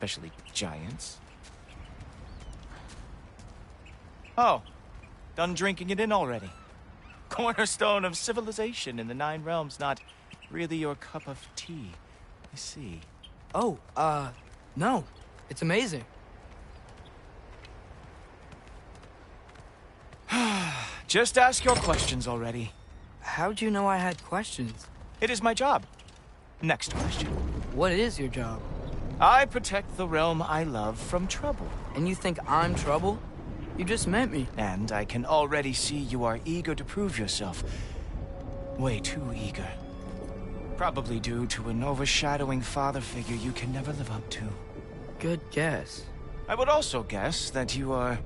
especially giants. Oh, done drinking it in already. Cornerstone of civilization in the 9 realms, not really your cup of tea. I see. Oh, no. It's amazing. Just ask your questions already. How'd you know I had questions? It is my job. Next question. What is your job? I protect the realm I love from trouble. And you think I'm trouble? You just met me. And I can already see you are eager to prove yourself. Way too eager. Probably due to an overshadowing father figure you can never live up to. Good guess. I would also guess that you are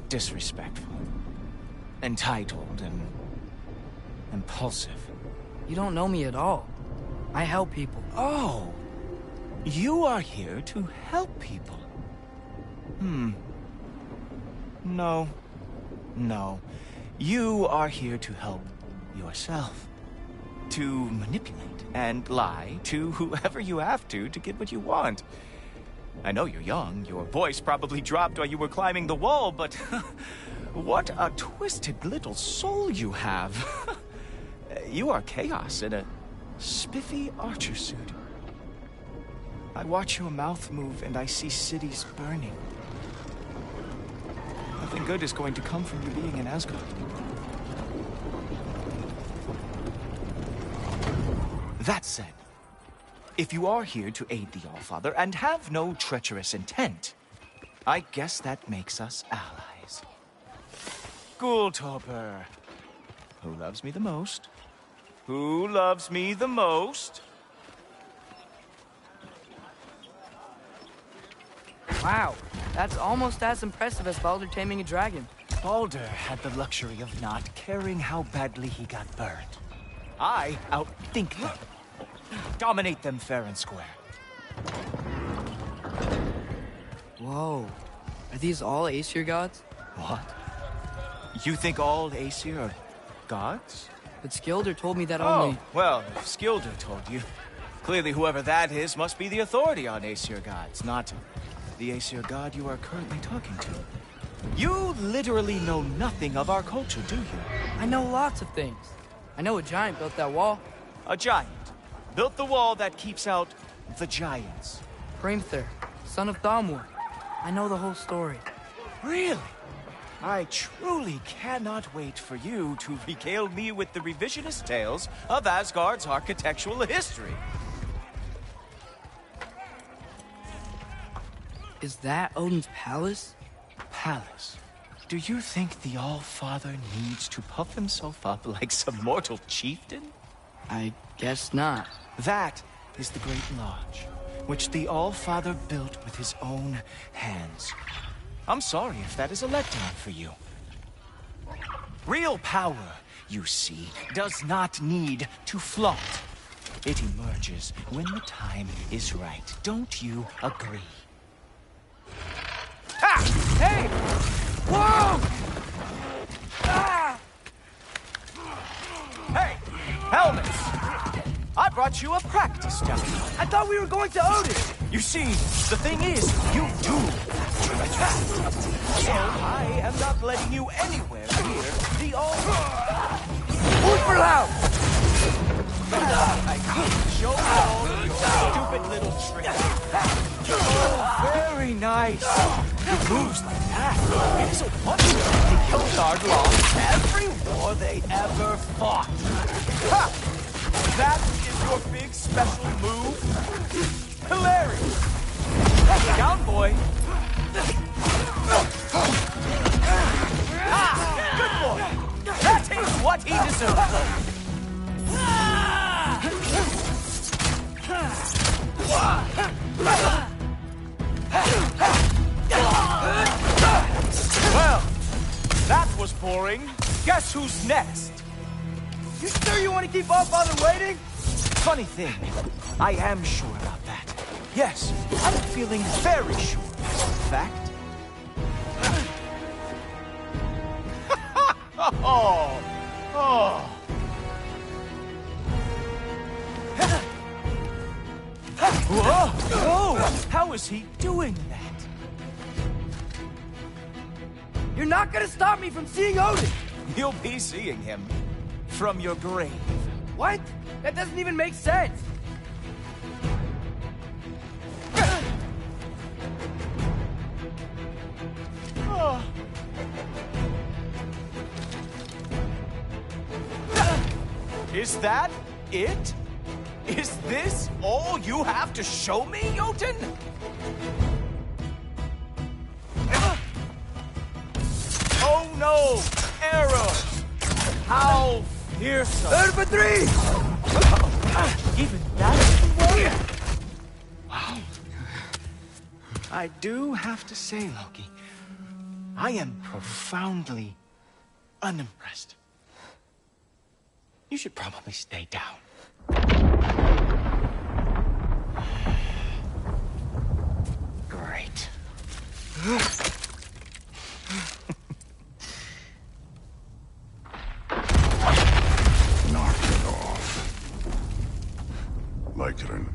disrespectful, entitled, and impulsive. You don't know me at all. I help people. Oh, you are here to help people. No. You are here to help yourself. To manipulate and lie to whoever you have to get what you want. I know you're young. Your voice probably dropped while you were climbing the wall, but what a twisted little soul you have. You are chaos in a spiffy archer suit. I watch your mouth move and I see cities burning. Nothing good is going to come from you being in Asgard. That said, if you are here to aid the Allfather and have no treacherous intent, I guess that makes us allies. Ghoultoper. Who loves me the most? Who loves me the most? Wow, that's almost as impressive as Baldur taming a dragon. Baldur had the luxury of not caring how badly he got burned. I outthink them. Dominate them fair and square. Whoa. Are these all Aesir gods? What? You think all Aesir are gods? But Skilder told me that only... Oh, well, if Skilder told you. Clearly whoever that is must be the authority on Aesir gods, not the Aesir god you are currently talking to. You literally know nothing of our culture, do you? I know lots of things. I know a giant built that wall. A giant built the wall that keeps out the giants. Hrimthur, son of Thamur. I know the whole story. Really? I truly cannot wait for you to regale me with the revisionist tales of Asgard's architectural history. Is that Odin's palace? Palace? Do you think the All-Father needs to puff himself up like some mortal chieftain? I guess not. That is the Great Lodge, which the All-Father built with his own hands. I'm sorry if that is a letdown for you. Real power, you see, does not need to flaunt. It emerges when the time is right. Don't you agree? Ha! Hey! Whoa! Ah! Hey! Helmets! I brought you a practice dummy. I thought we were going to Odin. You see, the thing is, you do attack. So I am not letting you anywhere near the Move for loud! I can't show all your stupid little tricks. Oh, very nice. It moves like that. It is a wonder they Hildard lost every war they ever fought. Ha! That is your big special move? Hilarious! Down, boy! Ah! Good boy! That is what he deserves! Well, that was boring. Guess who's next? You sure you want to keep up on the waiting? Funny thing, I am sure about that. Yes, I'm feeling very sure, as a fact. Oh. Whoa! Whoa! How is he doing that? You're not gonna stop me from seeing Odin! You'll be seeing him from your grave. What? That doesn't even make sense! Is that it? Is this all you have to show me, Jotun? Oh no! Arrows! How fearsome! Urban 3! Even that? Wow. I do have to say, Loki, I am profoundly unimpressed. You should probably stay down. Great. Knock it off. Lycran.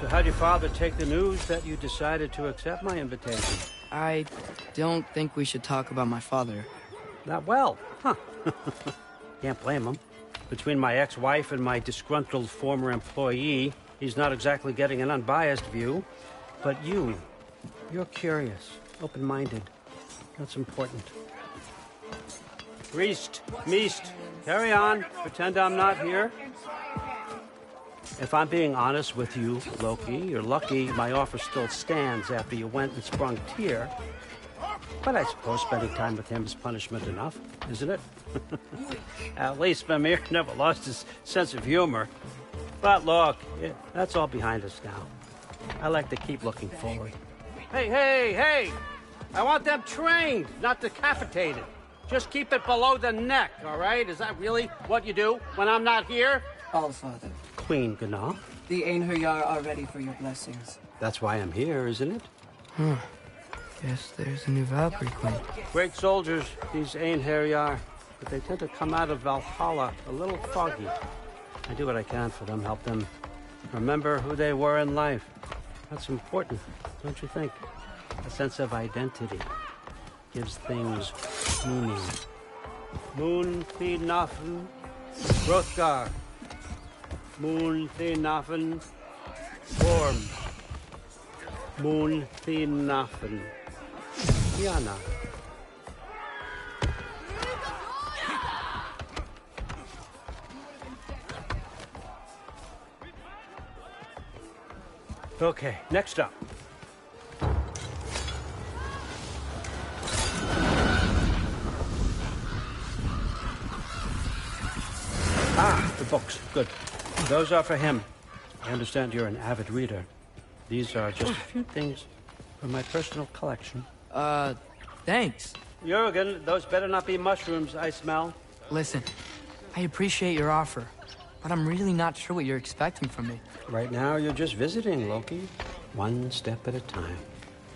So how'd your father take the news that you decided to accept my invitation? I don't think we should talk about my father. Not well, huh? Can't blame him. Between my ex-wife and my disgruntled former employee, he's not exactly getting an unbiased view. But you're curious, open-minded. That's important. Priest, Meest, carry on. Pretend I'm not here. If I'm being honest with you, Loki, you're lucky my offer still stands after you went and sprung Tyr. But I suppose spending time with him is punishment enough, isn't it? At least Mimir never lost his sense of humor. But look, that's all behind us now. I like to keep looking forward. Hey! I want them trained, not decapitated. Just keep it below the neck, all right? Is that really what you do when I'm not here? Allfather, Queen Gná. the Einherjar are ready for your blessings. That's why I'm here, isn't it? Guess there's a new Valkyrie Queen. Great soldiers, these Einherjar, but they tend to come out of Valhalla a little foggy. I do what I can for them, help them remember who they were in life. That's important, don't you think? A sense of identity gives things meaning. Moon Thinafen, Hrothgar. Moon Thinafen, Orm. Moon Thinafen, Yana. Okay, next up. The books. Good. Those are for him. I understand you're an avid reader. These are just a few things from my personal collection. Thanks. Jurgen, those better not be mushrooms I smell. Listen, I appreciate your offer, but I'm really not sure what you're expecting from me. Right now, you're just visiting, Loki. One step at a time.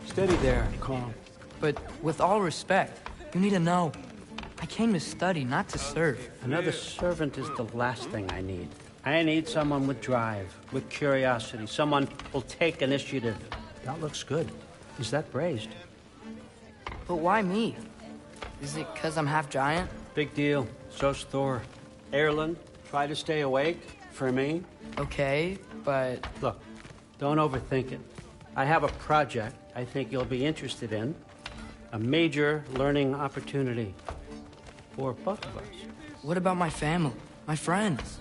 Steady there, calm. But with all respect, you need to know, I came to study, not to serve. Another servant is the last thing I need. I need someone with drive, with curiosity, someone who'll take initiative. That looks good. Is that praised? But why me? Is it because I'm half giant? Big deal. So's Thor. Erland, try to stay awake for me. Okay, but... Look, don't overthink it. I have a project I think you'll be interested in. A major learning opportunity for both of us. What about my family? My friends?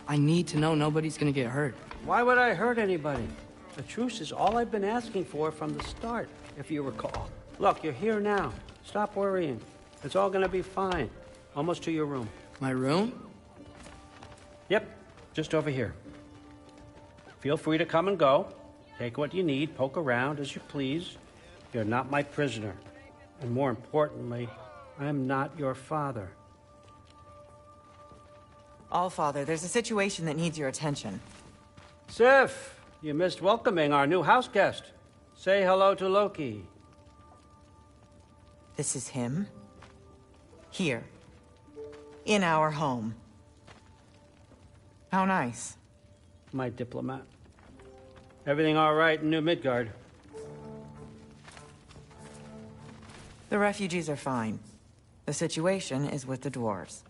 I need to know nobody's gonna get hurt. Why would I hurt anybody? A truce is all I've been asking for from the start, if you recall. Look, you're here now. Stop worrying. It's all gonna be fine. Almost to your room. My room? Yep, just over here. Feel free to come and go. Take what you need, poke around as you please. You're not my prisoner. And more importantly, I'm not your father. Allfather, there's a situation that needs your attention. Sif, you missed welcoming our new house guest. Say hello to Loki. This is him? Here. In our home. How nice. My diplomat. Everything all right in New Midgard? The refugees are fine. The situation is with the dwarves.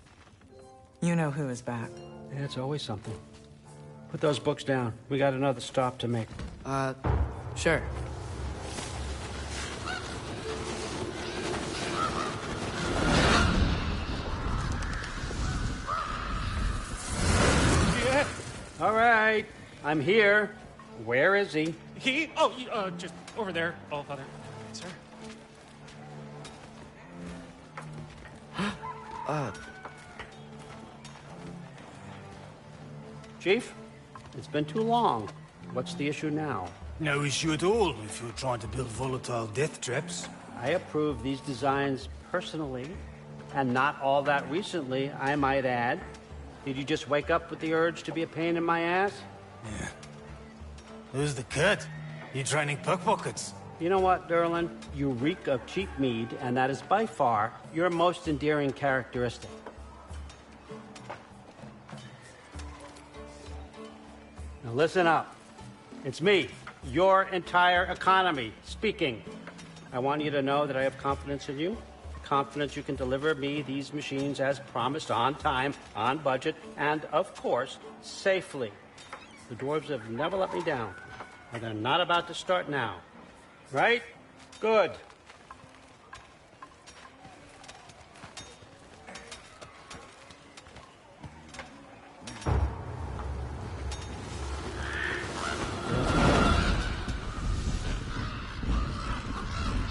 You know who is back. Yeah, it's always something. Put those books down. We got another stop to make. Sure. Yeah. All right. I'm here. Where is he? He? Oh, just over there, All Father. Sir? Chief, it's been too long. What's the issue now? No issue at all if you're trying to build volatile death traps. I approve these designs personally, and not all that recently, I might add. Did you just wake up with the urge to be a pain in my ass? Yeah. Who's the cut? You training pickpockets? You know what, Derlin? You reek of cheap mead, and that is by far your most endearing characteristic. Now listen up. It's me, your entire economy, speaking. I want you to know that I have confidence in you. Confidence you can deliver me these machines as promised, on time, on budget, and, of course, safely. The dwarves have never let me down, and they're not about to start now. Right? Good.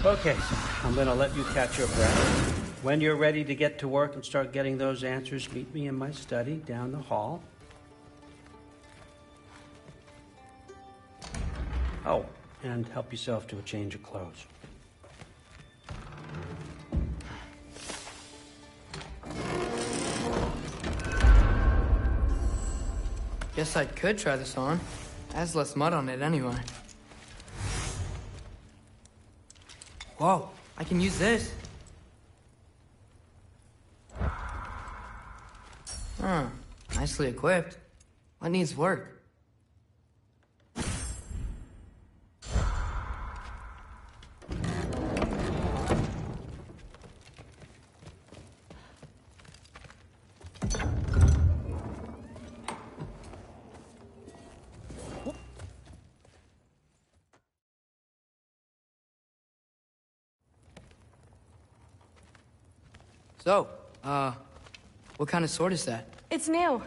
Okay, so I'm going to let you catch your breath. When you're ready to get to work and start getting those answers, meet me in my study down the hall. Oh, and help yourself to a change of clothes. Guess I could try this on. It has less mud on it anyway. Whoa, I can use this. Huh, nicely equipped. What needs work? So, what kind of sword is that? It's new.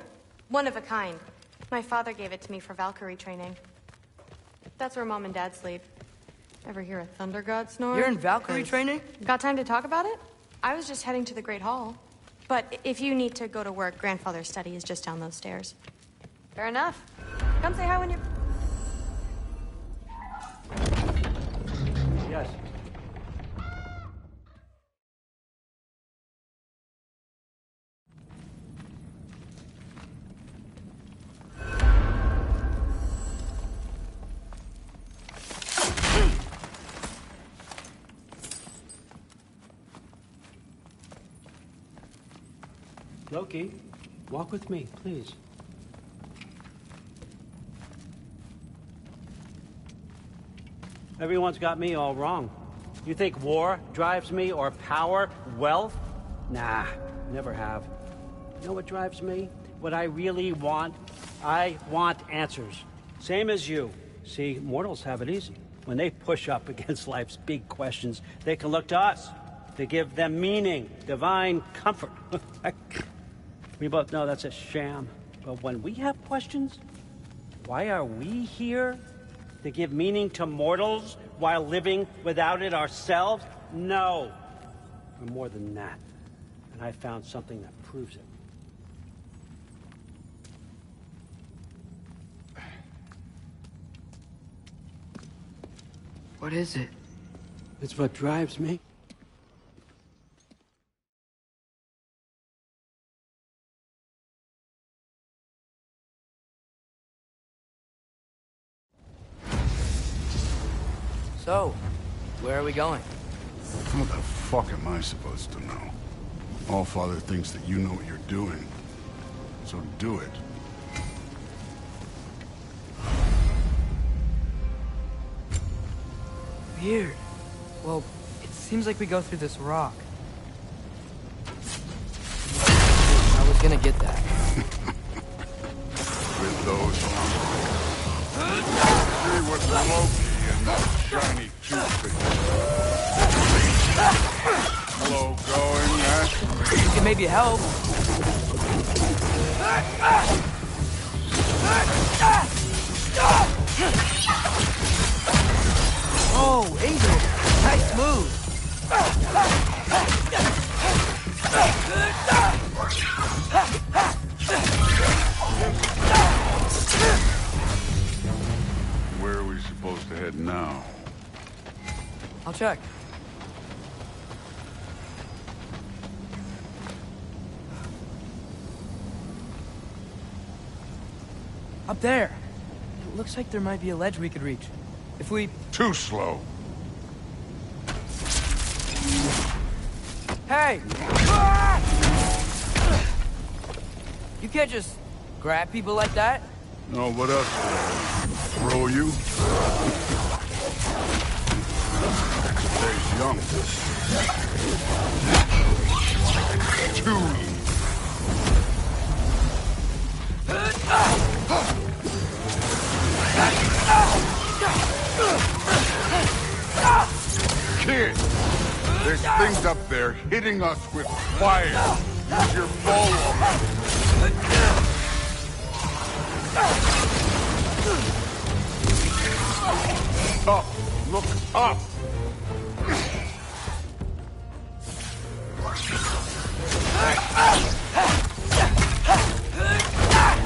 One of a kind. My father gave it to me for Valkyrie training. That's where Mom and Dad sleep. Ever hear a thunder god snore? You're in Valkyrie training? Got time to talk about it? I was just heading to the Great Hall. But if you need to go to work, Grandfather's study is just down those stairs. Fair enough. Come say hi when you're... Yes. Loki, walk with me, please. Everyone's got me all wrong. You think war drives me, or power, wealth? Nah, never have. You know what drives me? What I really want? I want answers. Same as you. See, mortals have it easy. When they push up against life's big questions, they can look to us to give them meaning, divine comfort. We both know that's a sham. But when we have questions, why are we here? To give meaning to mortals while living without it ourselves? No. We're more than that. And I found something that proves it. What is it? It's what drives me. So, where are we going? What the fuck am I supposed to know? Allfather thinks that you know what you're doing. So do it. Weird. Well, it seems like we go through this rock. I was gonna get that. With those arms. See what Loki and that shiny toothpick. Slow going, eh? You can maybe help. Oh, Angel! Nice move! Where are we supposed to head now? I'll check. Up there! It looks like there might be a ledge we could reach. If we... Too slow. Hey! You can't just grab people like that. No, what else? Throw you? Stays young. Too easy. Kid, there's things up there hitting us with fire. Use your bow. Up, look up.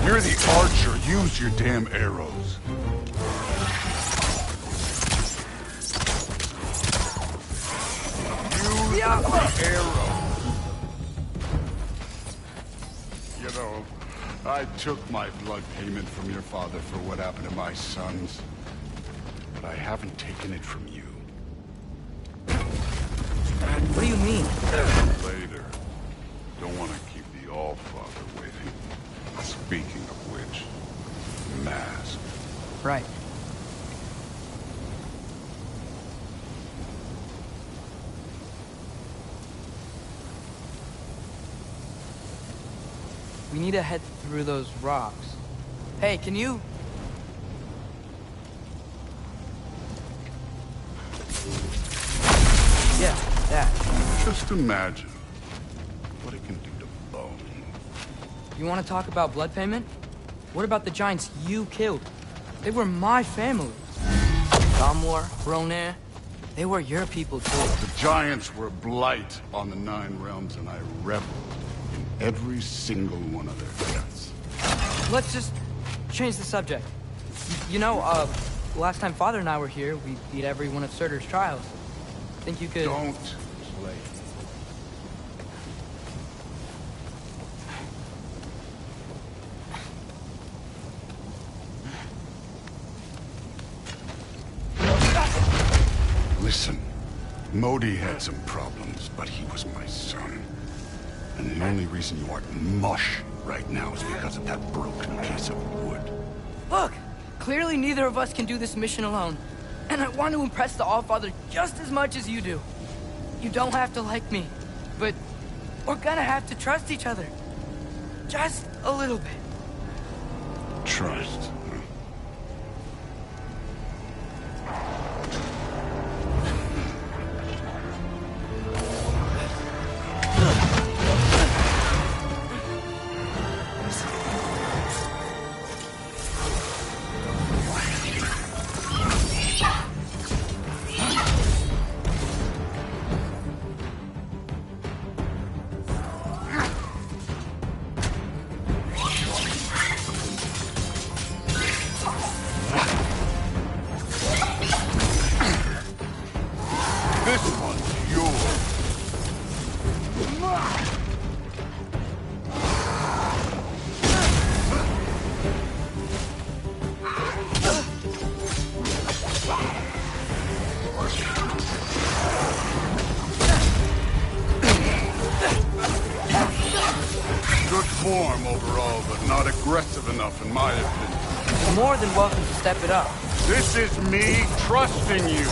You're the archer. Use your damn arrows. Use the arrow. You know, I took my blood payment from your father for what happened to my sons. But I haven't taken it from you. What do you mean? Later. Don't want to keep the Allfather waiting. Speaking of which, mask. Right. We need to head through those rocks. Hey, can you... Yeah, that. Just imagine what it can do to bone. You want to talk about blood payment? What about the giants you killed? They were my family. Gamor, Ronair, they were your people too. The giants were blight on the 9 realms, and I reveled in every single one of their deaths. Let's just change the subject. You know, last time Father and I were here, we beat every one of Surtur's trials. Think you could... Don't play. Listen, Modi had some problems, but he was my son. And the only reason you aren't mush right now is because of that broken piece of wood. Look! Clearly neither of us can do this mission alone. And I want to impress the Allfather just as much as you do. You don't have to like me, but we're gonna have to trust each other. Just a little bit. Trust. overall, but not aggressive enough, in my opinion. You're more than welcome to step it up. This is me trusting you.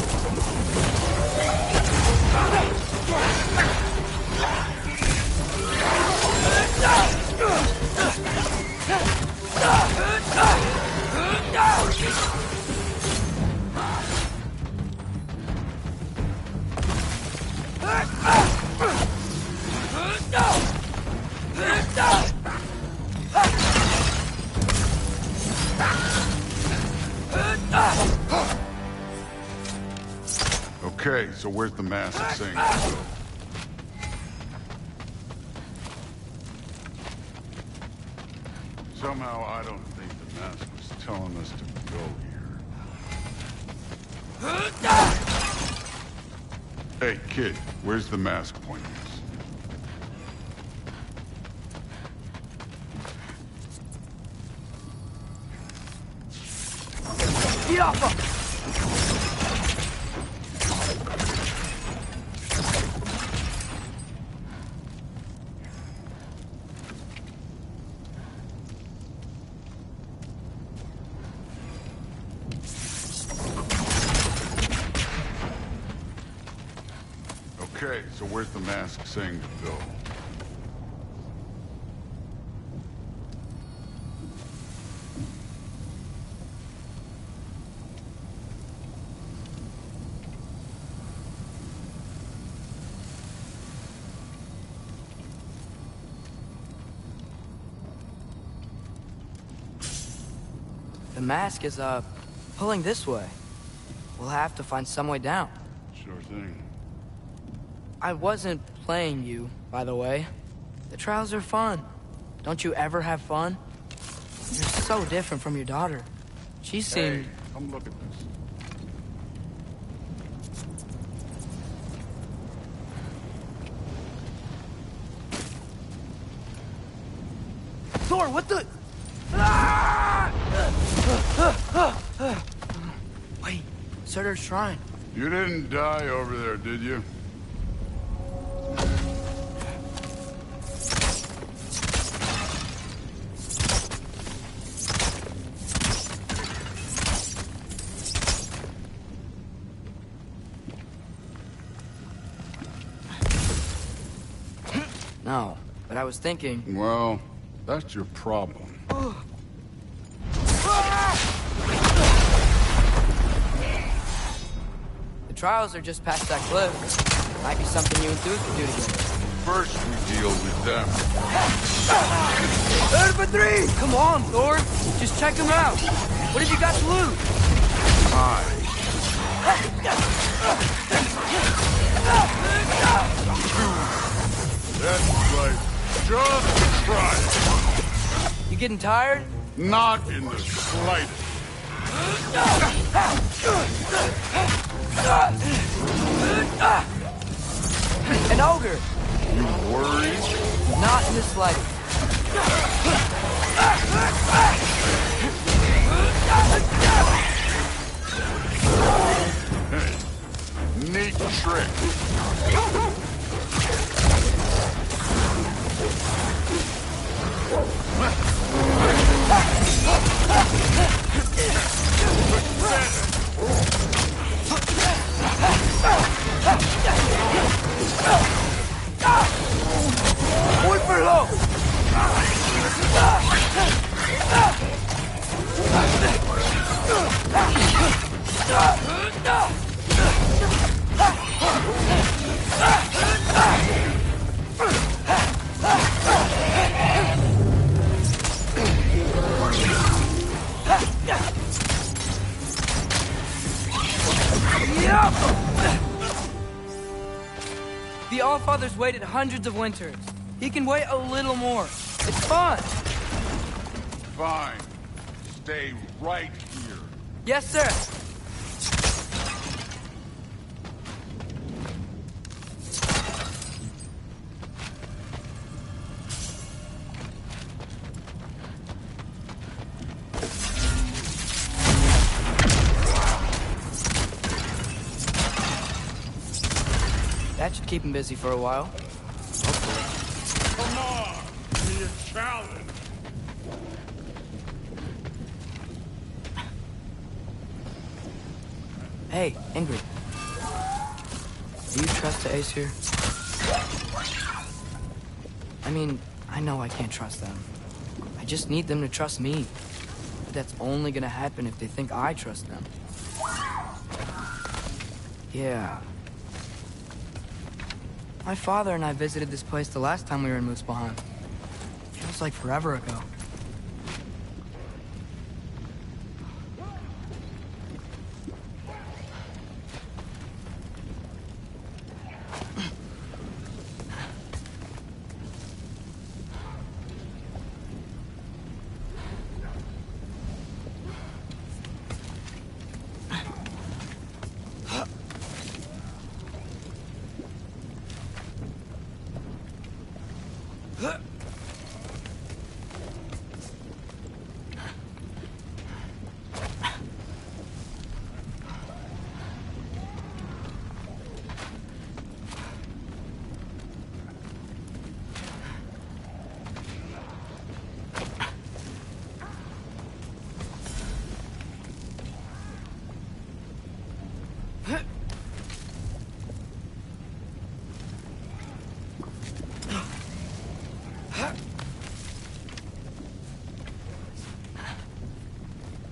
Okay, so where's the mask saying to go? Somehow I don't think the mask was telling us to go here. Hey, kid, where's the mask pointing us? Get off him! Okay, so where's the mask saying to go? The mask is, pulling this way. We'll have to find some way down. Sure thing. I wasn't playing you, by the way. The trials are fun. Don't you ever have fun? You're so different from your daughter. She seemed... Hey, come look at this. Thor, what the... Wait, Surtur's shrine. You didn't die over there, did you? No, but I was thinking... Well, that's your problem. The trials are just past that cliff. Might be something you and Duke could do together. First we deal with them. Third for three! Come on, Thor. Just check them out. What have you got to lose? That's right. Just try it. You getting tired? Not in the slightest. An ogre! You worried? Not in the slightest. Hey, neat trick. Muy perlo! The Allfather's waited hundreds of winters. He can wait a little more. It's fun. Fine. Stay right here. Yes, sir. That should keep him busy for a while. Come on! Be a challenge. Hey, Ingrid. Do you trust the Aesir? I mean, I know I can't trust them. I just need them to trust me. But that's only gonna happen if they think I trust them. Yeah. My father and I visited this place the last time we were in Muspelheim. Feels like forever ago.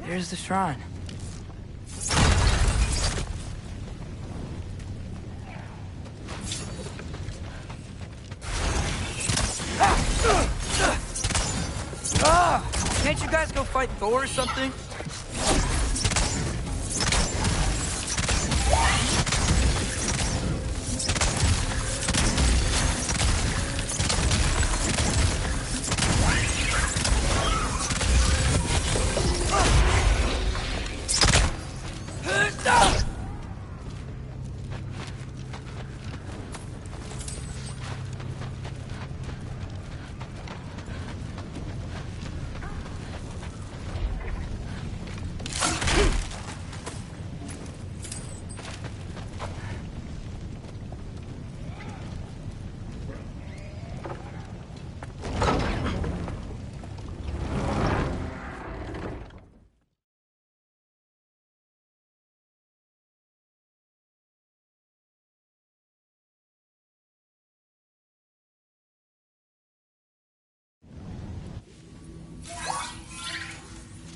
Here's the shrine. Can't you guys go fight Thor or something?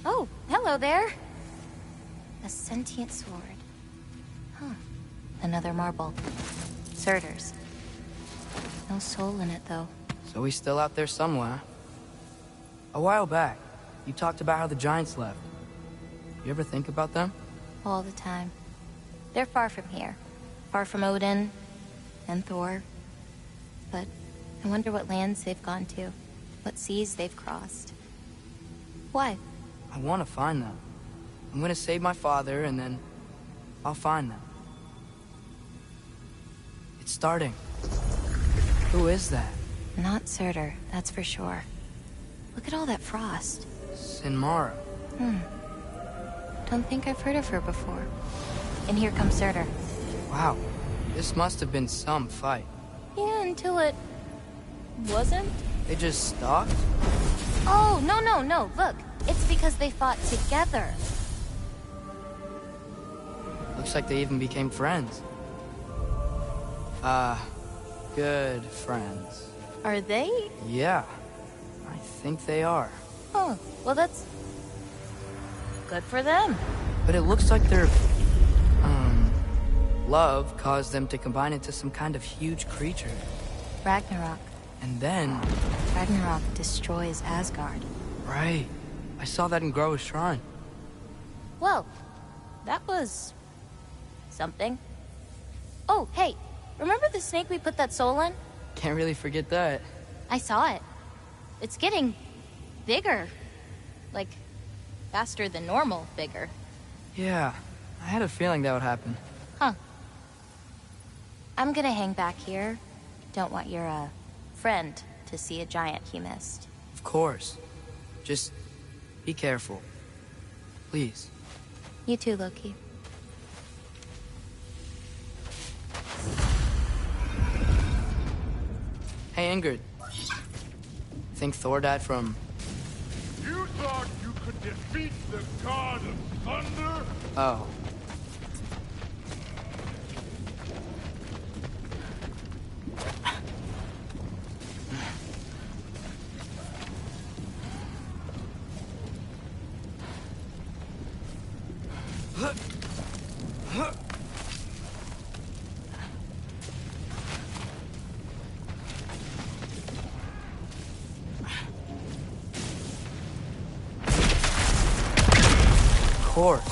Oh, hello there. A sentient sword. Huh. Another marble. Surtur's. No soul in it, though. So he's still out there somewhere. A while back, you talked about how the giants left. You ever think about them? All the time. They're far from here. Far from Odin and Thor. But I wonder what lands they've gone to. What seas they've crossed. Why? I want to find them. I'm gonna save my father, and then I'll find them. It's starting. Who is that? Not Surtur, that's for sure. Look at all that frost. Sinmara. Don't think I've heard of her before. And here comes Surtur. Wow. This must have been some fight. Yeah, until it... wasn't? They just stopped? Oh, no. Look. It's because they fought together. Looks like they even became friends. Good friends. Are they? Yeah. I think they are. Oh, well that's... good for them. But it looks like their... love caused them to combine into some kind of huge creature. Ragnarok. And then... Ragnarok destroys Asgard. Right. I saw that in Groa's shrine. Well, that was... something. Oh, hey, remember the snake we put that soul in? Can't really forget that. I saw it. It's getting... bigger. Like, faster than normal bigger. Yeah, I had a feeling that would happen. Huh. I'm gonna hang back here. Don't want your, friend to see a giant he missed. Of course. Just be careful. Please. You too, Loki. Hey, Ingrid. Think Thor died from... You thought you could defeat the god of thunder? Oh. course.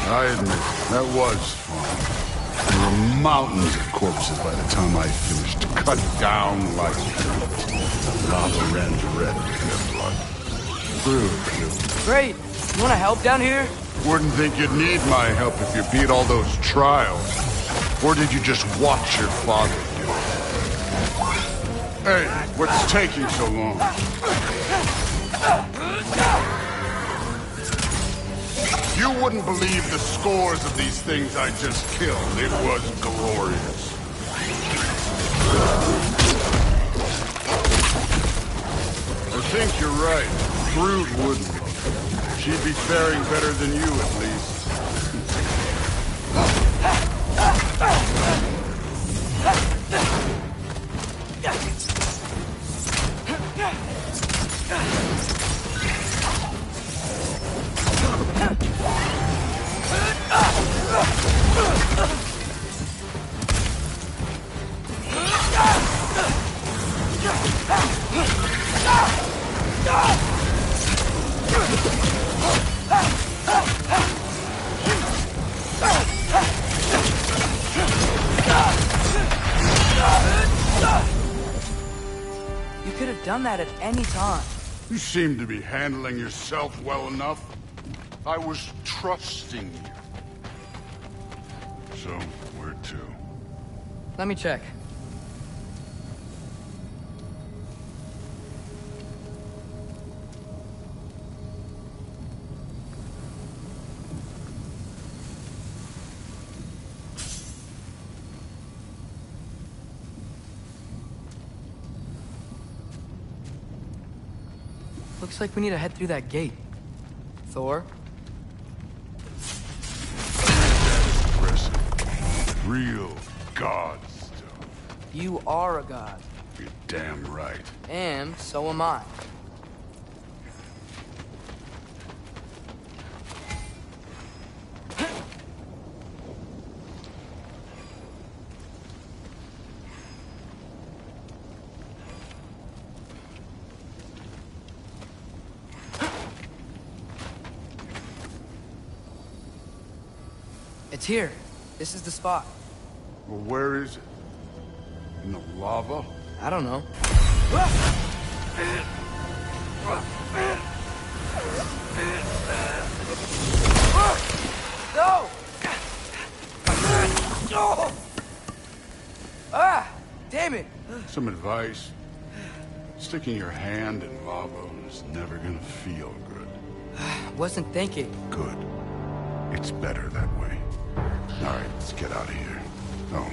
I admit, that was fun. There were mountains of corpses by the time I finished, cut down like lava ran red in their blood. Crude, too. Great. You want to help down here? Wouldn't think you'd need my help if you beat all those trials. Or did you just watch your father do it? Hey, what's taking so long? You wouldn't believe the scores of these things I just killed. It was glorious. I think you're right. Brood wouldn't. She'd be faring better than you, at least. You could have done that at any time. You seem to be handling yourself well enough. I was trusting you. So, where to? Let me check. Looks like we need to head through that gate. Thor? Impressive. Real god stuff. You are a god. You're damn right. And so am I. It's here. This is the spot. Well, where is it? In the lava? I don't know. No! Ah! Damn it! Some advice. Sticking your hand in lava is never gonna feel good. Wasn't thinking. Good. It's better that way. Alright, let's get out of here. Oh.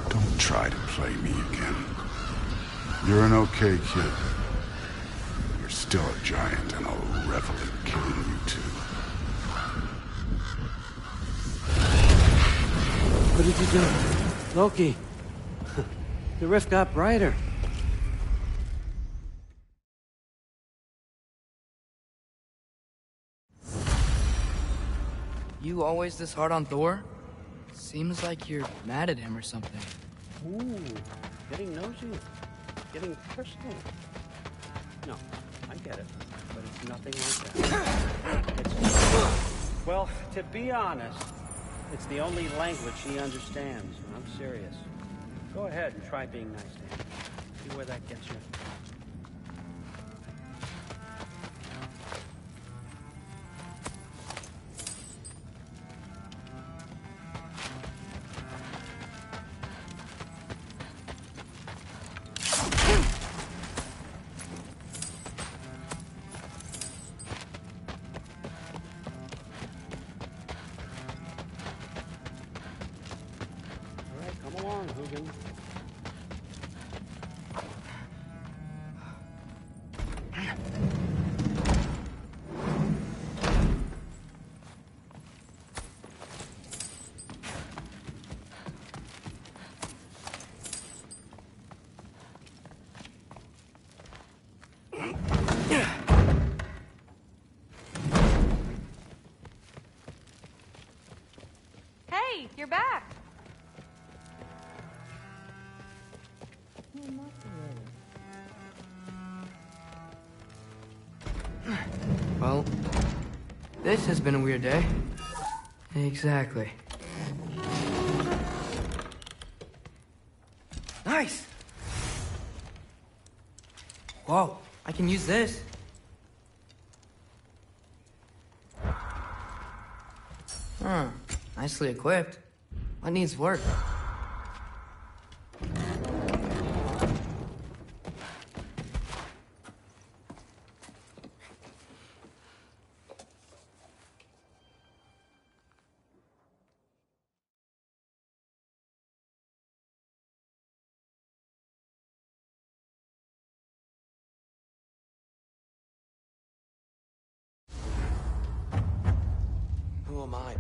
Don't try to play me again. You're an okay kid. You're still a giant, and I'll revel in killing you too. What did you do? Loki. The rift got brighter. You always this hard on Thor? Seems like you're mad at him or something. Ooh, getting nosy. Getting personal. No, I get it. But it's nothing like that. Well, to be honest, it's the only language he understands. I'm serious. Go ahead and try being nice to him. See where that gets you. Come along, Hugin. Hey, you're back. Well, this has been a weird day. Exactly. Nice! Whoa, I can use this. Nicely equipped. What needs work? Who am I?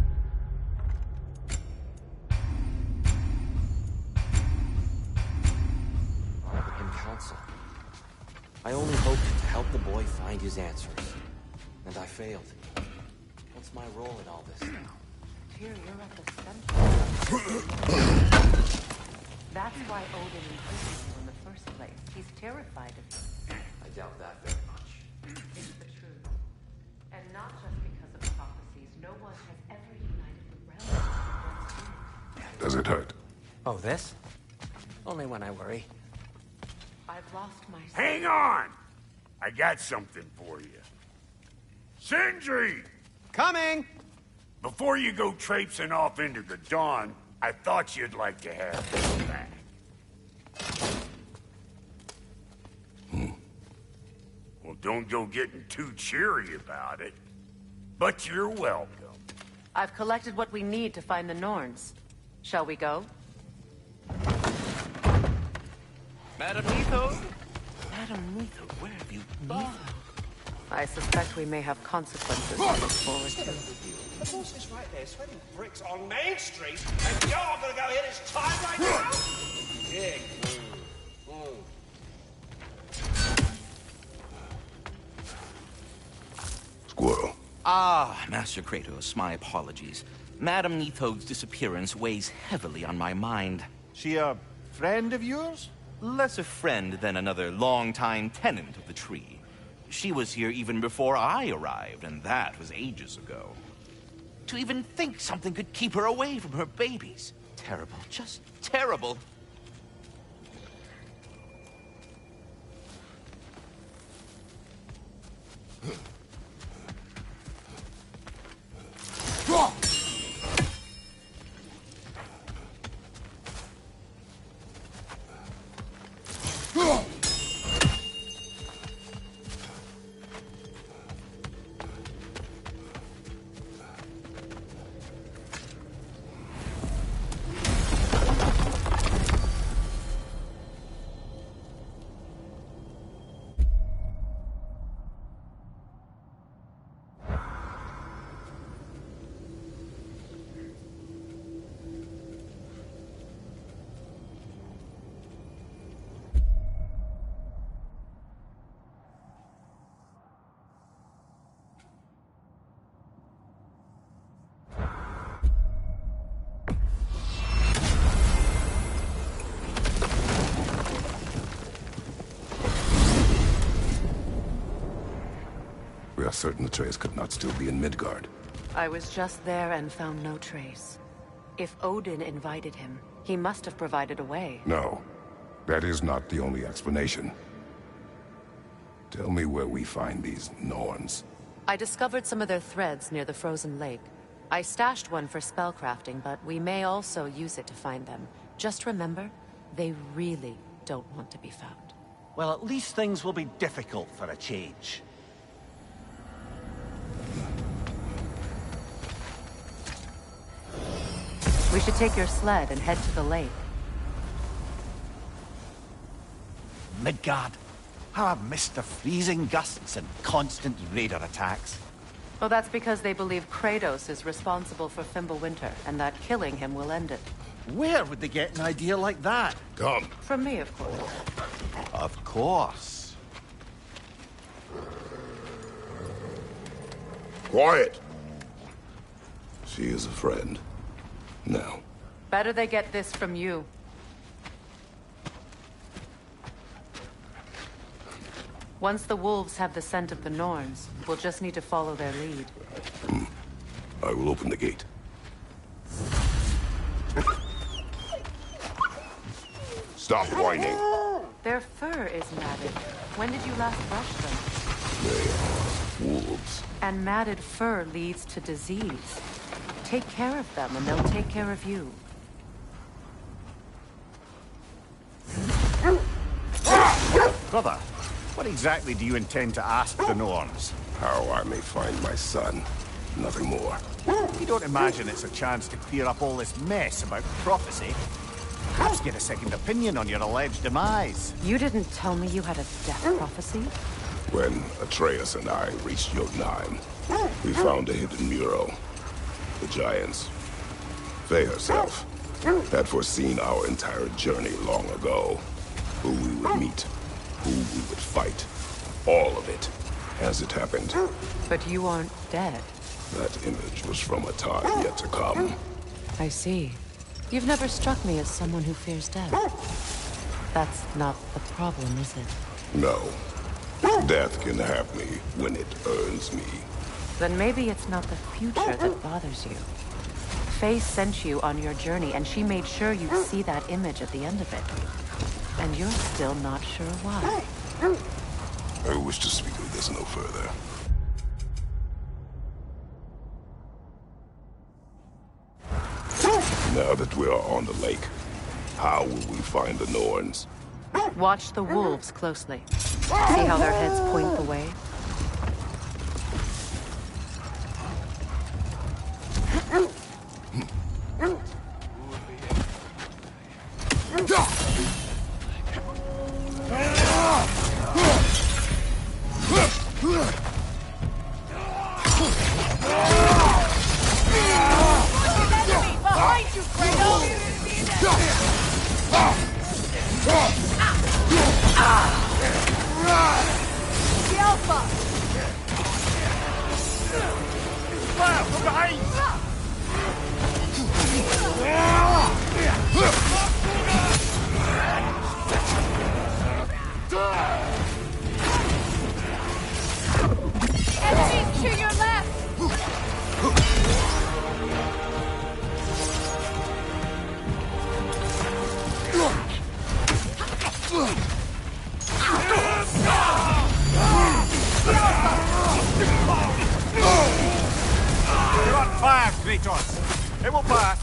Him counsel. I only hoped to help the boy find his answers. And I failed. What's my role in all this now? Tyr, you're at the center. That's why Odin imprisoned you in the first place. He's terrified of you. I doubt that very much. It's the truth. And not just because of prophecies. No one has ever united the realms against you. Does it hurt? Oh, this? Only when I worry. I've lost my... Hang on! I got something for you. Sindri! Coming! Before you go traipsing off into the dawn, I thought you'd like to have this back. Well, don't go getting too cheery about it. But you're welcome. I've collected what we need to find the Norns. Shall we go? Madam Neathode? Madam Neathode, where have you been? I suspect we may have consequences to look forward to. The boss is right there, sweating bricks on Main Street, and you're gonna go hit his time right now? Dick. Squirrel. Ah, Master Kratos, my apologies. Madam Neathode's disappearance weighs heavily on my mind. She a friend of yours? Less a friend than another longtime tenant of the tree. She was here even before I arrived, and that was ages ago. To even think something could keep her away from her babies. Terrible, just terrible. We are certain the trace could not still be in Midgard. I was just there and found no trace. If Odin invited him, he must have provided a way. No, that is not the only explanation. Tell me where we find these Norns. I discovered some of their threads near the frozen lake. I stashed one for spellcrafting, but we may also use it to find them. Just remember, they really don't want to be found. Well, at least things will be difficult for a change. We should take your sled and head to the lake. Midgard. How I've missed the freezing gusts and constant raider attacks. Well, that's because they believe Kratos is responsible for Fimbulwinter, and that killing him will end it. Where would they get an idea like that? Come. From me, of course. Of course. Quiet! She is a friend. Now. Better they get this from you. Once the wolves have the scent of the Norns, we'll just need to follow their lead. I will open the gate. Stop whining. Their fur is matted. When did you last brush them? They are wolves. And matted fur leads to disease. Take care of them, and they'll take care of you. Brother, what exactly do you intend to ask the Norns? How I may find my son. Nothing more. You don't imagine it's a chance to clear up all this mess about prophecy? Perhaps get a second opinion on your alleged demise. You didn't tell me you had a death prophecy? When Atreus and I reached Jotunheim, we found a hidden mural. The Giants, Faye herself, had foreseen our entire journey long ago. Who we would meet, who we would fight. All of it, as it happened. But you aren't dead. That image was from a time yet to come. I see. You've never struck me as someone who fears death. That's not the problem, is it? No. Death can have me when it earns me. Then maybe it's not the future that bothers you. Faye sent you on your journey, and she made sure you'd see that image at the end of it. And you're still not sure why. I wish to speak of this no further. Now that we are on the lake, how will we find the Norns? Watch the wolves closely. See how their heads point the way? Behind you, Kratos! The Alpha! Fire from behind! Enemies to your left! You're on fire, Kratos! It will pass!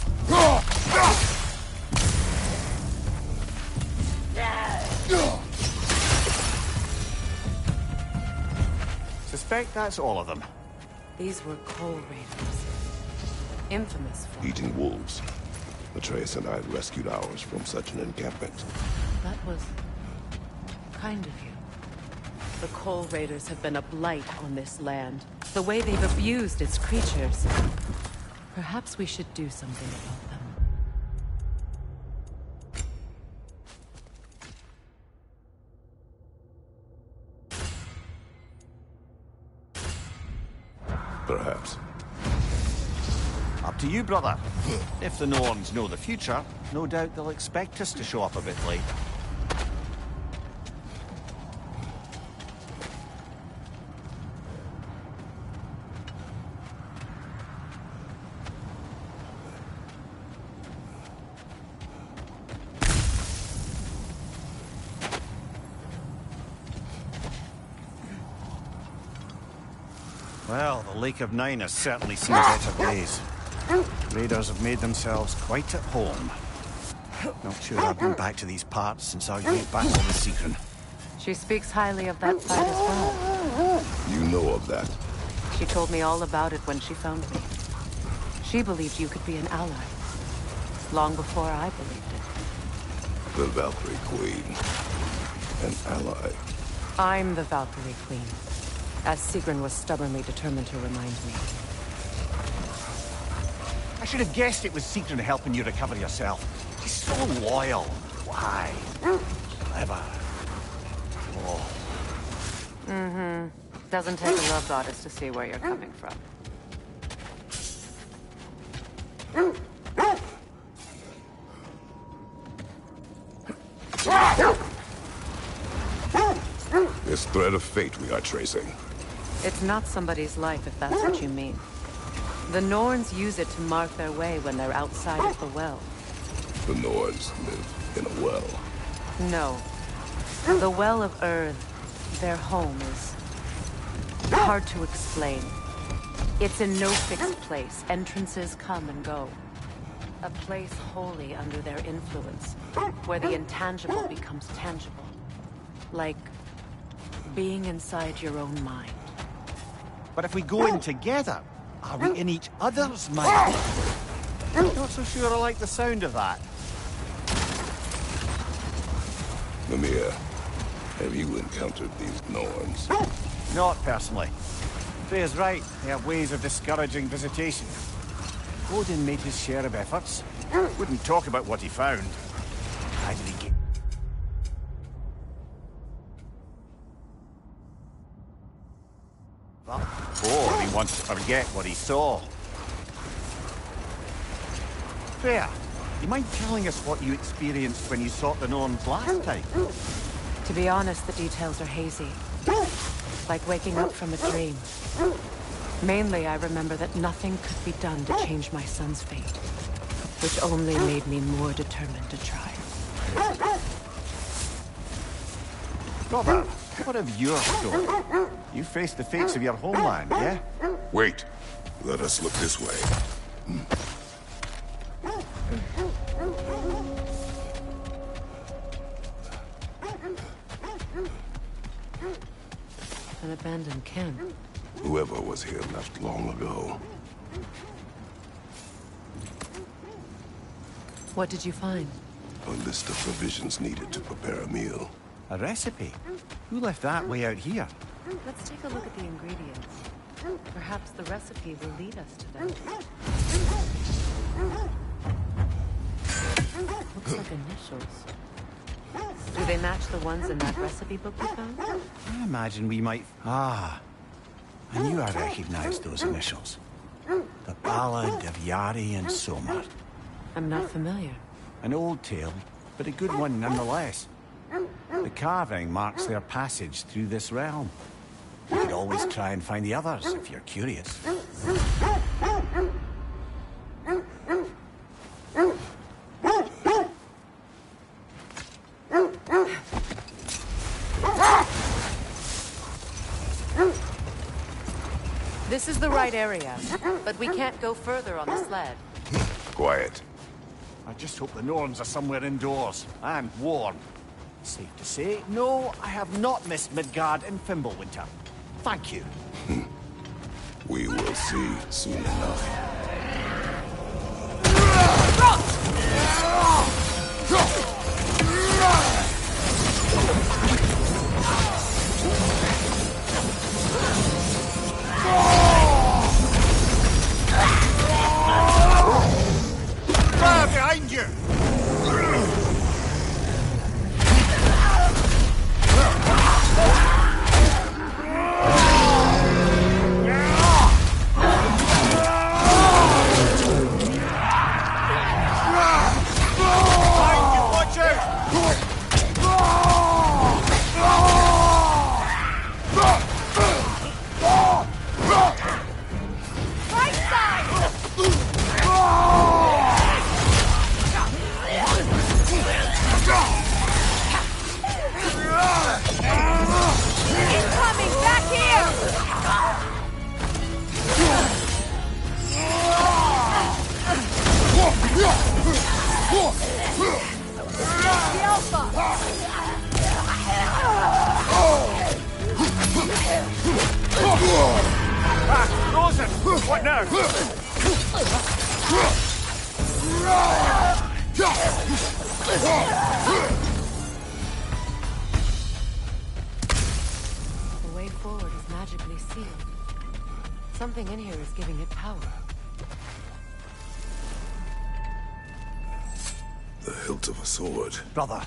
Suspect that's all of them. These were Coal Raiders. Infamous for Eating wolves. Atreus and I rescued ours from such an encampment. That was kind of you. The Coal Raiders have been a blight on this land. The way they've abused its creatures. Perhaps we should do something about them. Perhaps. Up to you, brother. If the Norns know the future, no doubt they'll expect us to show up a bit late. Well, the Lake of Nine has certainly seen better days. Raiders have made themselves quite at home. Not sure I've been back to these parts since our great battle with Sigrun. She speaks highly of that fight as well. You know of that? She told me all about it when she found me. She believed you could be an ally. Long before I believed it. The Valkyrie Queen. An ally. I'm the Valkyrie Queen. As Sigrun was stubbornly determined to remind me. I should have guessed it was Sigrun helping you recover yourself. He's so loyal. Why? Clever. Oh. Mm-hmm. Doesn't take a love goddess to see where you're coming from. This thread of fate we are tracing. It's not somebody's life, if that's what you mean. The Norns use it to mark their way when they're outside of the well. The Norns live in a well. No. The Well of Earth, their home, is hard to explain. It's in no fixed place. Entrances come and go. A place wholly under their influence, where the intangible becomes tangible. Like being inside your own mind. But if we go in together, are we in each other's mind? Not so sure I like the sound of that. Mimir, have you encountered these Norns? Not personally. Freya's right. They have ways of discouraging visitation. Odin made his share of efforts. Wouldn't talk about what he found. How did he get... Or he wants to forget what he saw. Freya, you mind telling us what you experienced when you sought the Norns last time? To be honest, the details are hazy. Like waking up from a dream. Mainly, I remember that nothing could be done to change my son's fate. Which only made me more determined to try. Brother, what of your story? You faced the fates of your homeland, yeah? Wait. Let us look this way. An abandoned camp. Whoever was here left long ago. What did you find? A list of provisions needed to prepare a meal. A recipe? Who left that way out here? Let's take a look at the ingredients. Perhaps the recipe will lead us to them. Looks like initials. Do they match the ones in that recipe book you found? I imagine we might... Ah. I knew I recognized those initials. The Ballad of Yari and Somar. I'm not familiar. An old tale, but a good one nonetheless. The carving marks their passage through this realm. You could always try and find the others if you're curious. This is the right area, but we can't go further on the sled. Quiet. I just hope the Norns are somewhere indoors, and warm. Safe to say, no, I have not missed Midgard in Fimbulwinter. Thank you. We will see soon enough. Fire behind you! What now? The way forward is magically sealed. Something in here is giving it power. The hilt of a sword. Brother,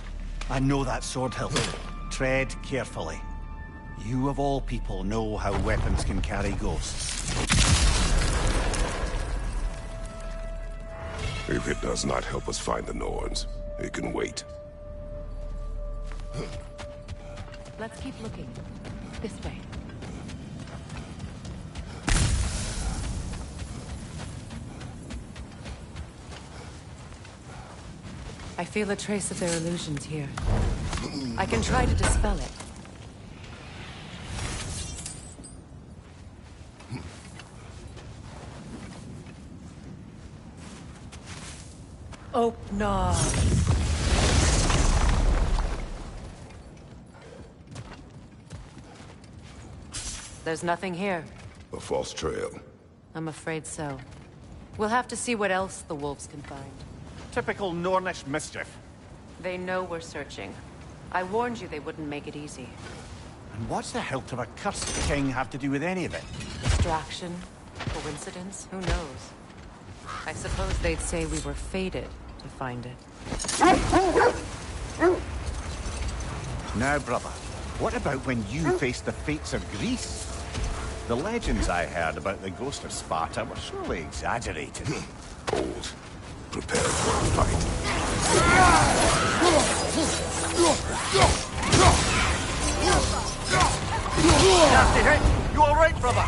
I know that sword hilt. Tread carefully. You of all people know how weapons can carry ghosts. If it does not help us find the Norns, it can wait. Let's keep looking. This way. I feel a trace of their illusions here. I can try to dispel it. Oh, no. There's nothing here. A false trail. I'm afraid so. We'll have to see what else the wolves can find. Typical Nornish mischief. They know we're searching. I warned you they wouldn't make it easy. And what's the hilt of a cursed king have to do with any of it? Distraction? Coincidence? Who knows? I suppose they'd say we were fated to find it. Now, brother, what about when you faced the fates of Greece? The legends I heard about the ghost of Sparta were surely exaggerated. Old. Prepare for a fight. Nasty hit! You all right, brother?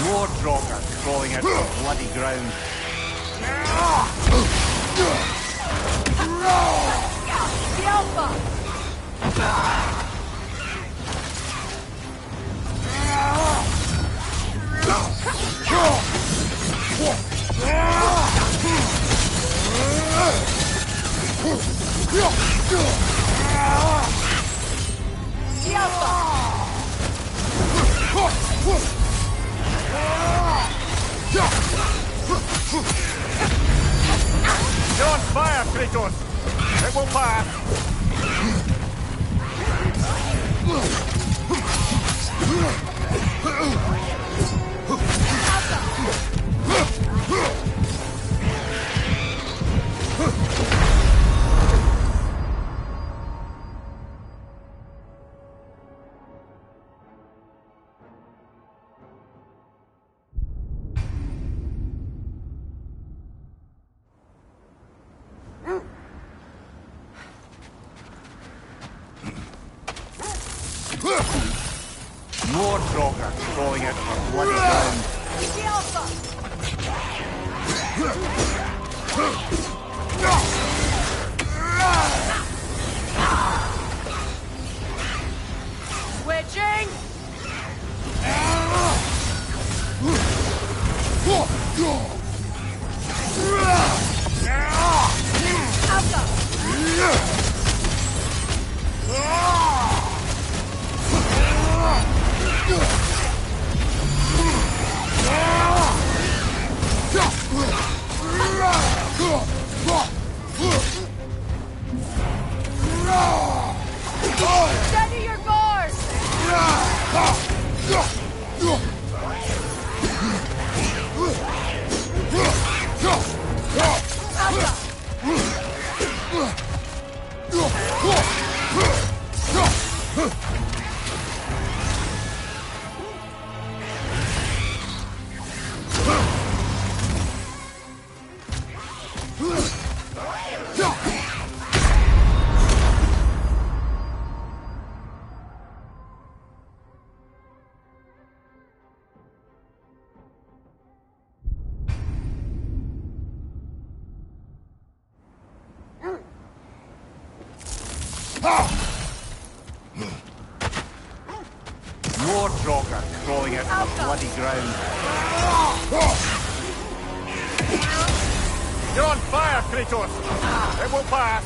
More Draugr crawling out of the bloody ground. You're on fire, Kratos! It will pass! More Draugr crawling out of the bloody ground. Switching! Steady your guard! More Draugr crawling out of the bloody ground. You're on fire, Kratos! It will pass!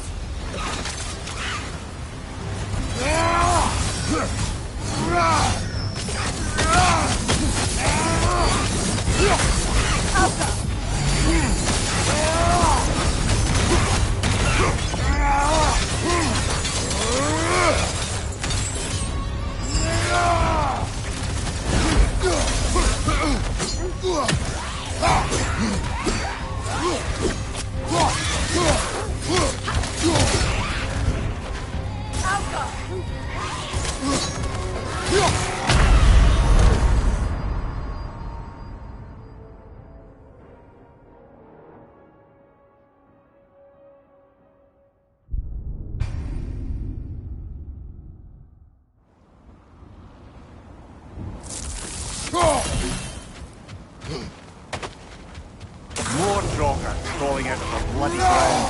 More Joker crawling out of the bloody ground.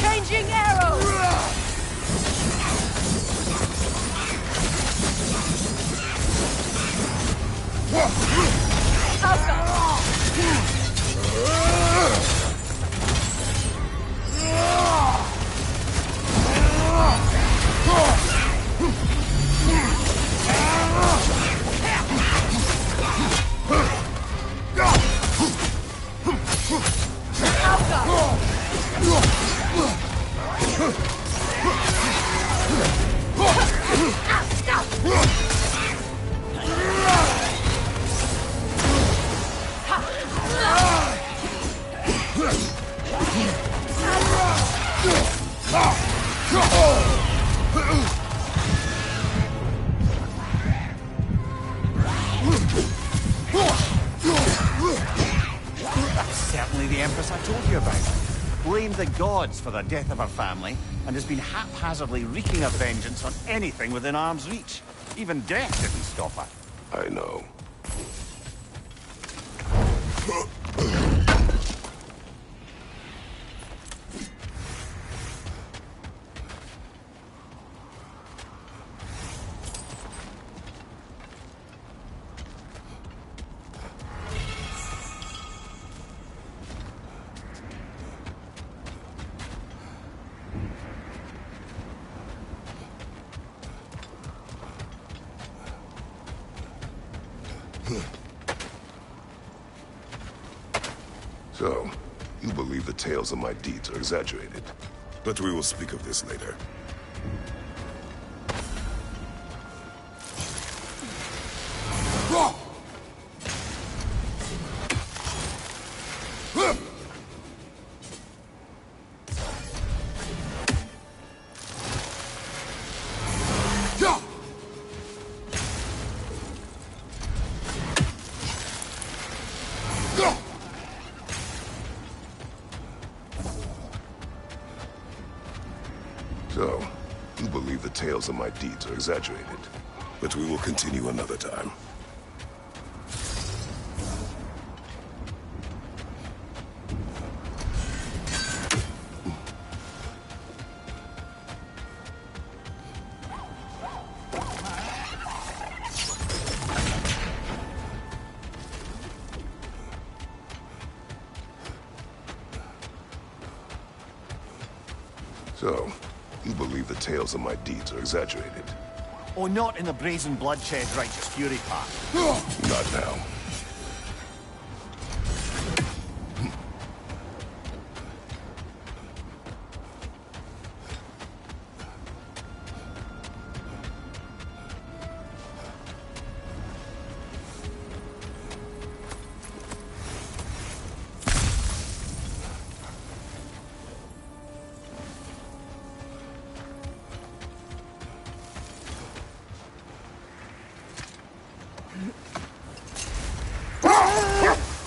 Changing arrows! Certainly the Empress I told you about. Blamed the gods for the death of her family, and has been haphazardly wreaking her vengeance on anything within arm's reach. Even death didn't stop her. I know. So, you believe the tales of my deeds are exaggerated. But we will speak of this later. So, you believe the tales of my deeds are exaggerated. But we will continue another time. So, you believe the tales of my deeds are exaggerated. Oh, not in the brazen bloodshed righteous fury part. Not now.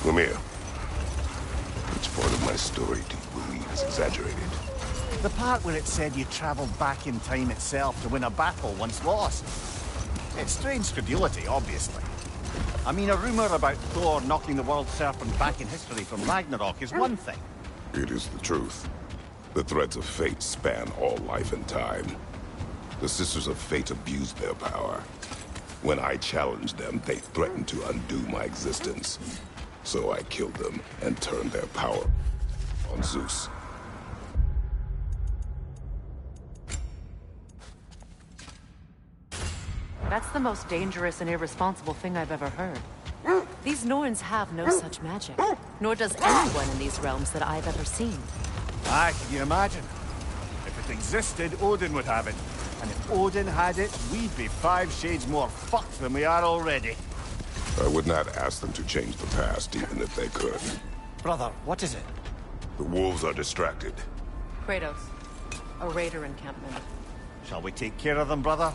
Come here. Which part of my story do you believe is exaggerated? The part where it said you travelled back in time itself to win a battle once lost. It's strange credulity, obviously. I mean, a rumour about Thor knocking the world serpent back in history from Ragnarok is one thing. It is the truth. The threads of fate span all life and time. The Sisters of Fate abused their power. When I challenged them, they threatened to undo my existence. So I killed them and turned their power on Zeus. That's the most dangerous and irresponsible thing I've ever heard. These Norns have no such magic, nor does anyone in these realms that I've ever seen. Aye, can you imagine? If it existed, Odin would have it. And if Odin had it, we'd be 5 shades more fucked than we are already. I would not ask them to change the past, even if they could. Brother, what is it? The wolves are distracted. Kratos, a raider encampment. Shall we take care of them, brother?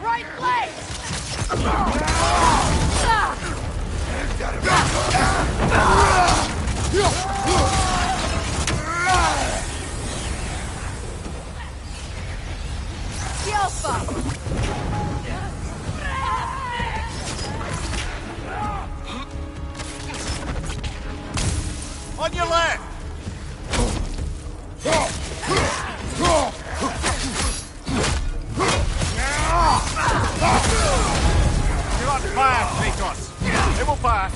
Right leg! On your left! You got fire, Kratos. It will pass.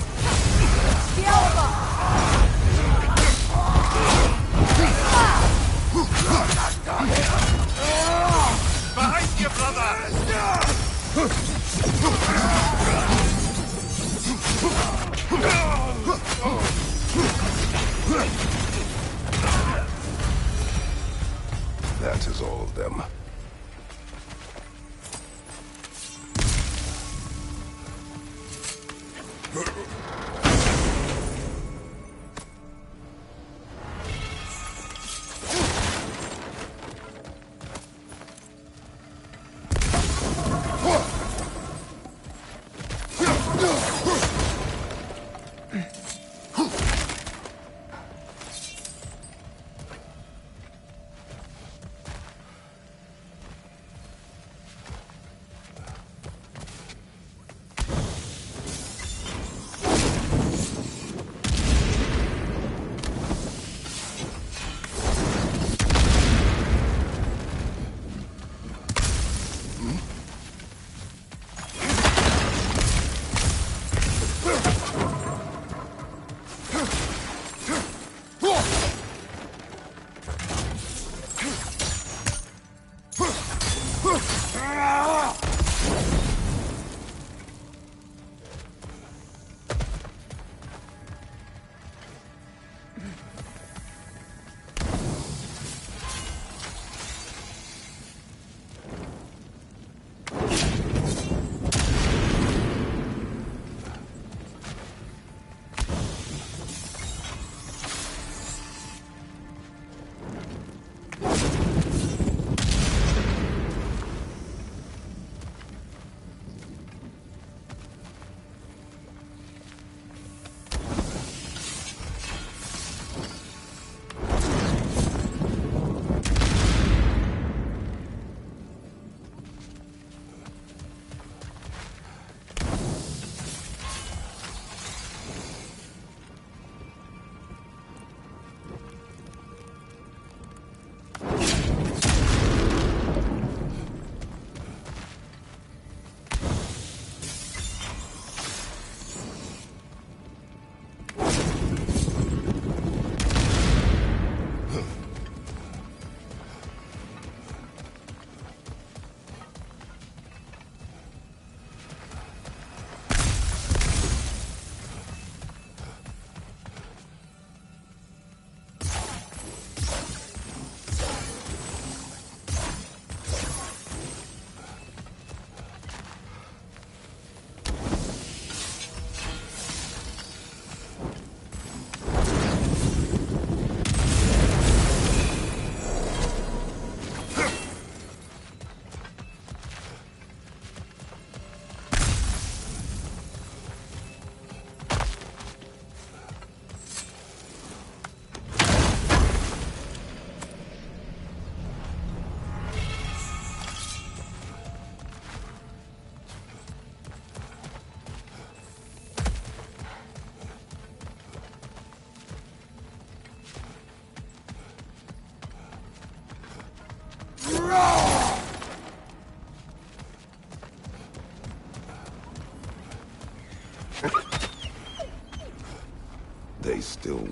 Behind you, That is all of them.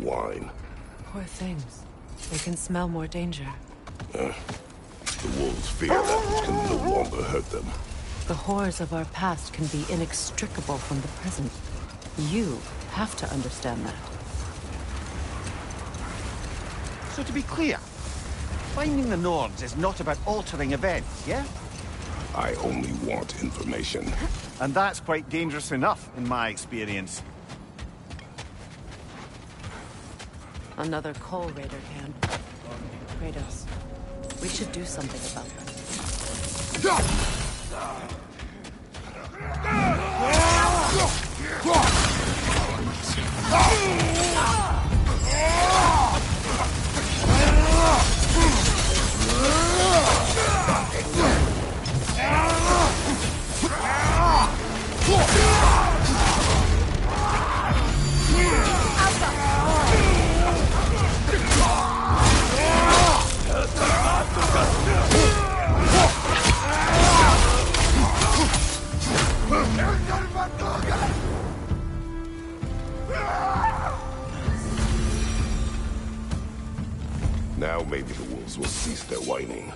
wine. Poor things. They can smell more danger. The wolves fear that which can no longer hurt them. The horrors of our past can be inextricable from the present. You have to understand that. So to be clear, finding the Nords is not about altering events, yeah? I only want information. And that's quite dangerous enough, in my experience. Another Coal Raider camp. Kratos, we should do something about them. Now maybe the wolves will cease their whining.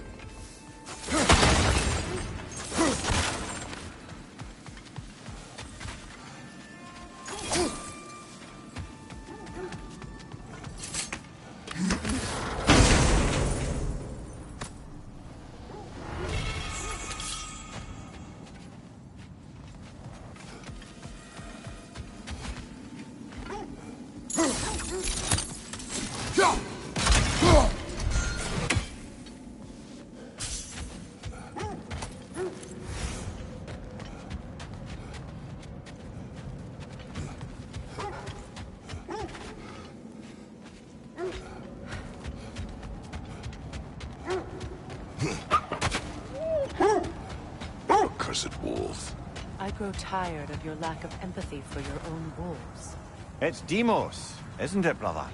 Accursed wolf. I grow tired of your lack of empathy for your own wolves. It's Deimos, isn't it, brother?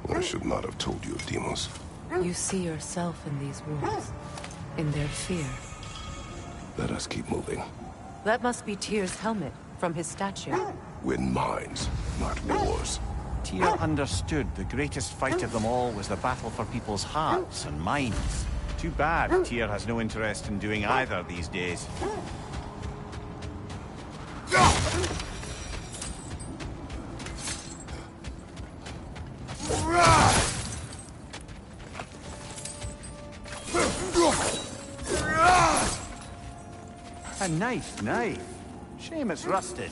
I should not have told you of Deimos. You see yourself in these wolves, in their fear. Let us keep moving. That must be Tyr's helmet from his statue. Win minds, not wars. Tyr understood the greatest fight of them all was the battle for people's hearts and minds. Too bad Tyr has no interest in doing either these days. A nice knife. Shame it's rusted.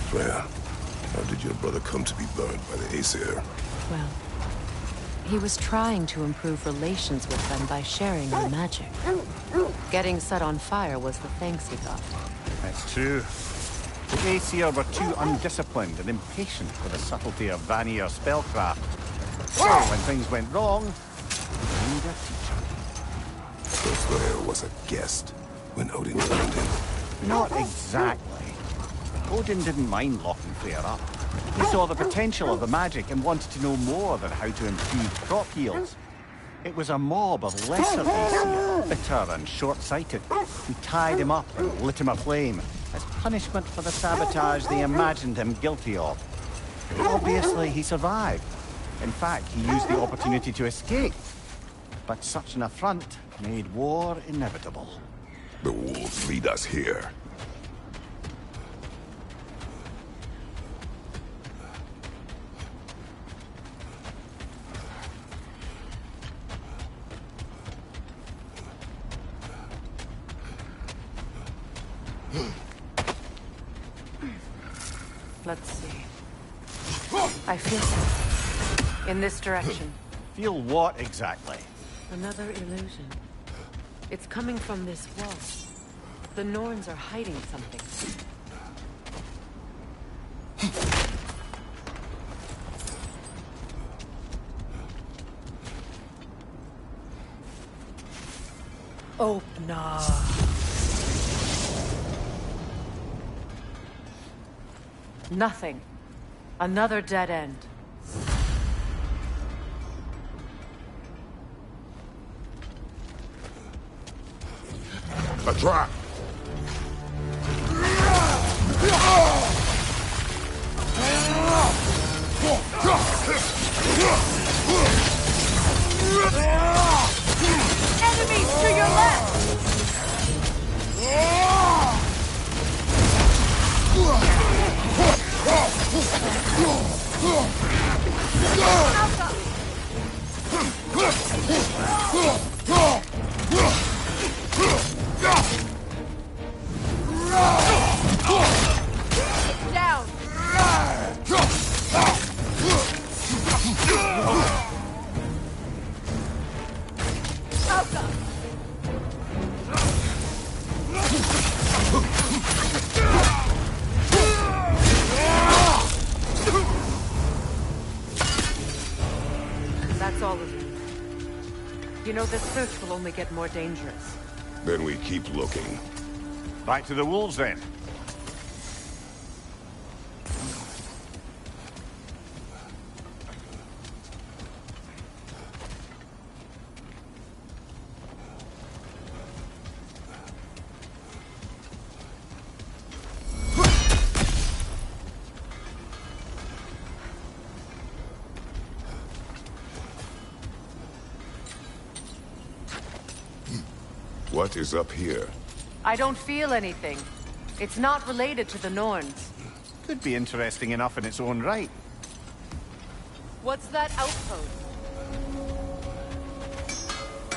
Freya, how did your brother come to be burned by the Aesir? Well, he was trying to improve relations with them by sharing their magic. Getting set on fire was the thanks he got. That's true. The Aesir were too undisciplined and impatient for the subtlety of Vanir spellcraft. So when things went wrong, they needed a teacher. So Freya was a guest when Odin burned him. Not exactly. Odin didn't mind locking Freya up. He saw the potential of the magic and wanted to know more than how to improve crop yields. It was a mob of lesser Aesir, bitter and short-sighted, who tied him up and lit him aflame as punishment for the sabotage they imagined him guilty of. Obviously, he survived. In fact, he used the opportunity to escape. But such an affront made war inevitable. The wolves lead us here. Let's see. I feel something. In this direction. Feel what exactly? Another illusion. It's coming from this wall. The Norns are hiding something. Open up. Nothing. Another dead end. A trap! Enemies to your left! Down! That's all of you. You know, this search will only get more dangerous. Then we keep looking. Back to the wolves, then. What is up here? I don't feel anything. It's not related to the Norns. Could be interesting enough in its own right. What's that outpost?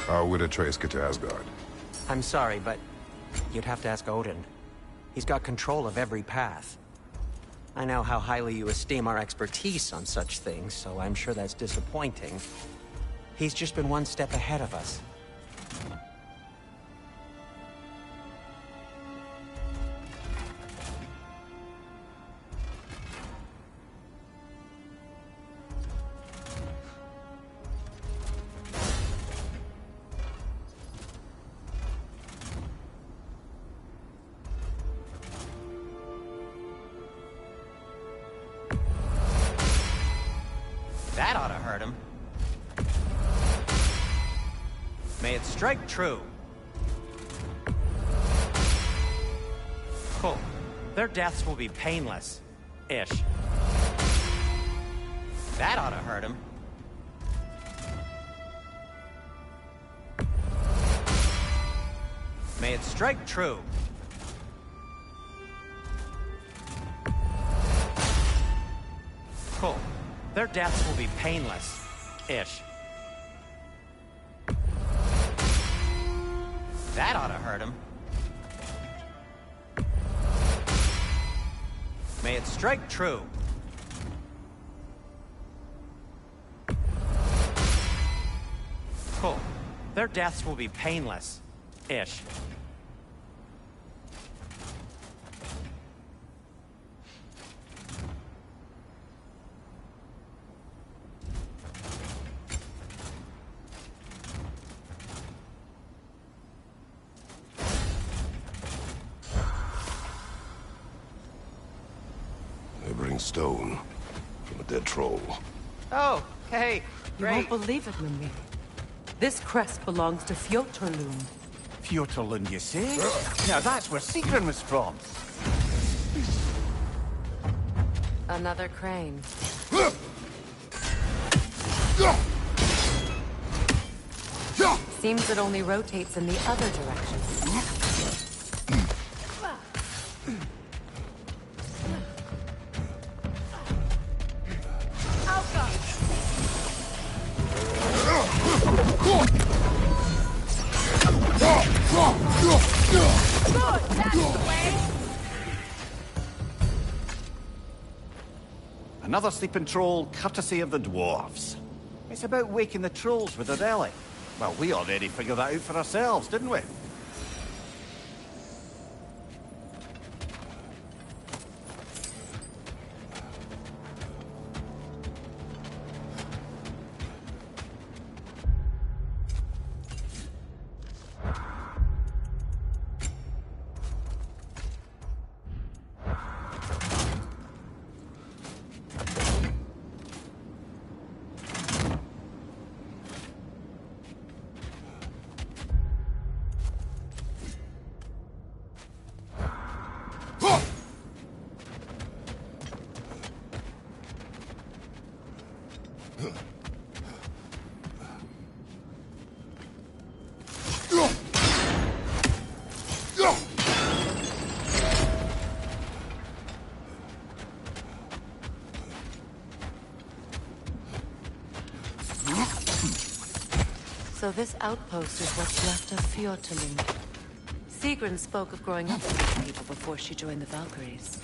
How would Atreus get to Asgard? I'm sorry, but you'd have to ask Odin. He's got control of every path. I know how highly you esteem our expertise on such things, so I'm sure that's disappointing. He's just been one step ahead of us. That ought to hurt him. May it strike true. Cool. Their deaths will be painless. Ish. That ought to hurt him. May it strike true. Cool. Their deaths will be painless. Ish. That ought to hurt him. May it strike true. Cool. Their deaths will be painless. Ish. They bring stone from a dead troll. Oh, hey. You won't believe it, Mimir. This crest belongs to Fjotorlund. Fjotorlund, you say? Now that's where Sigrun was from. Another crane. Seems it only rotates in the other direction. Another sleeping troll, courtesy of the dwarves. It's about waking the trolls with a relic. Well, we already figured that out for ourselves, didn't we? So this outpost is what's left of Fjortulund. Sigrun spoke of growing up with these people before she joined the Valkyries.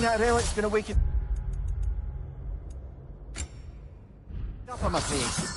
That relic's gonna wake you up on my face.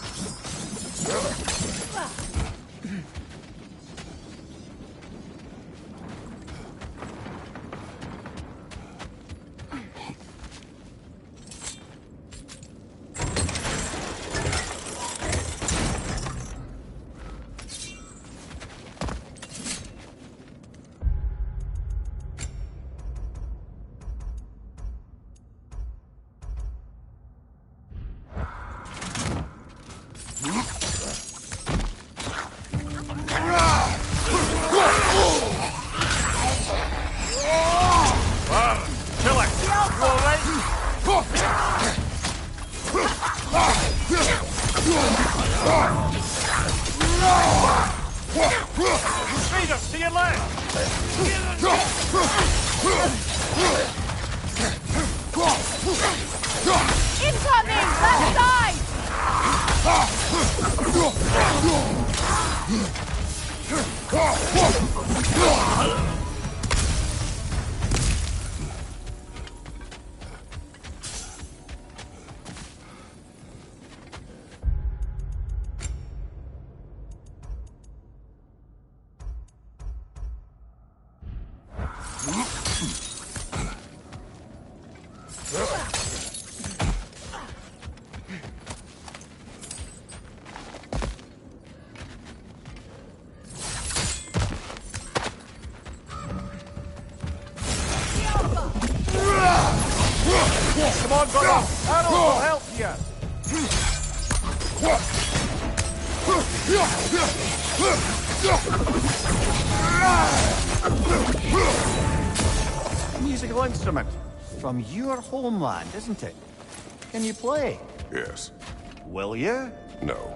Come on, brother! Arrow will help you! A musical instrument from your homeland, isn't it? Can you play? Yes. Will you? No.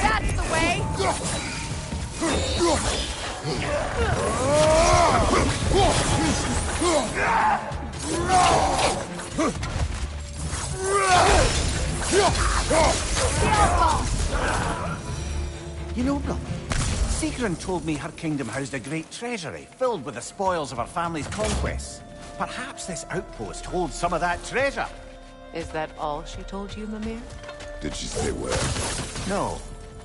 That's the way! You know, brother, Sigrun told me her kingdom housed a great treasury filled with the spoils of her family's conquests. Perhaps this outpost holds some of that treasure. Is that all she told you, Mimir? Did she say where? No,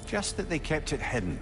just that they kept it hidden.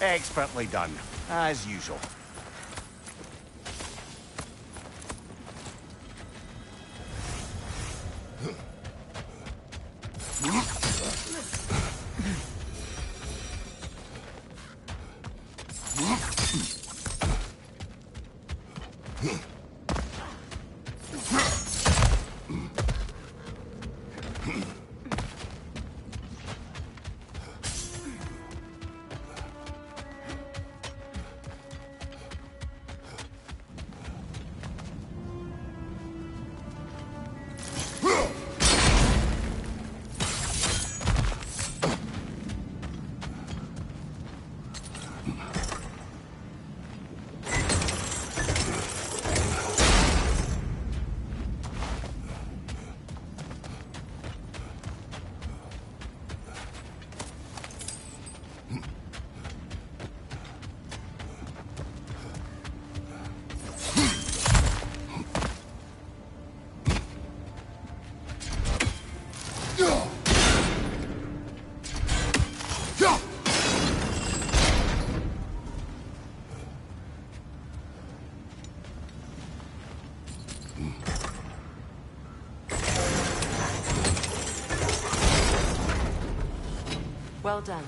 Expertly done, as usual. Well done.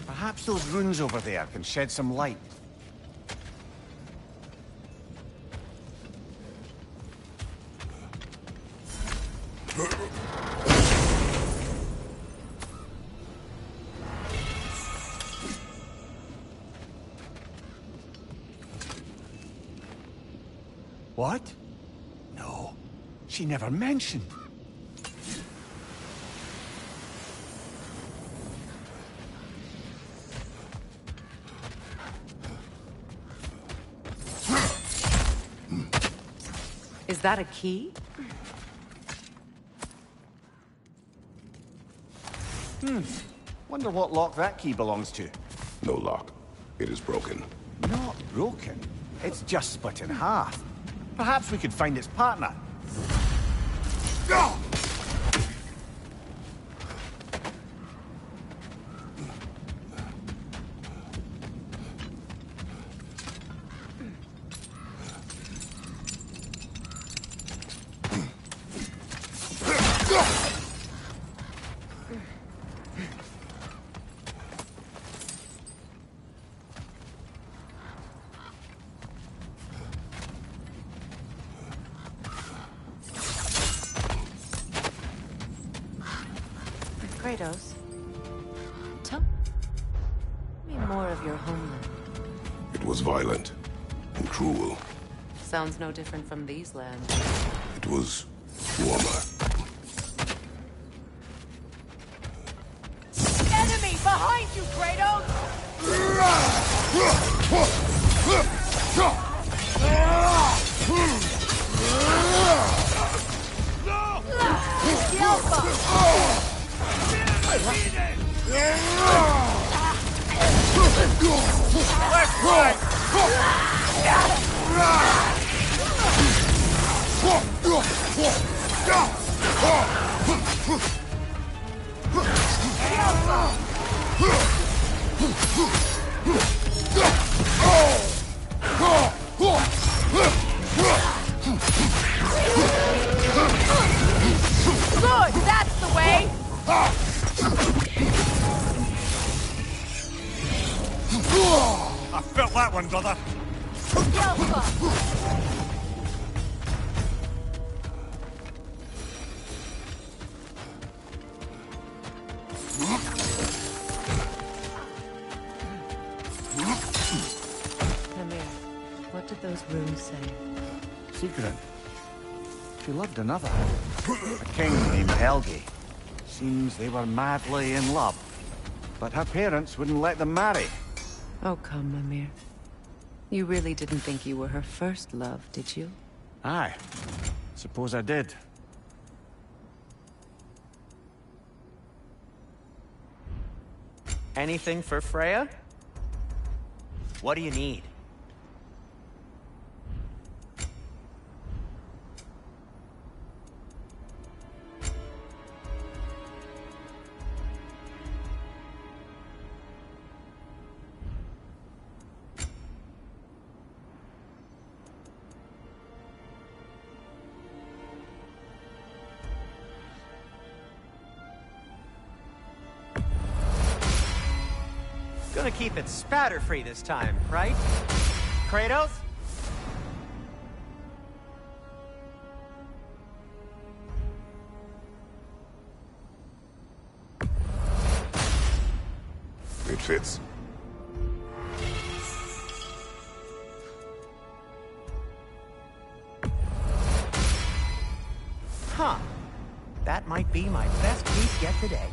Perhaps those runes over there can shed some light. What? No, she never mentioned. Is that a key? Wonder what lock that key belongs to. No lock. It is broken. Not broken. It's just split in half. Perhaps we could find its partner. Kratos, tell me more of your homeland. It was violent and cruel. Sounds no different from these lands. It was warmer. Enemy behind you, Kratos! Good, that's the way! I felt that one, brother. Namir, what did those runes say? Secret. She loved another. A king named Helgi. Seems they were madly in love. But her parents wouldn't let them marry. Oh, come, Mimir. You really didn't think you were her first love, did you? Aye. Suppose I did. Anything for Freya? What do you need? Gonna keep it spatter-free this time, right? Kratos? It fits. Huh. That might be my best piece yet today.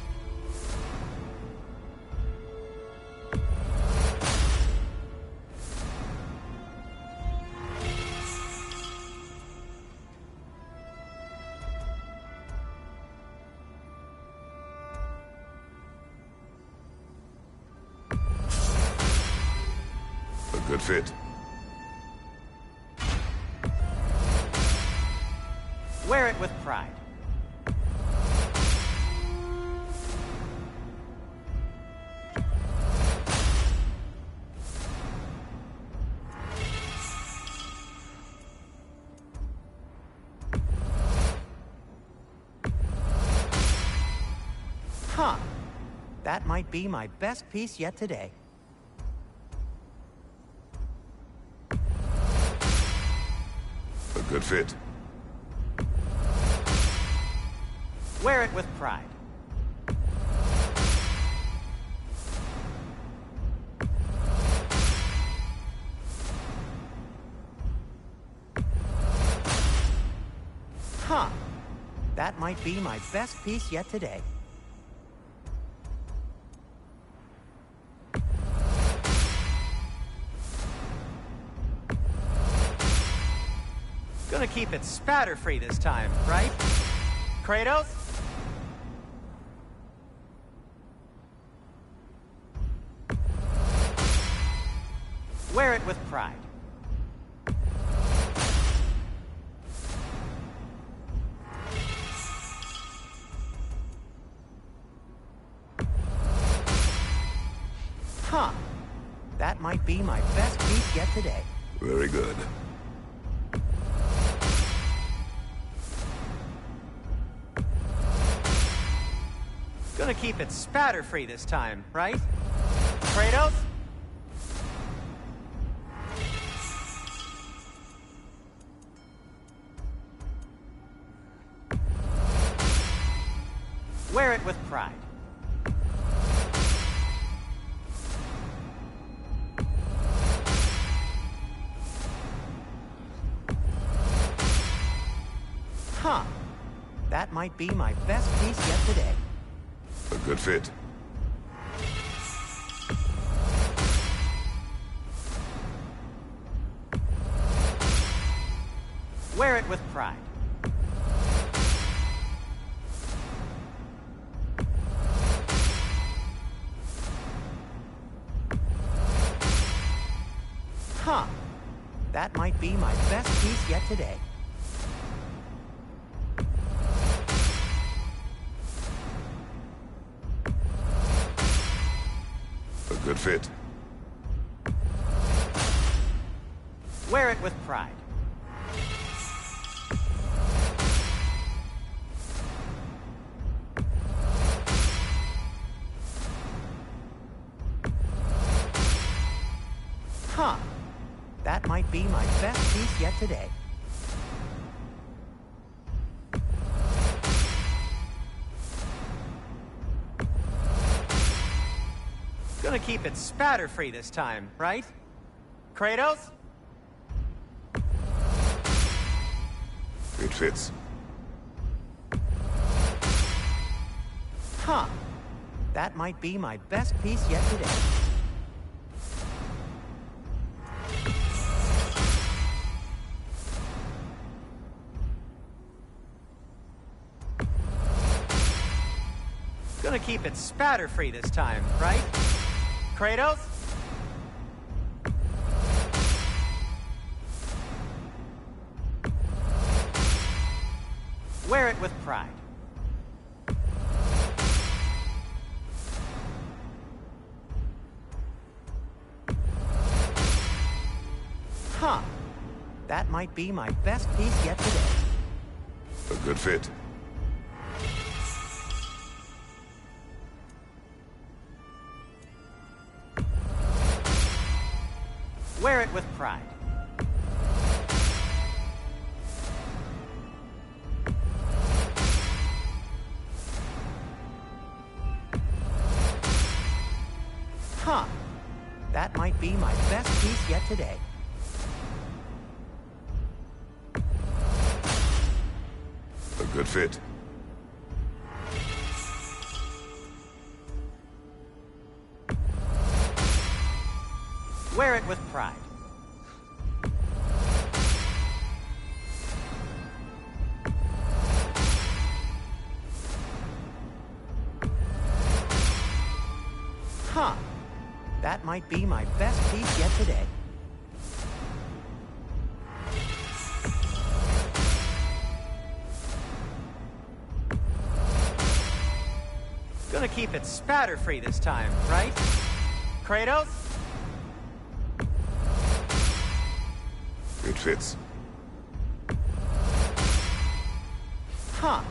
A good fit. Wear it with pride. Huh. That might be my best piece yet today. A good fit. Wear it with pride. Huh. That might be my best piece yet today. Gonna keep it spatter-free this time, right? Kratos? Wear it with pride. Huh. That might be my best piece yet today. Very good. Gonna keep it spatter-free this time, right? Kratos? Wear it with pride. Huh. That might be my best piece yet today. A good fit. Wear it with pride. Huh. That might be my best piece yet today. A good fit. Wear it with pride. Huh. That might be my best piece yet today. Gonna keep it spatter-free this time, right? Kratos? It fits. Huh. That might be my best piece yet today. Gonna keep it spatter-free this time, right? Kratos? Wear it with pride. Huh. That might be my best piece yet today. A good fit. Wear it with pride. Huh. That might be my best piece yet today. A good fit. Wear it with pride. Huh. That might be my best piece yet today. Gonna keep it spatter-free this time, right? Kratos? It fits. Huh.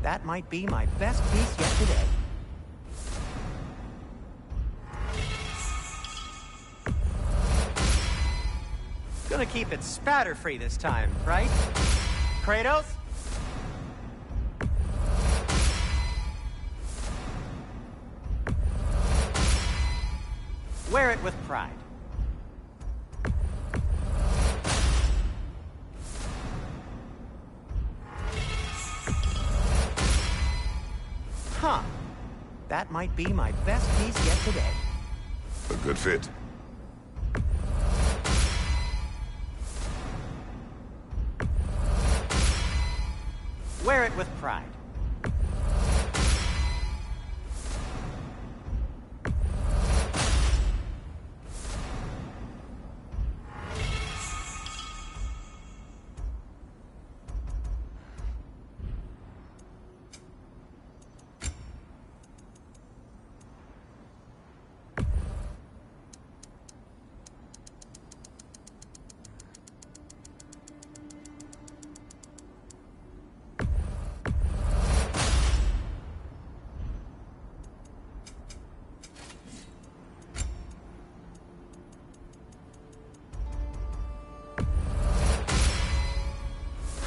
That might be my best piece yet today. gonna keep it spatter-free this time, right? Kratos? Wear it with pride. Huh. That might be my best piece yet today. A good fit. Wear it with pride.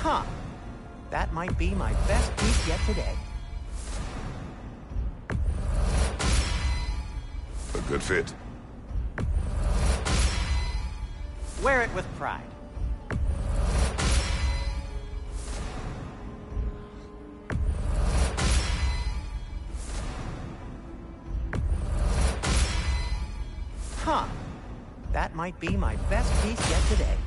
Huh. That might be my best piece yet today. A good fit. Wear it with pride. Huh. That might be my best piece yet today.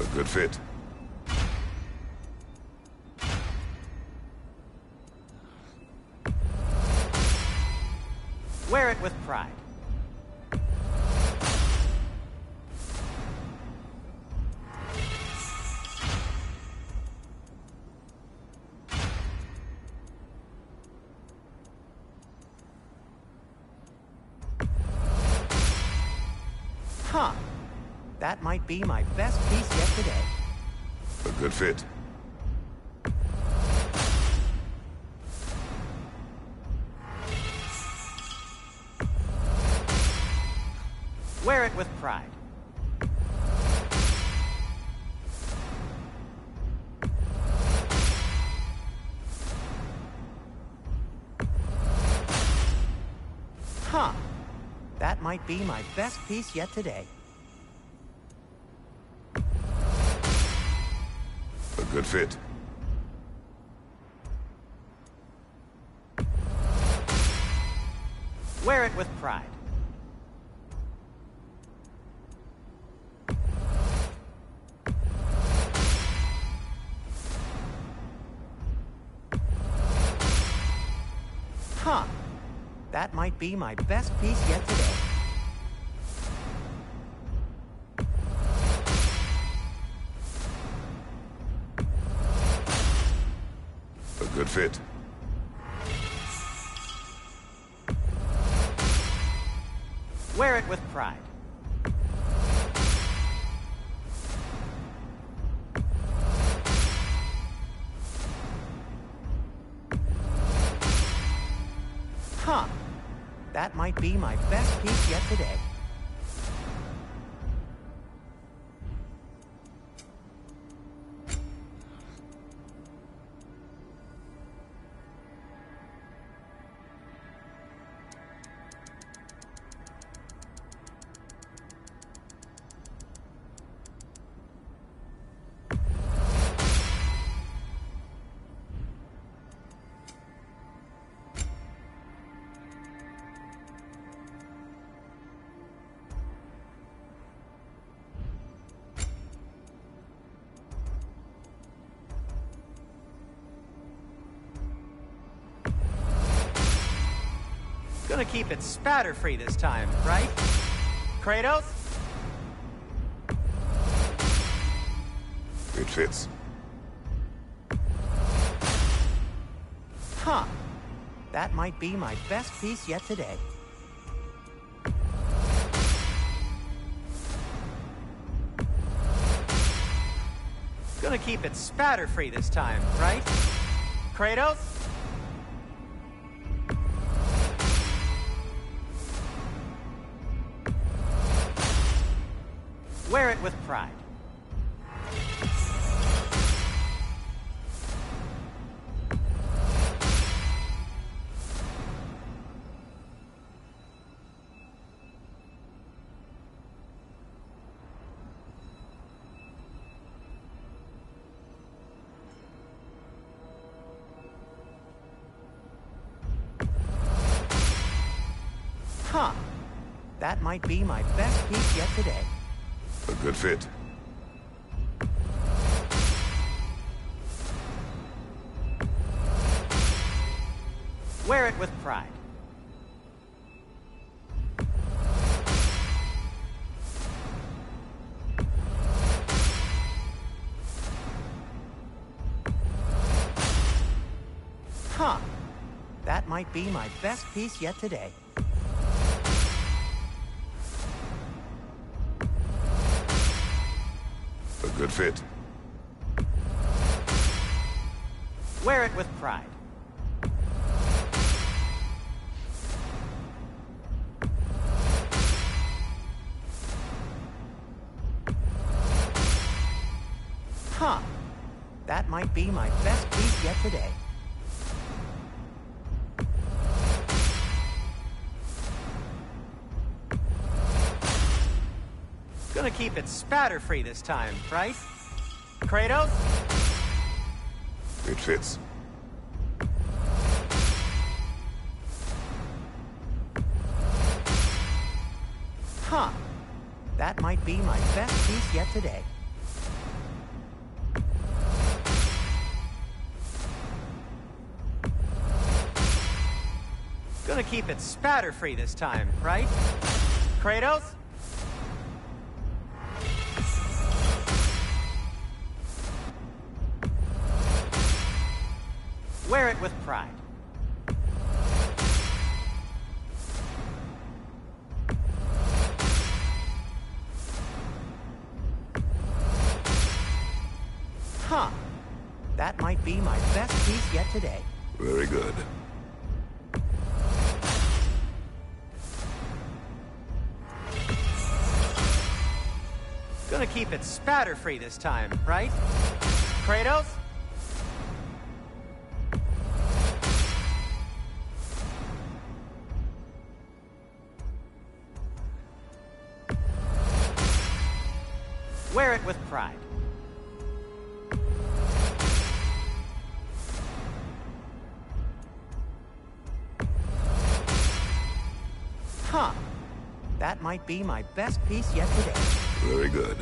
A good fit. Wear it with pride. Huh. That might be my best piece yet today. A good fit. Wear it with pride. Huh. That might be my best piece yet today. A good fit. Wear it with pride. Huh. That might be my best piece yet today. A good fit. Wear it with pride. Huh. That might be my best piece yet today. Gonna keep it spatter-free this time, right? Kratos? It fits. Huh. That might be my best piece yet today. Gonna keep it spatter-free this time, right? Kratos? Wear it with pride. Huh. That might be my best piece yet today. A good fit. Wear it with pride. Huh. That might be my best piece yet today. A good fit. Wear it with pride. Huh. That might be my best piece yet today. Gonna keep it spatter-free this time, right? Kratos? It fits. Huh. That might be my best piece yet today. Gonna keep it spatter-free this time, right? Kratos? Wear it with pride. Huh. That might be my best piece yet today. Very good. Gonna keep it spatter-free this time, right? Kratos? Wear it with pride. Huh. That might be my best piece yet today. Very good.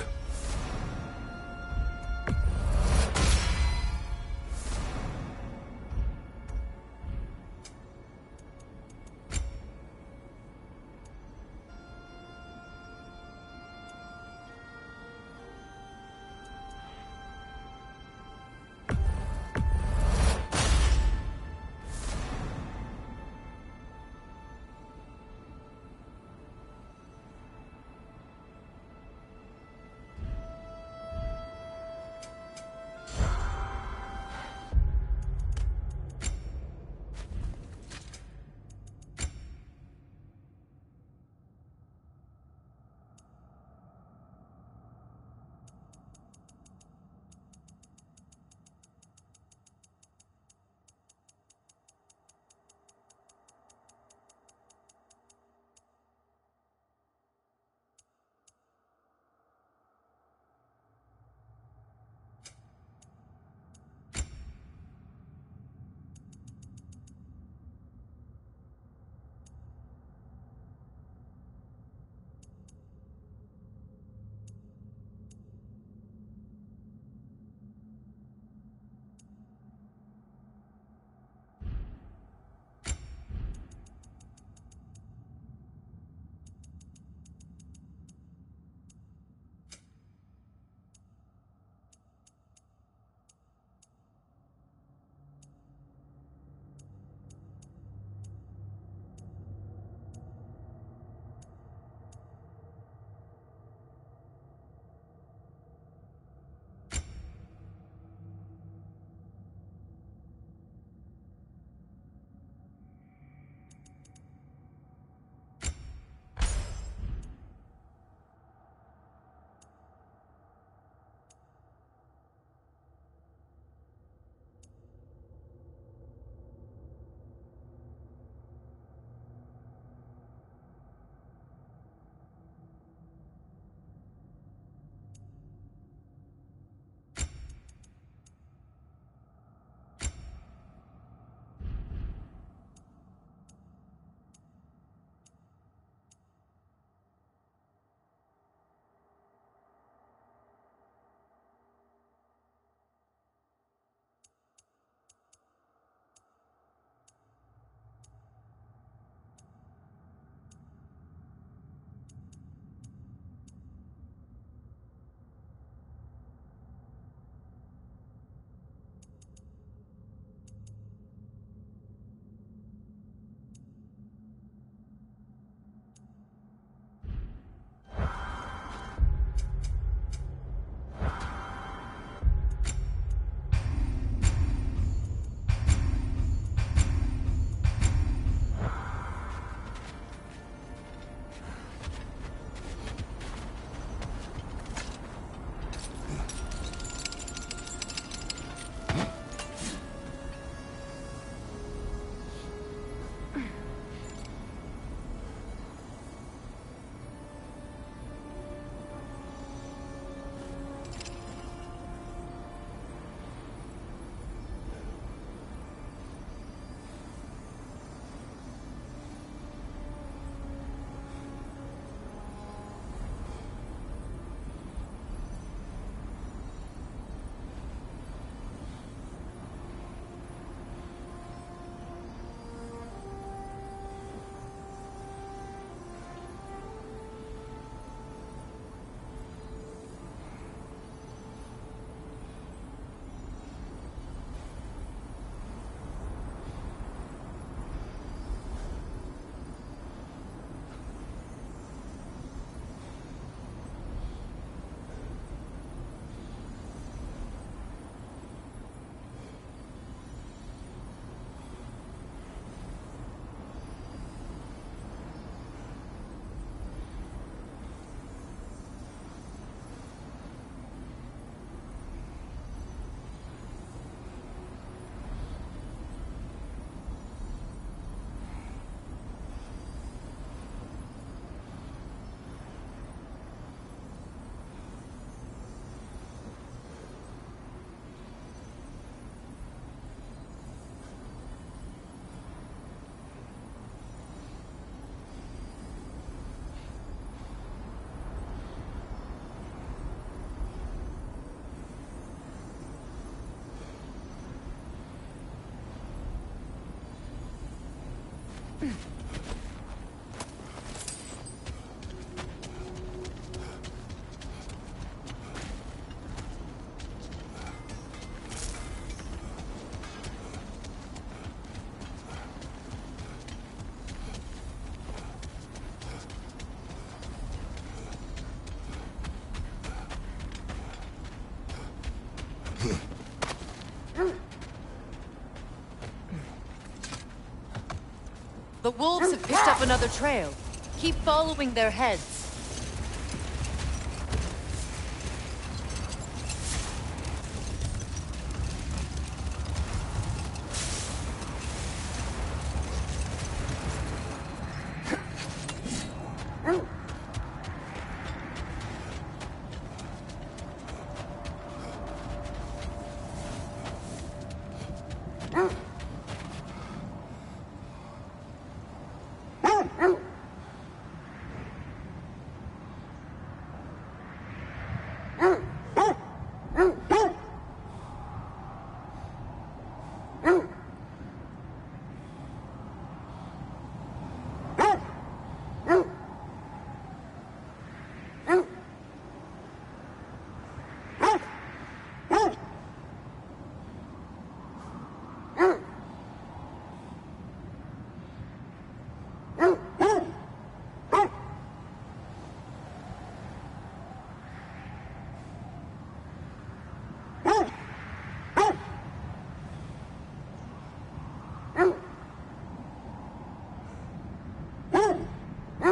The wolves have picked up another trail. Keep following their heads.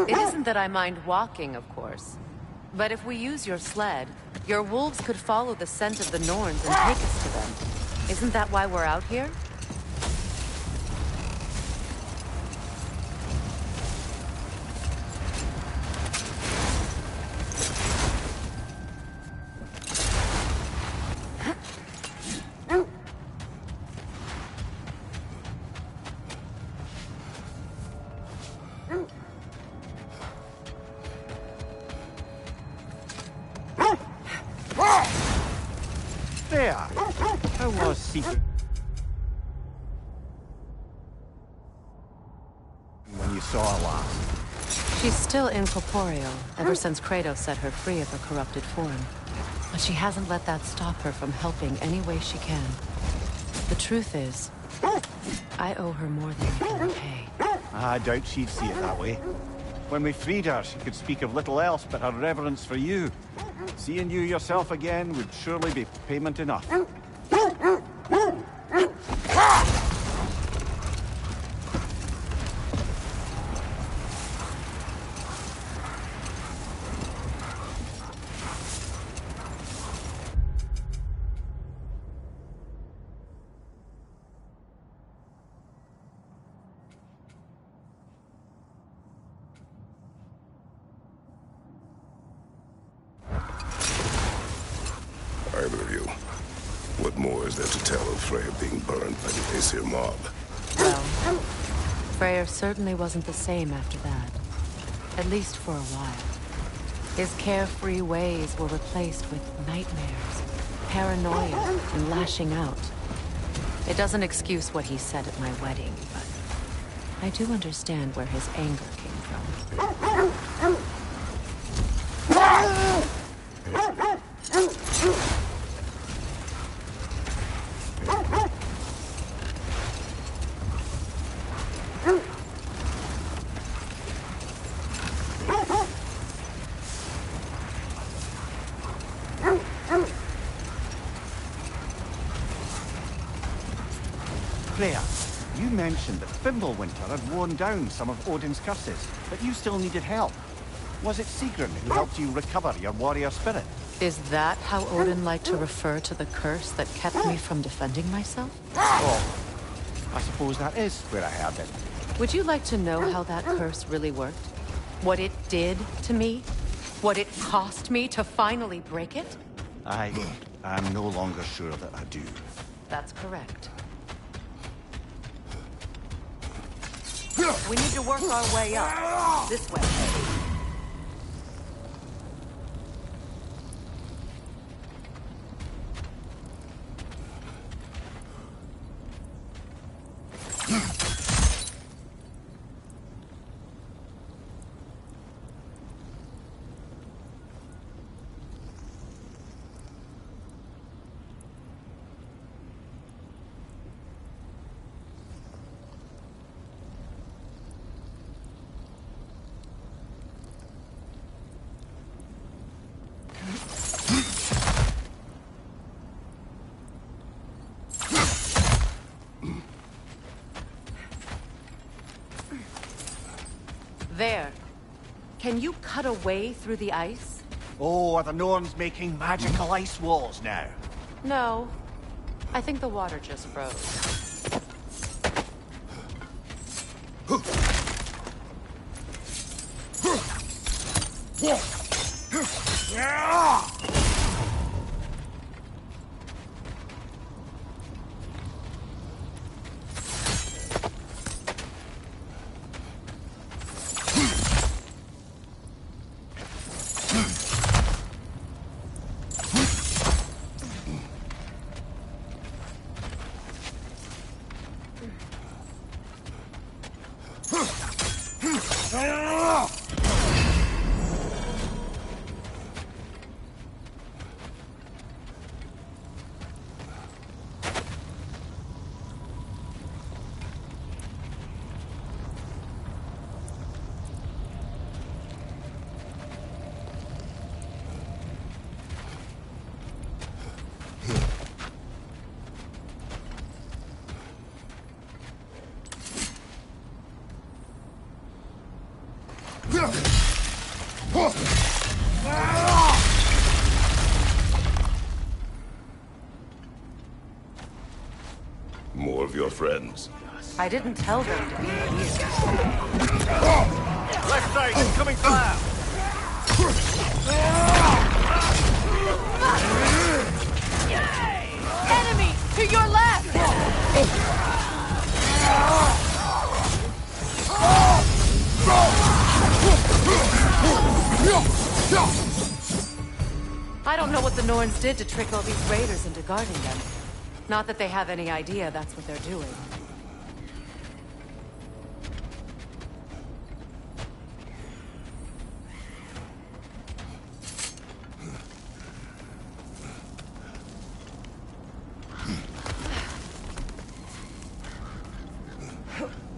It isn't that I mind walking, of course. But if we use your sled, your wolves could follow the scent of the Norns and take us to them. Isn't that why we're out here? There! How was secret? When you saw her last? She's still incorporeal, ever since Kratos set her free of her corrupted form. But she hasn't let that stop her from helping any way she can. The truth is, I owe her more than I can repay. I doubt she'd see it that way. When we freed her, she could speak of little else but her reverence for you. Seeing you yourself again would surely be payment enough. Either of you, what more is there to tell of Freya being burned by the Aesir mob? Well, Freyr certainly wasn't the same after that. At least for a while. His carefree ways were replaced with nightmares, paranoia, and lashing out. It doesn't excuse what he said at my wedding, but I do understand where his anger came from. Freya, you mentioned that Fimbulwinter had worn down some of Odin's curses, but you still needed help. Was it Sigrun who helped you recover your warrior spirit? Is that how Odin liked to refer to the curse that kept me from defending myself? Oh, I suppose that is where I heard it. Would you like to know how that curse really worked? What it did to me? What it cost me to finally break it? I'm no longer sure that I do. That's correct. We need to work our way up. This way. There. Can you cut a way through the ice? Oh, are the Norns making magical ice walls now? No. I think the water just froze. More of your friends. I didn't tell them to be here. Left side, incoming fire! Enemy to your left! I don't know what the Norns did to trick all these raiders into guarding them. Not that they have any idea that's what they're doing.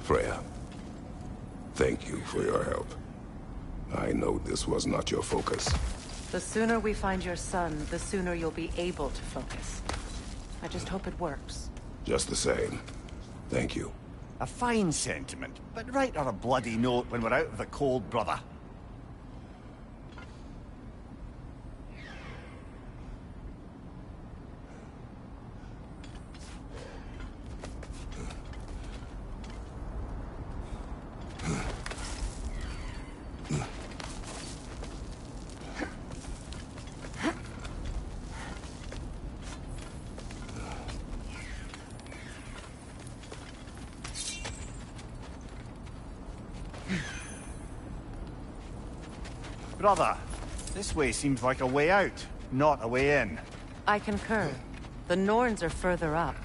Freya, thank you for your help. I know this was not your focus. The sooner we find your son, the sooner you'll be able to focus. I just hope it works. Just the same, thank you. A fine sentiment, but write her a bloody note when we're out of the cold, brother. Brother, this way seems like a way out, not a way in. I concur. The Norns are further up.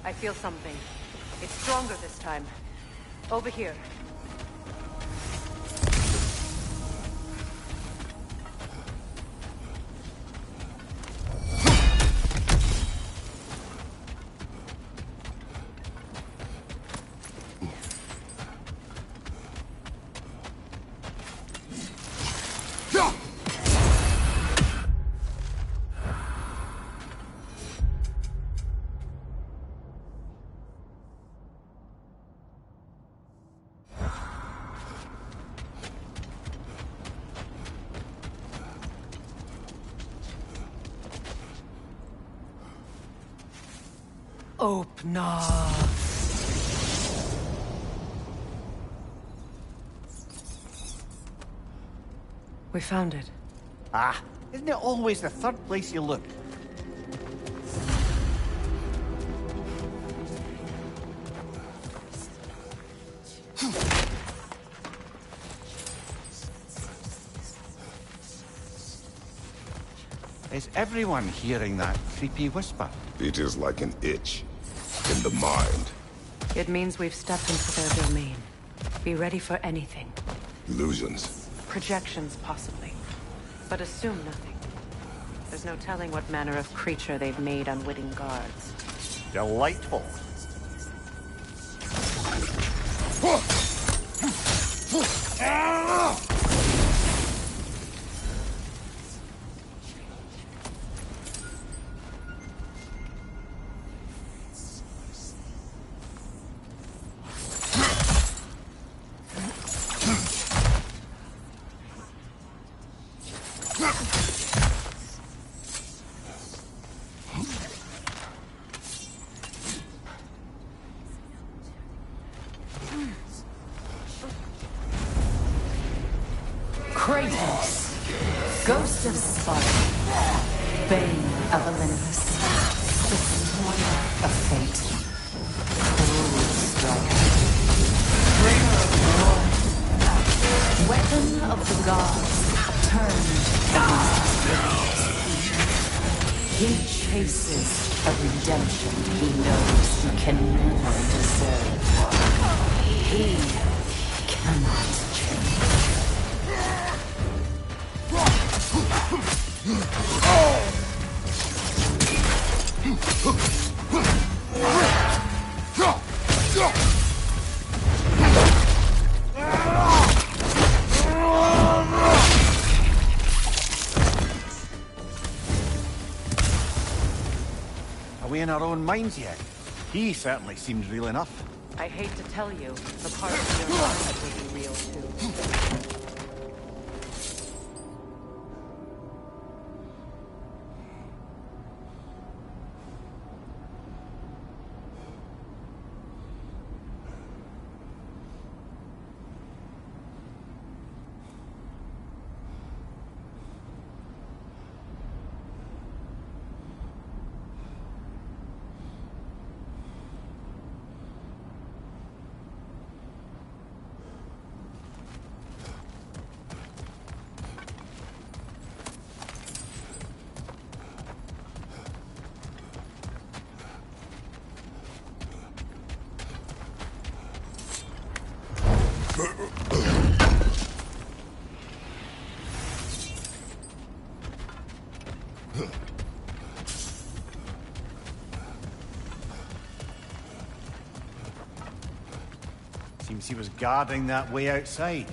I feel something. It's stronger this time. Over here. Opener. We found it. Ah, isn't it always the third place you look? Is everyone hearing that creepy whisper? It is like an itch in the mind. It means we've stepped into their domain. Be ready for anything. Illusions. Projections, possibly. But assume nothing. There's no telling what manner of creature they've made unwitting guards. Delightful. Kratos, Ghost of Sparta, Bane of Olympus, Destroyer of Fate, Cruel Striker, Bringer of Glory, Weapon of the Gods, turned against He chases a redemption he knows he can never deserve. He cannot change. Are we in our own minds yet? He certainly seems real enough. I hate to tell you, the parts of your mind will be real too. Seems he was guarding that way outside.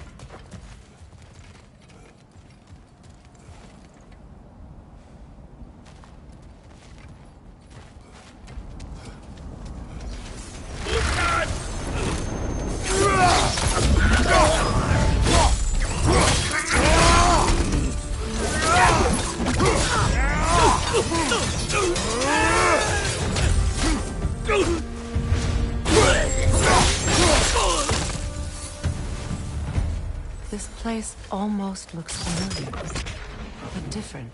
This place almost looks familiar, but different.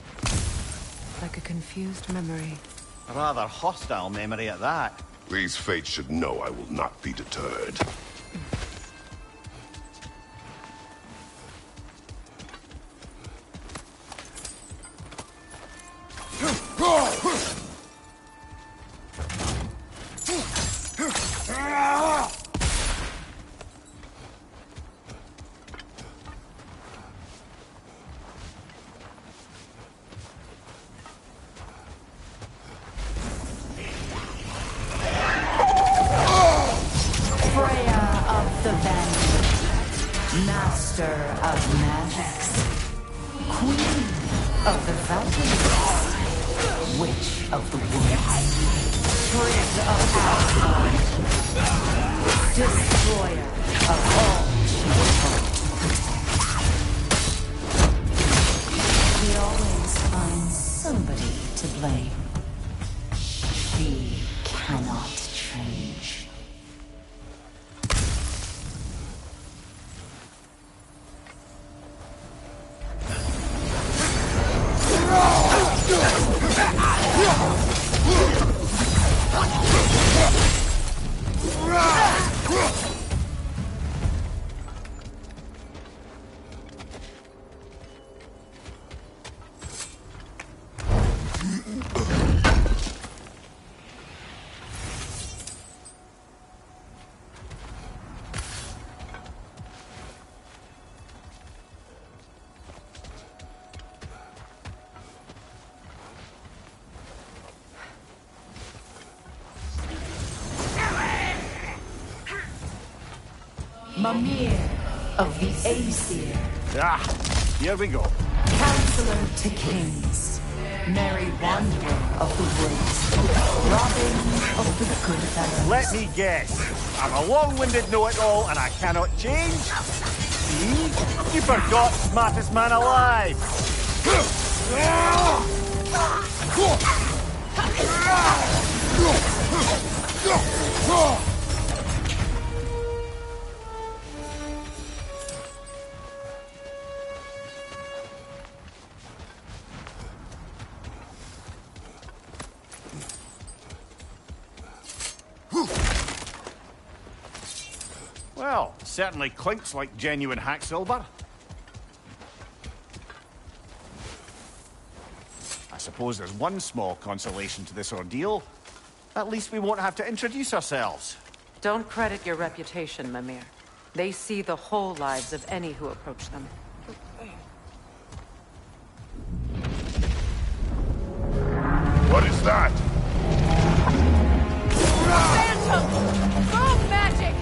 Like a confused memory. A rather hostile memory at that. These fates should know I will not be deterred. Master of magics, Queen of the Valkyries, Witch of the Woods, Prince of Asgard, Destroyer of all she hoped to protect. He always finds somebody to blame. She cannot. Mimir of the Aesir. Ah, here we go. Counselor to Kings. Merry Wanderer of the Woods. Robin of the Goodfellas. Let me guess. I'm a long-winded know-it-all and I cannot change? See? You forgot smartest man alive! Well, certainly clinks like genuine hack silver. I suppose there's one small consolation to this ordeal. At least we won't have to introduce ourselves. Don't credit your reputation, Mimir. They see the whole lives of any who approach them. What is that? Phantom! Boom magic!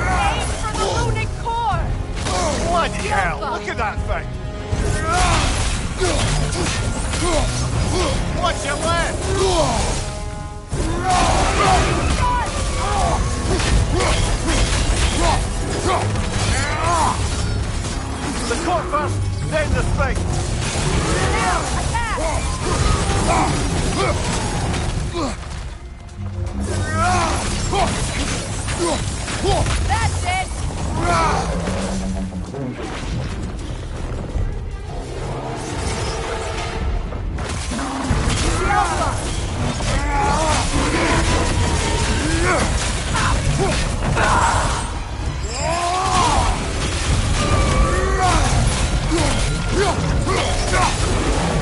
Aim for the runic core! Bloody hell! Look at that thing! What's your left? The core first, then the thing! Now, attack! That's it!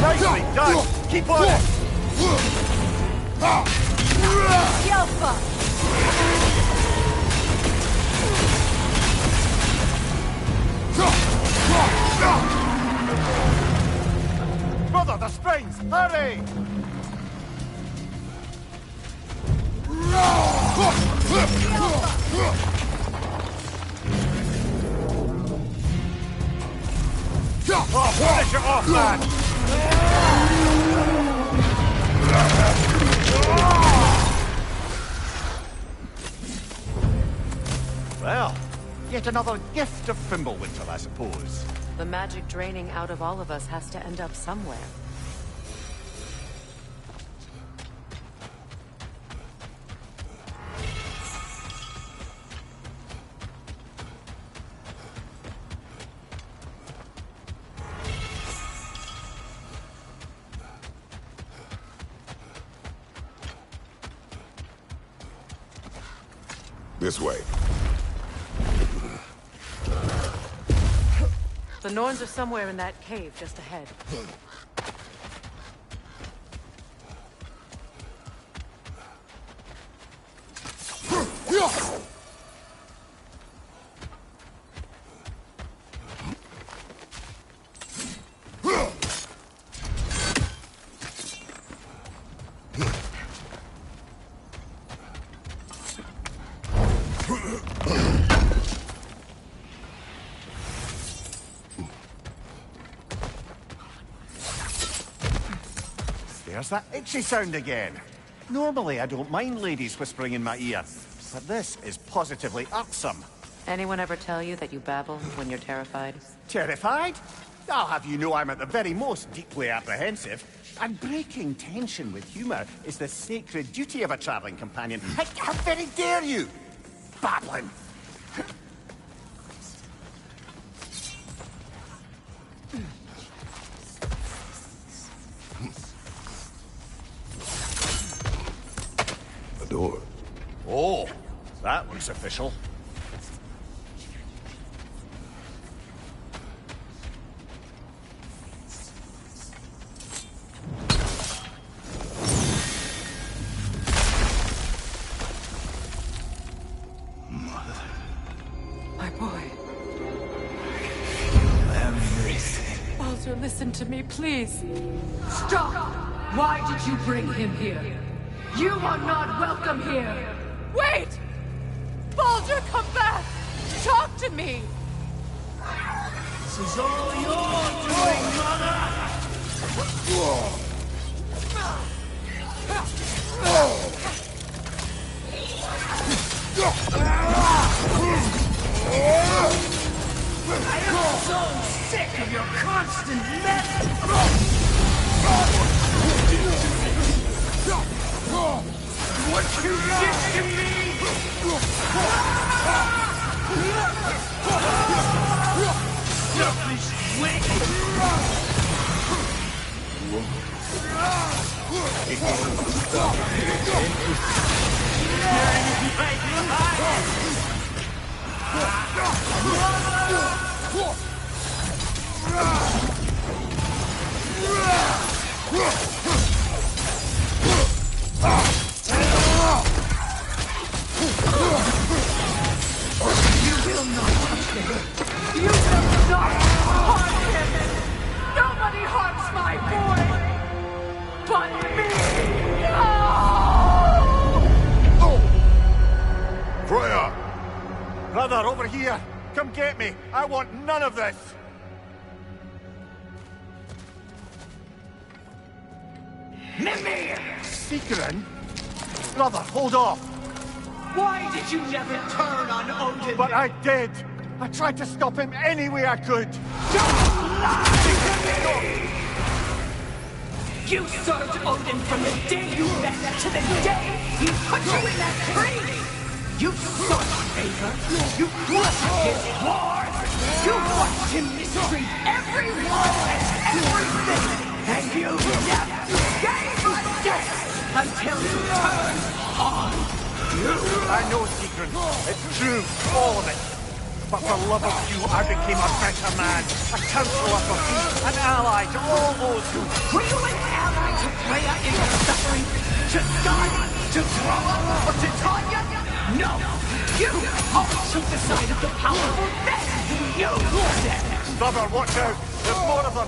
Nicely done! Keep on it! Yelpa! Brother, the springs! Hurry! Oh, finish it off, man! Well, yet another gift of Fimbulwinter, I suppose. The magic draining out of all of us has to end up somewhere. This way. The Norns are somewhere in that cave just ahead. There's that itchy sound again. Normally I don't mind ladies whispering in my ear, but this is positively irksome. Anyone ever tell you that you babble when you're terrified? Terrified? I'll have you know I'm at the very most deeply apprehensive. And breaking tension with humour is the sacred duty of a travelling companion. How very dare you! Babbling! A door. Oh, that looks official. My boy. Everything. Baldur, listen to me, please. Stop! Why did you bring him here? You are not welcome here! Wait! Baldur, come back! Talk talk to me! This is all your doing, Mother! I am so sick of your constant mess! What you did to me! Selfish witch! You will not harm him! You will not harm him! Nobody harms my boy! But me! No! Freya! Brother, over here! Come get me! I want none of this! Mimir! Secret? Brother, hold off! Why did you never turn on Odin? But I did! I tried to stop him any way I could! You served Odin from the day you met to the day he put you in that tree! You sought favor! You worshipped his wars! You watched him mistreat everyone and everything! And you never gave a damn until you turned on you! I know, Secret. It's true, all of it. But for love of you, I became a better man, a counselor for peace, an ally to all those who... Were you an ally to Freya in her suffering? To Skadi? To Groa? Or to Tanya? No! You always took the side of the powerful, then you said it! Brother, watch out! There's more of them!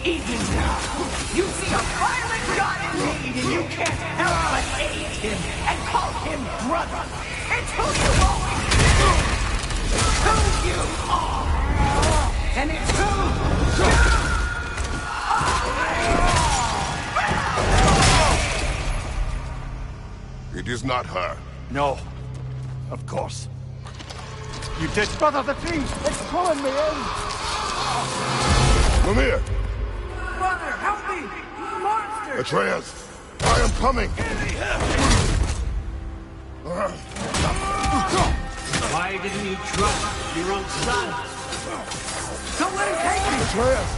Even now, you see a violent god in need and you can't help but aid him and call him brother! It's who you always been! Who you are! And it's who you are! It is not her. No. Of course. You did, brother, the tree! It's pulling me in! Mimir! Brother, help me! Monster! Atreus! I am coming! Why didn't you trust your own son? Don't let him take me! Atreus!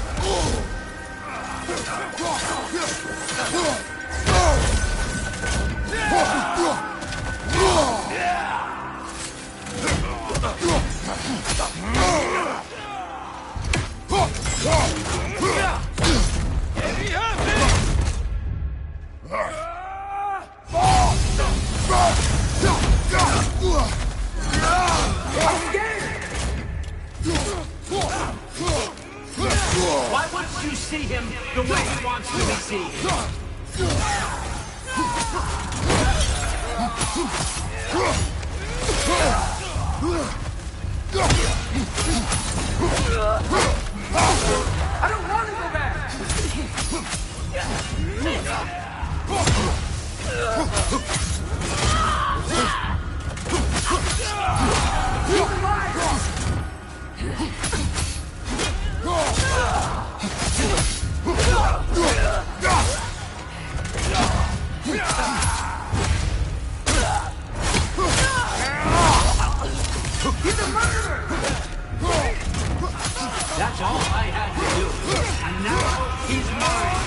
Why wouldn't you see him the way he wants to be seen? I don't want to go back! He's a murderer! That's all I had to do. And now he's mine.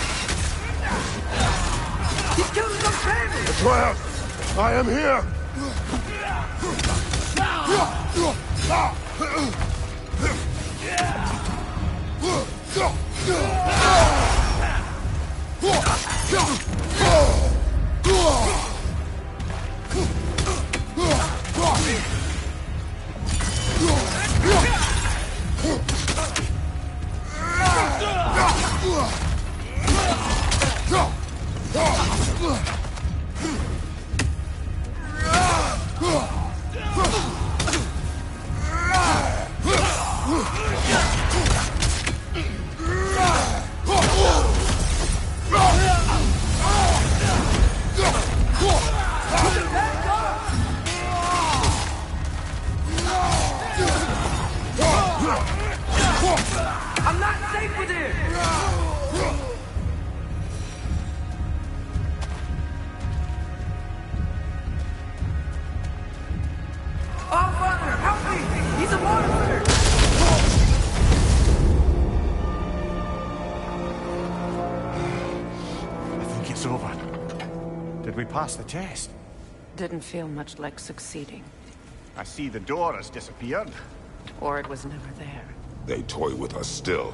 He killed some family! Atreus! I am here! I'm not safe with it! Oh, Father, help me! He's a monster! I think it's over. Did we pass the test? Didn't feel much like succeeding. I see the door has disappeared. Or it was never there. They toy with us still.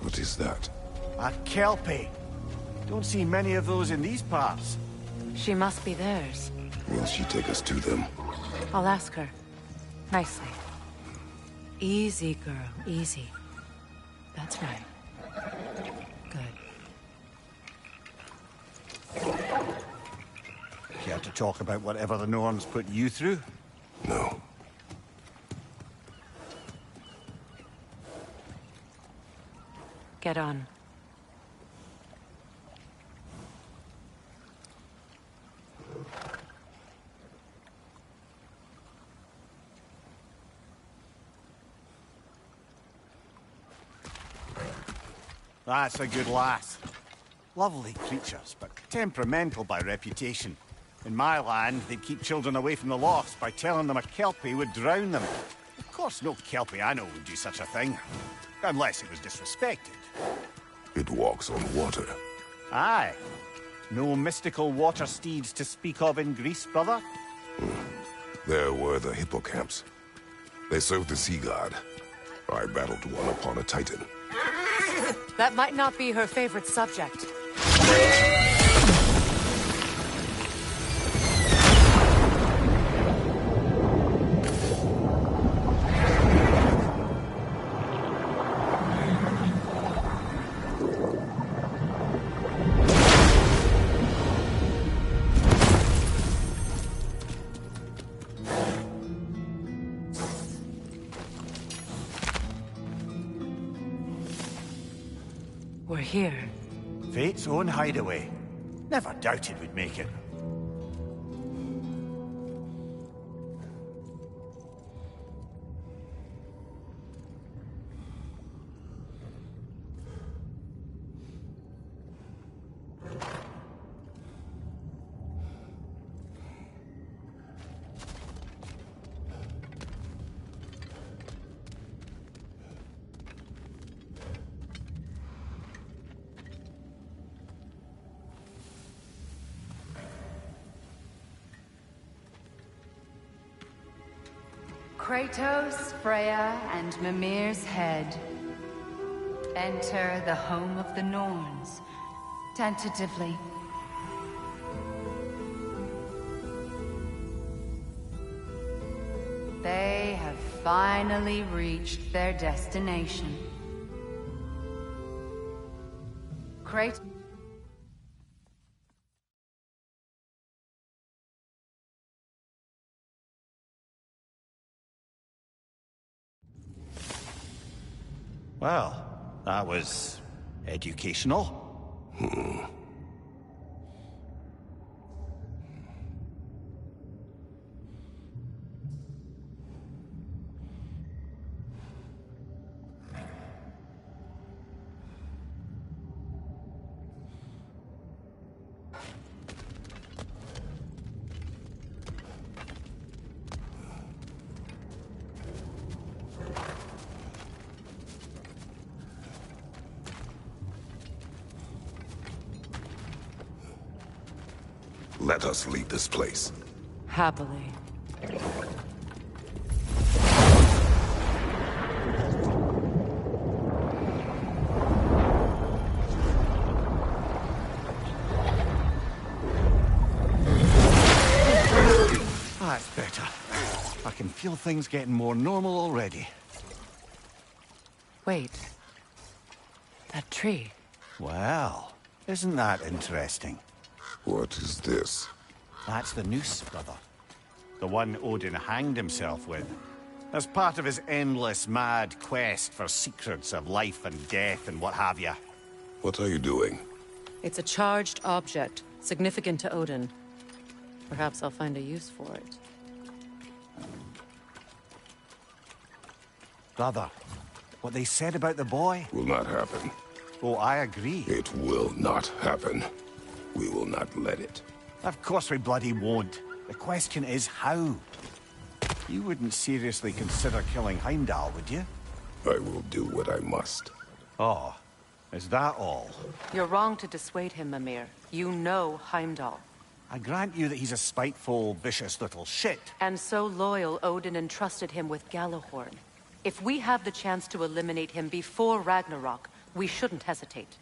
What is that? A Kelpie. Don't see many of those in these parts. She must be theirs. Will she take us to them? I'll ask her. Nicely. Easy, girl. Easy. That's right. Care to talk about whatever the Norns put you through? No. Get on. That's a good lass. Lovely creatures, but temperamental by reputation. In my land, they'd keep children away from the lochs by telling them a Kelpie would drown them. Of course, no Kelpie I know would do such a thing. Unless it was disrespected. It walks on water. Aye. No mystical water steeds to speak of in Greece, brother? There were the hippocamps. They served the sea god. I battled one upon a titan. That might not be her favorite subject. We're here. Fate's own hideaway. Never doubted we'd make it. Kratos, Freya, and Mimir's head. Enter the home of the Norns, tentatively. They have finally reached their destination. Kratos. Well, that was educational. Let us leave this place. Happily. That's better. I can feel things getting more normal already. Wait. That tree. Well, isn't that interesting? What is this? That's the noose, brother. The one Odin hanged himself with. As part of his endless, mad quest for secrets of life and death and what have you. What are you doing? It's a charged object, significant to Odin. Perhaps I'll find a use for it. Brother, what they said about the boy? Will not happen. Oh, I agree. It will not happen. We will not let it. Of course we bloody won't. The question is how. You wouldn't seriously consider killing Heimdall, would you? I will do what I must. Oh, is that all? You're wrong to dissuade him, Mimir. You know Heimdall. I grant you that he's a spiteful, vicious little shit. And so loyal, Odin entrusted him with Gjallarhorn. If we have the chance to eliminate him before Ragnarok, we shouldn't hesitate.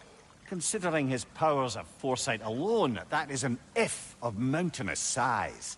Considering his powers of foresight alone, that is an if of mountainous size.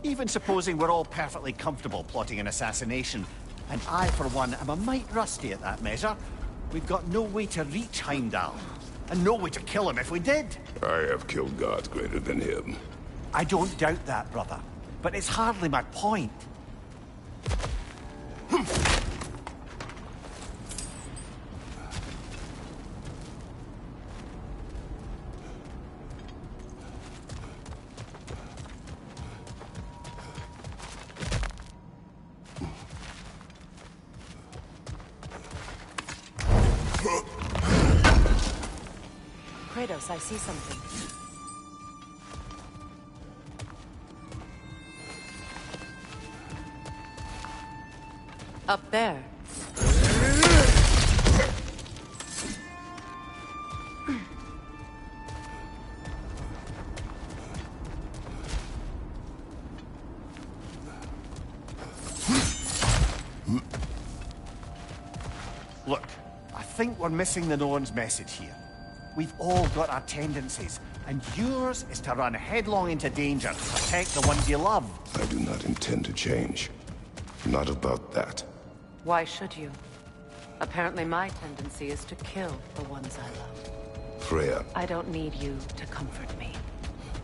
Even supposing we're all perfectly comfortable plotting an assassination, and I, for one, am a mite rusty at that measure, we've got no way to reach Heimdall, and no way to kill him if we did. I have killed gods greater than him. I don't doubt that, brother, but it's hardly my point. Kratos, I see something. Up there. Look, I think we're missing the Norn's message here. We've all got our tendencies, and yours is to run headlong into danger to protect the ones you love. I do not intend to change. Not about that. Why should you? Apparently my tendency is to kill the ones I love. Freya. I don't need you to comfort me.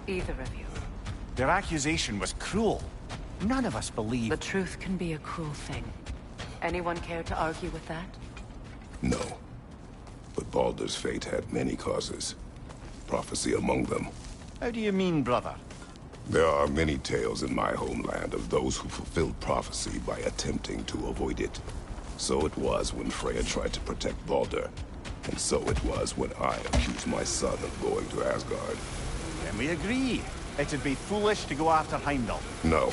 Either of you. Their accusation was cruel. None of us believe... The truth can be a cruel thing. Anyone care to argue with that? No. But Baldur's fate had many causes. Prophecy among them. How do you mean, brother? There are many tales in my homeland of those who fulfilled prophecy by attempting to avoid it. So it was when Freya tried to protect Baldur. And so it was when I accused my son of going to Asgard. Then we agree. It'd be foolish to go after Heimdall. No.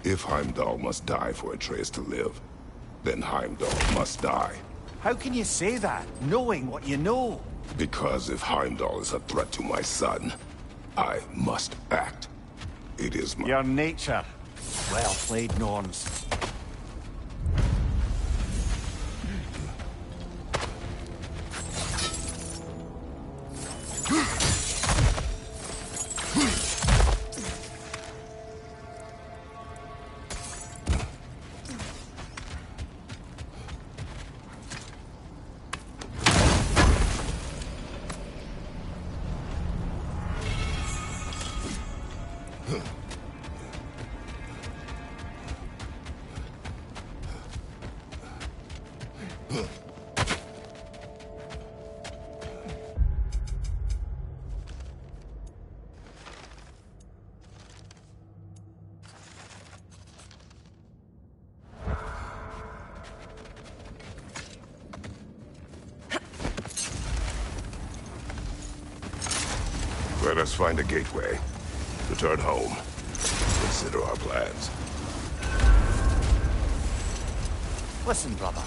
If Heimdall must die for Atreus to live, then Heimdall must die. How can you say that, knowing what you know? Because if Heimdall is a threat to my son, I must act. It is my... Your nature. Well played, Norns. Let us find a gateway. Return home. Consider our plans. Listen, brother.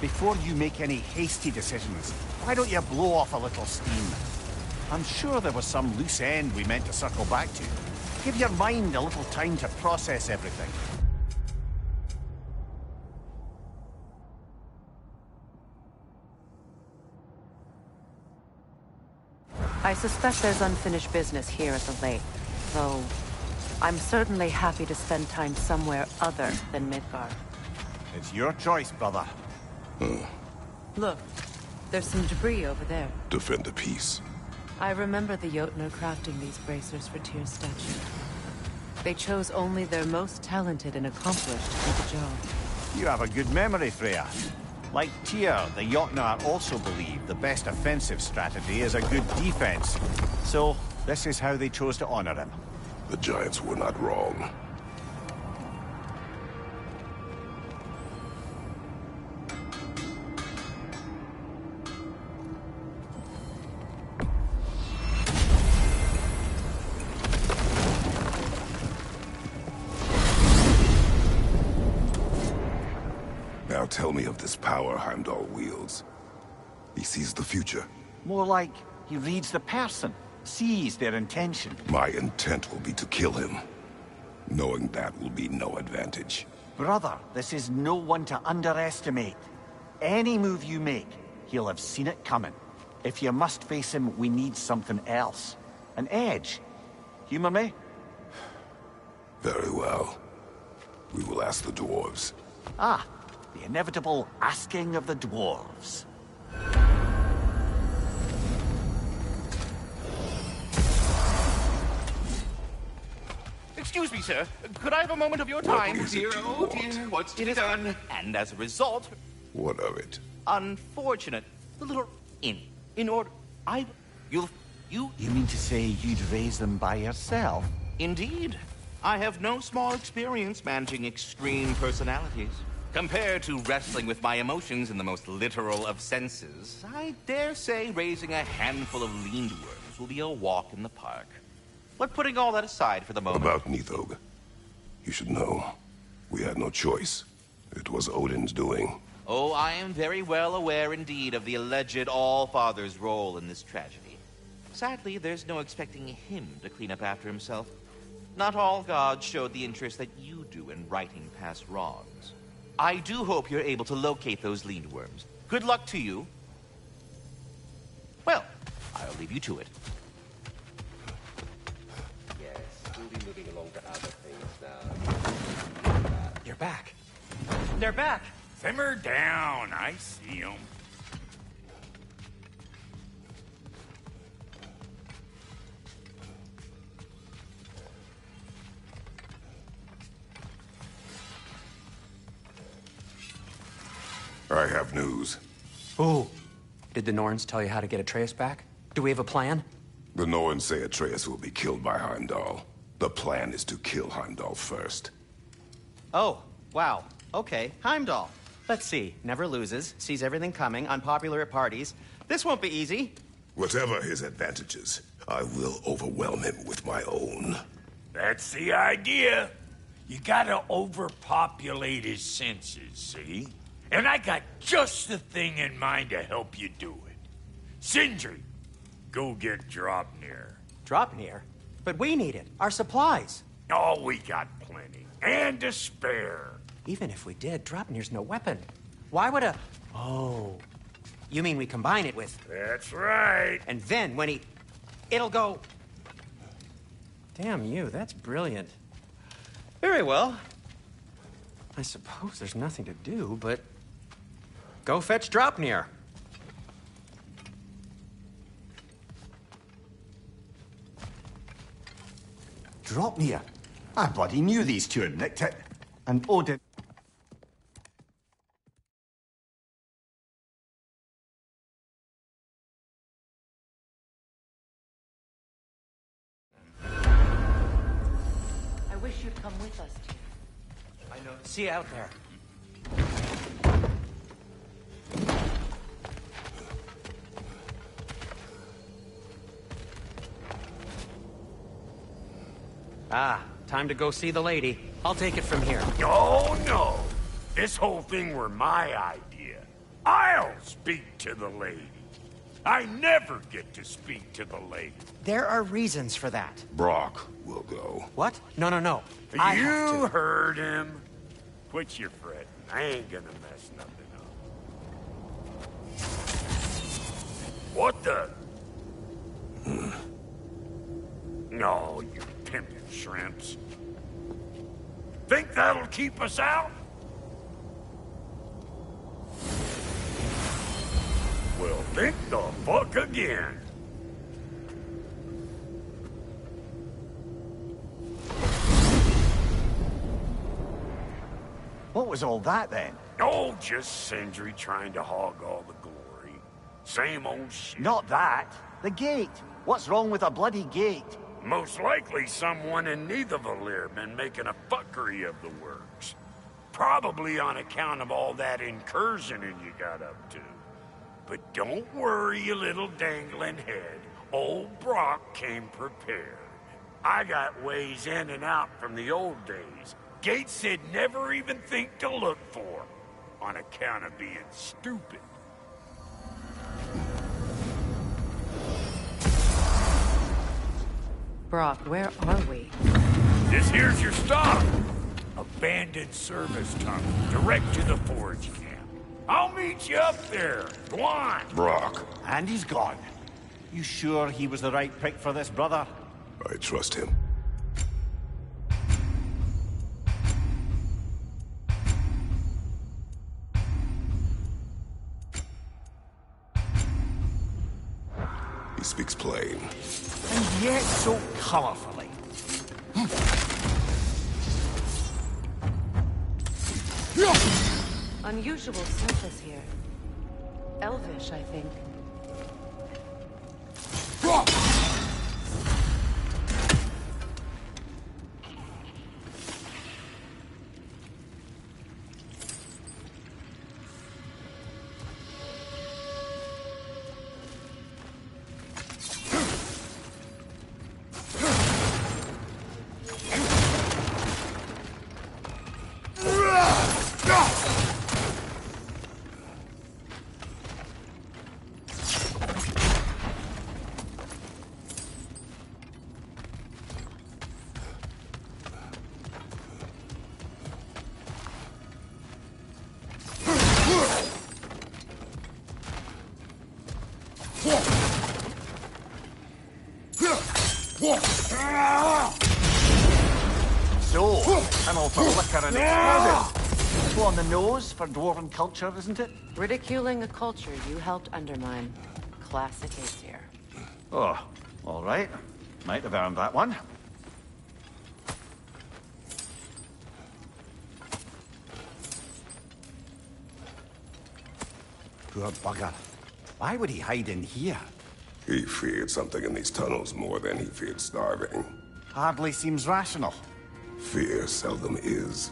Before you make any hasty decisions, why don't you blow off a little steam? I'm sure there was some loose end we meant to circle back to. Give your mind a little time to process everything. I suspect there's unfinished business here at the lake, though I'm certainly happy to spend time somewhere other than Midgard. It's your choice, brother. Look, there's some debris over there. Defend the peace. I remember the Jotnar crafting these bracers for Tyr's statue. They chose only their most talented and accomplished to do the job. You have a good memory, Freya. Like Tyr, the Jotnar also believe the best offensive strategy is a good defense. So, this is how they chose to honor him. The Giants were not wrong. Now tell me of this power Heimdall wields. He sees the future. More like he reads the person, sees their intention. My intent will be to kill him. Knowing that will be no advantage. Brother, this is no one to underestimate. Any move you make, he'll have seen it coming. If you must face him, we need something else. An edge. Humor me? Very well. We will ask the dwarves. Ah, the inevitable asking of the dwarves. Excuse me, sir. Could I have a moment of your time? What is it you Oh, want? dear, what's to be done? And as a result, What of it? unfortunate, the little in order, you. You mean to say you'd raise them by yourself? Indeed. I have no small experience managing extreme personalities. Compared to wrestling with my emotions in the most literal of senses, I dare say raising a handful of lindworms will be a walk in the park. But putting all that aside for the moment... About Nithog. You should know. We had no choice. It was Odin's doing. Oh, I am very well aware indeed of the alleged All-Father's role in this tragedy. Sadly, there's no expecting him to clean up after himself. Not all gods showed the interest that you do in righting past wrongs. I do hope you're able to locate those lindworms. Good luck to you. Well, I'll leave you to it. Yes, we'll be moving along to other things now. You're back. They're back. Simmer down. I see them. I have news. Oh. Did the Norns tell you how to get Atreus back? Do we have a plan? The Norns say Atreus will be killed by Heimdall. The plan is to kill Heimdall first. Oh, wow. Okay, Heimdall. Let's see. Never loses, sees everything coming, unpopular at parties. This won't be easy. Whatever his advantages, I will overwhelm him with my own. That's the idea. You gotta overpopulate his senses, see? And I got just the thing in mind to help you do it. Sindri, go get Dropnir. Dropnir? But we need it. Our supplies. Oh, we got plenty. And to spare. Even if we did, Dropnir's no weapon. Why would a... Oh. You mean we combine it with... That's right. And then when he... It'll go... Damn you, that's brilliant. Very well. I suppose there's nothing to do, but... Go fetch Dropnir. Dropnir? I bloody knew these two had nicked it. And Odin... I wish you'd come with us, dear. I know. See you out there. Ah, time to go see the lady. I'll take it from here. Oh, no. This whole thing were my idea. I'll speak to the lady. I never get to speak to the lady. There are reasons for that. Brock will go. What? No. You heard him. Quit your fretting. I ain't gonna mess nothing up. What the? No, you pimpin' shrimps. Think that'll keep us out? Well, think the fuck again. What was all that, then? Oh, just Sindri trying to hog all the glory. Same old shit. Not that. The gate. What's wrong with a bloody gate? Most likely someone in Nidavellir been making a fuckery of the works. Probably on account of all that incursioning you got up to. But don't worry, you little dangling head. Old Brock came prepared. I got ways in and out from the old days. Gates he'd never even think to look for, on account of being stupid. Brock, where are we? This here's your stop. Abandoned service tunnel, direct to the forge camp. I'll meet you up there. Go on. Brock. And he's gone. You sure he was the right pick for this, brother? I trust him. He speaks plain. And yet so colorfully. Unusual surface here. Elvish, I think. So, I'm all for liquor and explosives. So on the nose for dwarven culture, isn't it? Ridiculing a culture you helped undermine. Classic Aesir. Oh, all right. Might have earned that one. Poor bugger. Why would he hide in here? He feared something in these tunnels more than he feared starving. Hardly seems rational. Fear seldom is.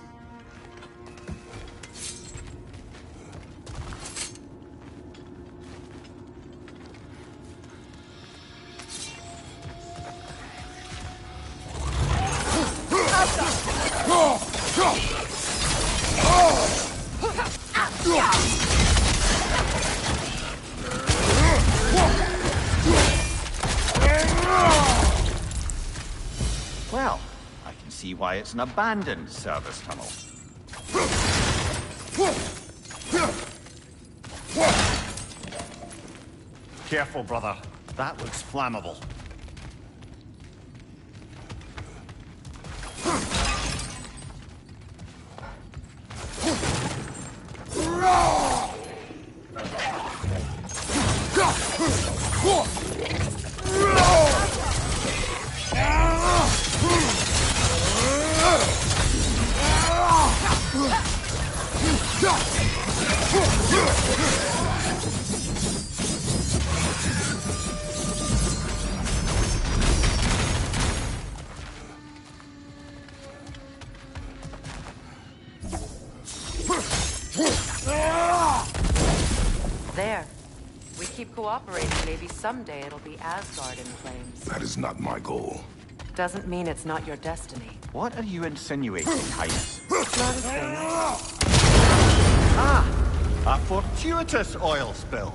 see why it's an abandoned service tunnel. Careful, brother. That looks flammable. There. We keep cooperating, maybe someday it'll be Asgard in flames. That is not my goal. Doesn't mean it's not your destiny. What are you insinuating, Highness? Not a thing. Ah! A fortuitous oil spill.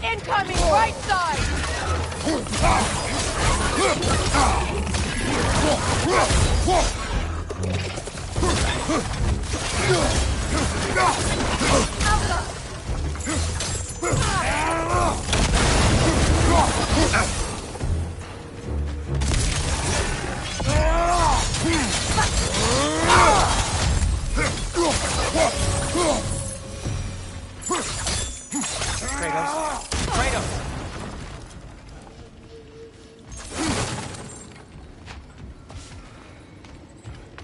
Incoming right side!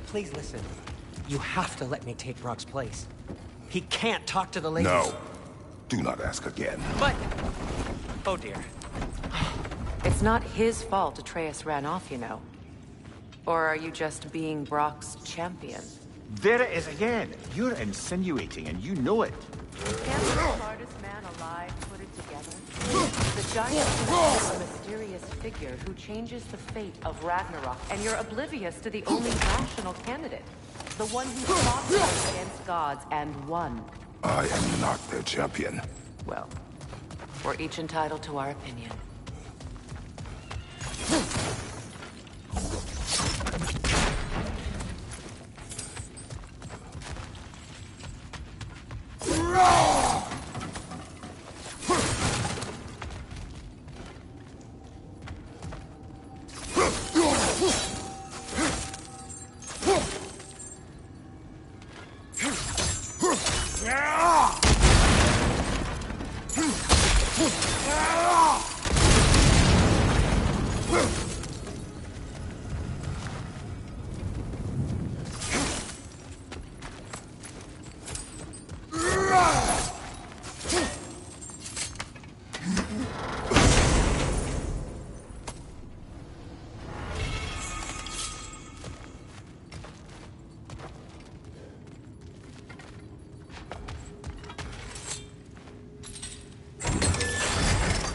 Please listen. You have to let me take Brock's place. He can't talk to the ladies. No. Do not ask again. But... Oh dear. It's not his fault Atreus ran off, you know. Or are you just being Brock's champion? There it is again. You're insinuating and you know it. Can't the smartest man alive put it together? The giant is a mysterious figure who changes the fate of Ragnarok, and you're oblivious to the only rational candidate. The one who fought against gods and won. I am not their champion. Well, we're each entitled to our opinion.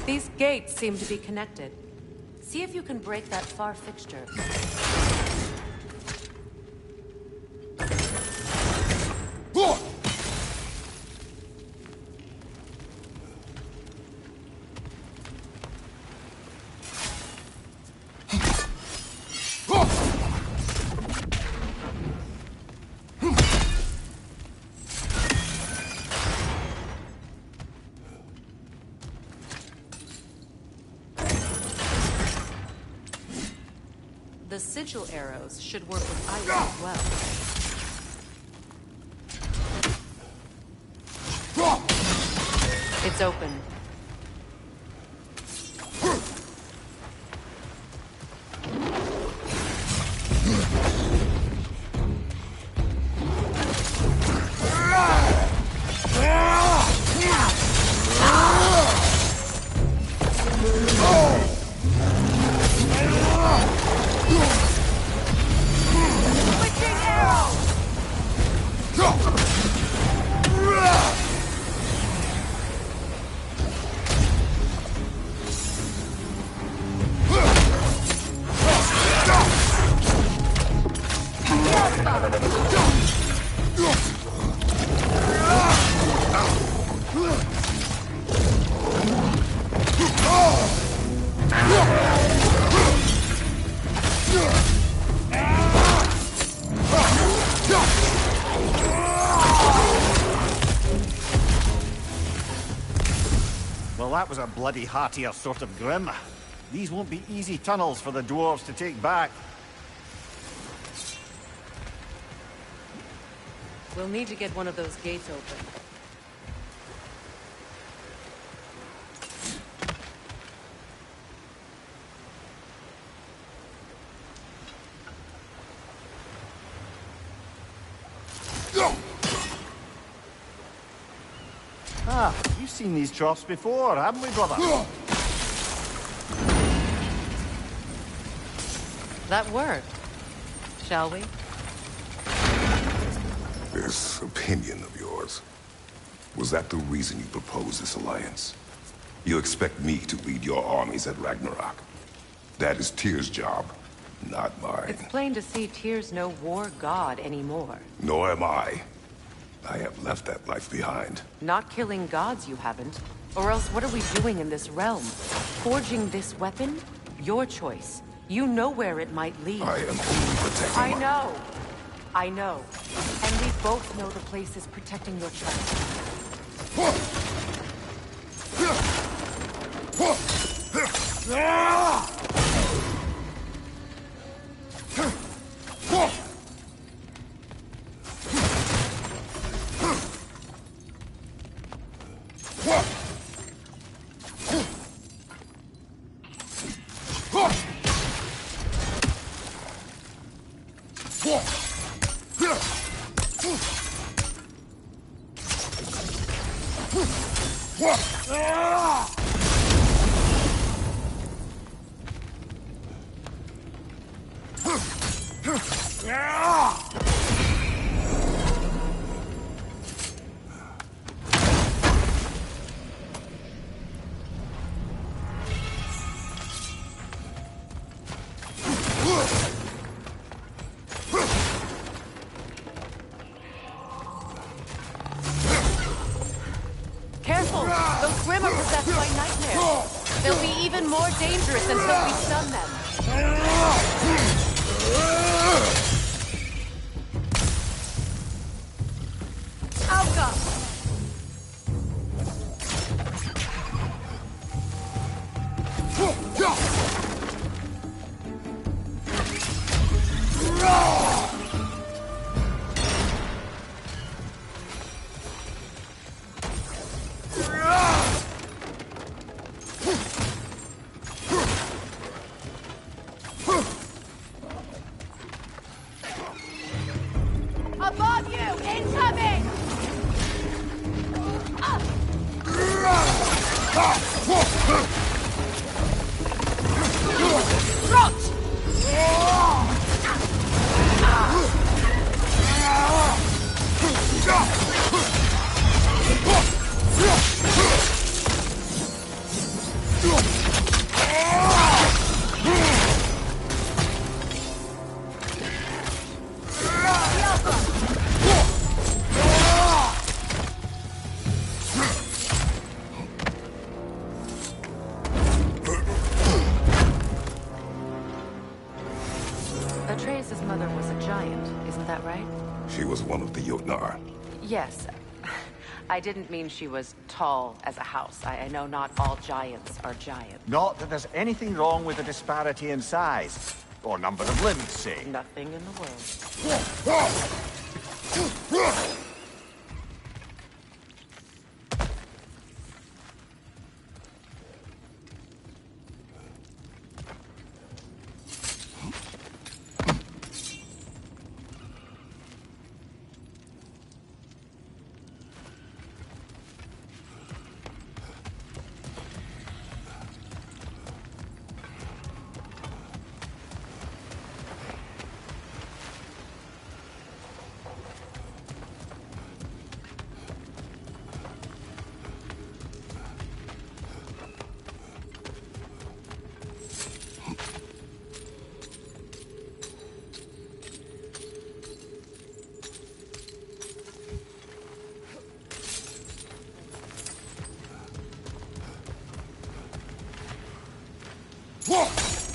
These gates seem to be connected. See if you can break that far fixture. The sigil arrows should work with ice as well. It's open. Well, that was a bloody heartier sort of grim. These won't be easy tunnels for the dwarves to take back. We'll need to get one of those gates open. Ah, you've seen these troughs before, haven't we, brother? That worked. Shall we? This opinion of yours, was that the reason you proposed this alliance? You expect me to lead your armies at Ragnarok? That is Tyr's job, not mine. It's plain to see Tyr's no war god anymore. Nor am I. I have left that life behind. Not killing gods, you haven't. Or else what are we doing in this realm? Forging this weapon? Your choice. You know where it might lead. I am only protecting I know. I know. And we both know the place is protecting your trust. Careful! Those Grim are possessed by nightmares. They'll be even more dangerous until we stun them. Alka! Above you! Incoming! Atreus' mother was a giant, isn't that right? She was one of the Jotnar. Yes. I didn't mean she was tall as a house. I know not all giants are giant. Not that there's anything wrong with the disparity in size. Or number of limbs, say. Nothing in the world.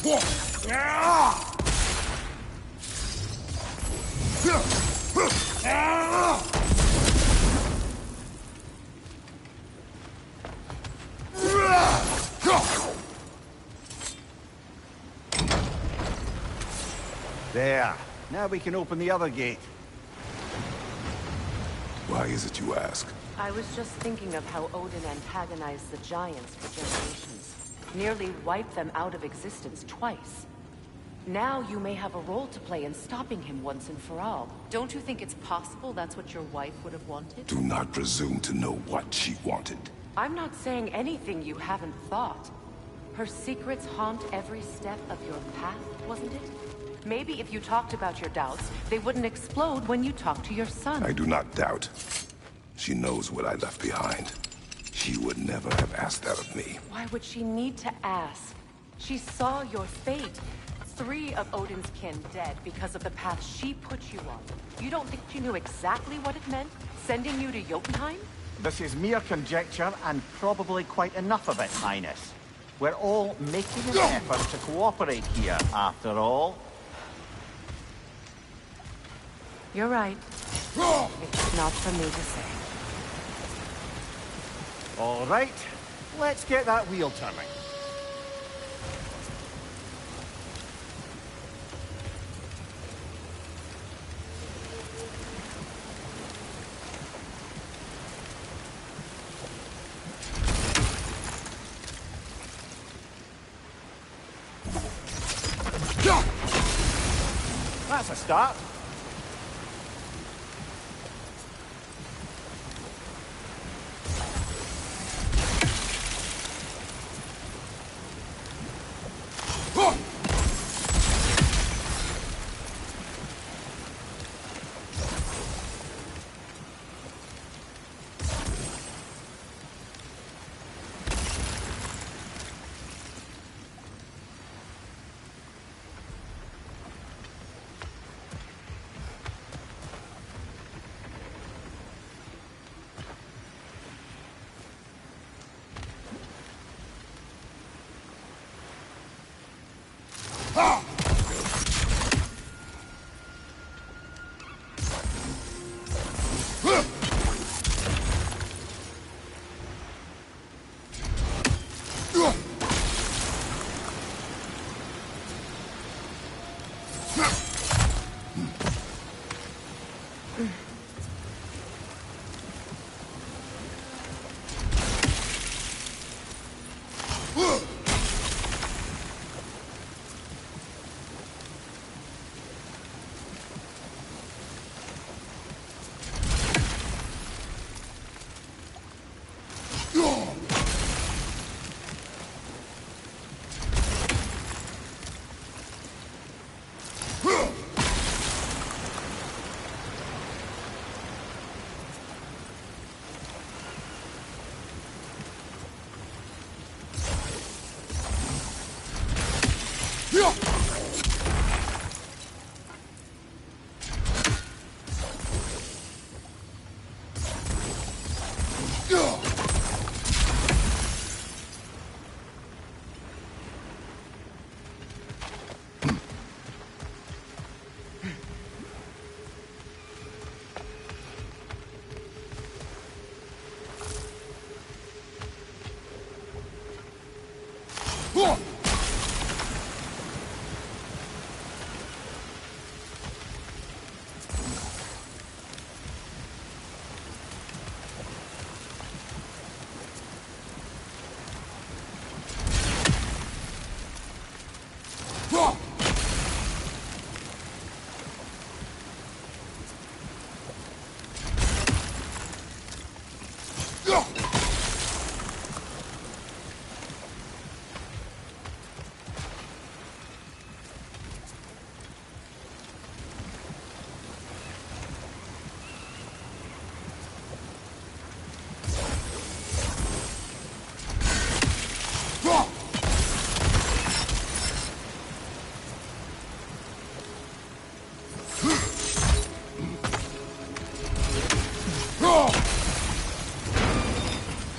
There. Now we can open the other gate. Why is it you ask? I was just thinking of how Odin antagonized the Giants for generations. Nearly wiped them out of existence twice. Now you may have a role to play in stopping him once and for all. Don't you think it's possible that's what your wife would have wanted? Do not presume to know what she wanted. I'm not saying anything you haven't thought. Her secrets haunt every step of your path, wasn't it? Maybe if you talked about your doubts, they wouldn't explode when you talked to your son. I do not doubt. She knows what I left behind. She would never have asked that of me. Why would she need to ask? She saw your fate. 3 of Odin's kin dead because of the path she put you on. You don't think she knew exactly what it meant, sending you to Jotunheim? This is mere conjecture, and probably quite enough of it, Highness. We're all making an effort to cooperate here, after all. You're right. It's not for me to say. All right, let's get that wheel turning. That's a start.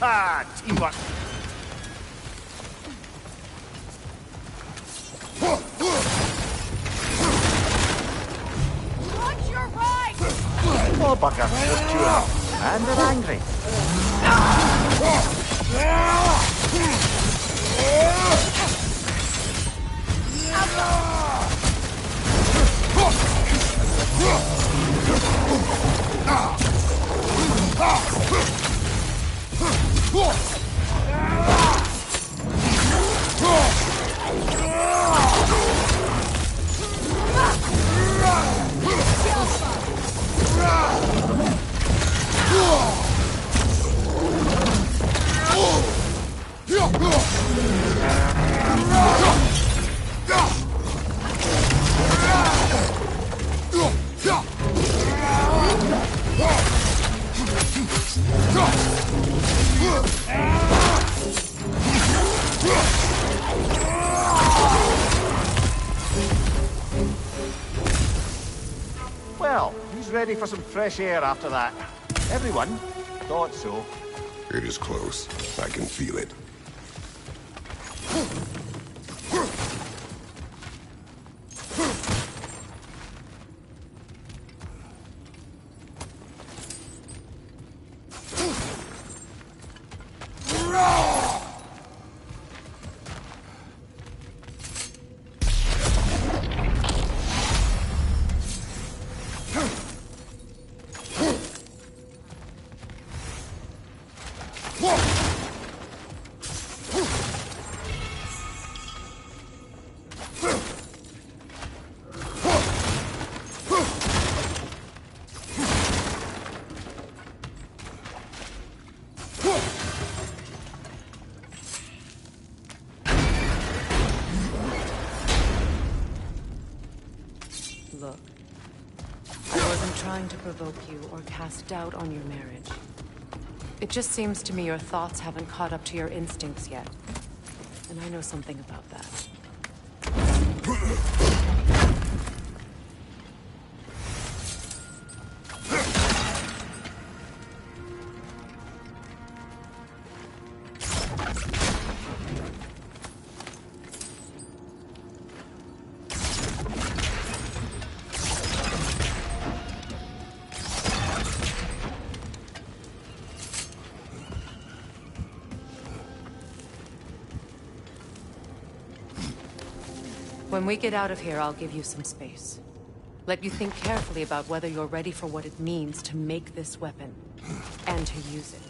Ah, teamwork. little buggers just chewing up. And they're angry. Well, who's ready for some fresh air after that? Everyone? Thought so. It is close. I can feel it. Look, I wasn't trying to provoke you or cast doubt on your marriage. It just seems to me your thoughts haven't caught up to your instincts yet. And I know something about that. When we get out of here, I'll give you some space. Let you think carefully about whether you're ready for what it means to make this weapon, and to use it.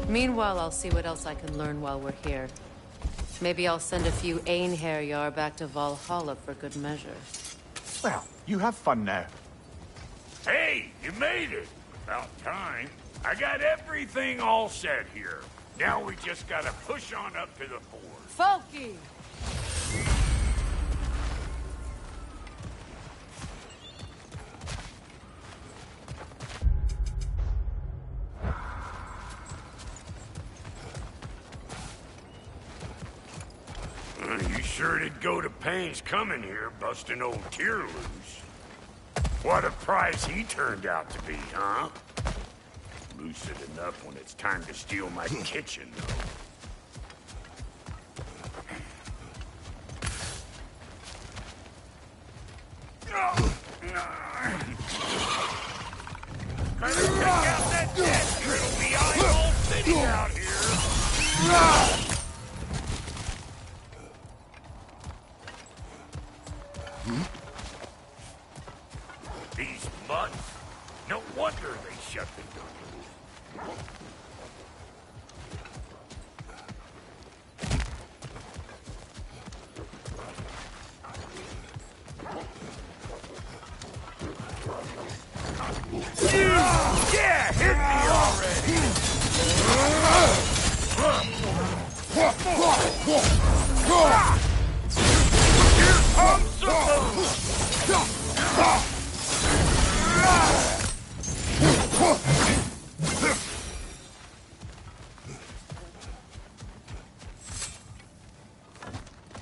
Meanwhile, I'll see what else I can learn while we're here. Maybe I'll send a few Einherjar back to Valhalla for good measure. Well, you have fun now. Hey, you made it! About time. I got everything all set here. Now we just gotta push on up to the fort. Falky! You sure did go to pains coming here, busting old Tyr loose. What a prize he turned out to be, huh? Lucid enough when it's time to steal my kitchen, though. Better take out that death drill. The eyeball city out here. These mutts. No wonder they shut the door. Yeah, hit me already! Here comes the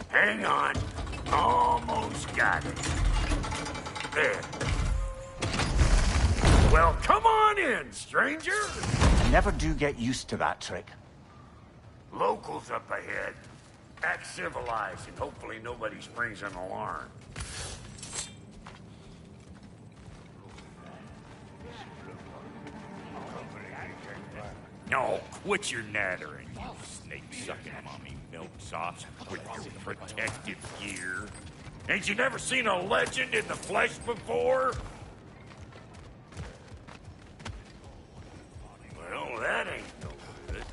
Hang on. Almost got it. There. Well, come on in, stranger. I never do get used to that trick. Locals up ahead. Act civilized, and hopefully nobody springs an alarm. No, quit your nattering, you snake-sucking mommy milksops with your protective gear. Ain't you never seen a legend in the flesh before? Well, that ain't no good.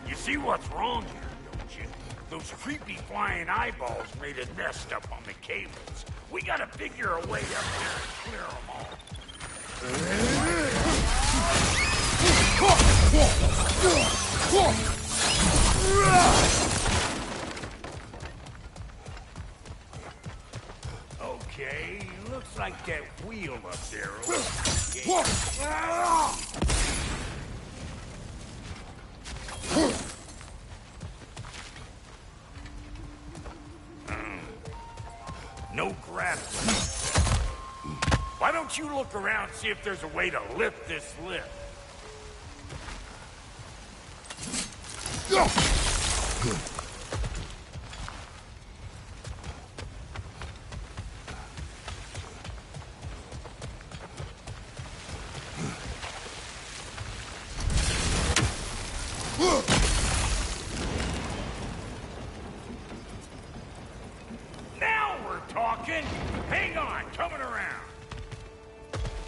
You see what's wrong here, don't you? Those creepy flying eyeballs made a nest up on the cables. We gotta figure a way up there and clear them all. Okay, looks like that wheel up there will no grappling. Why don't you look around and see if there's a way to lift this lift? Now we're talking. Hang on, coming around.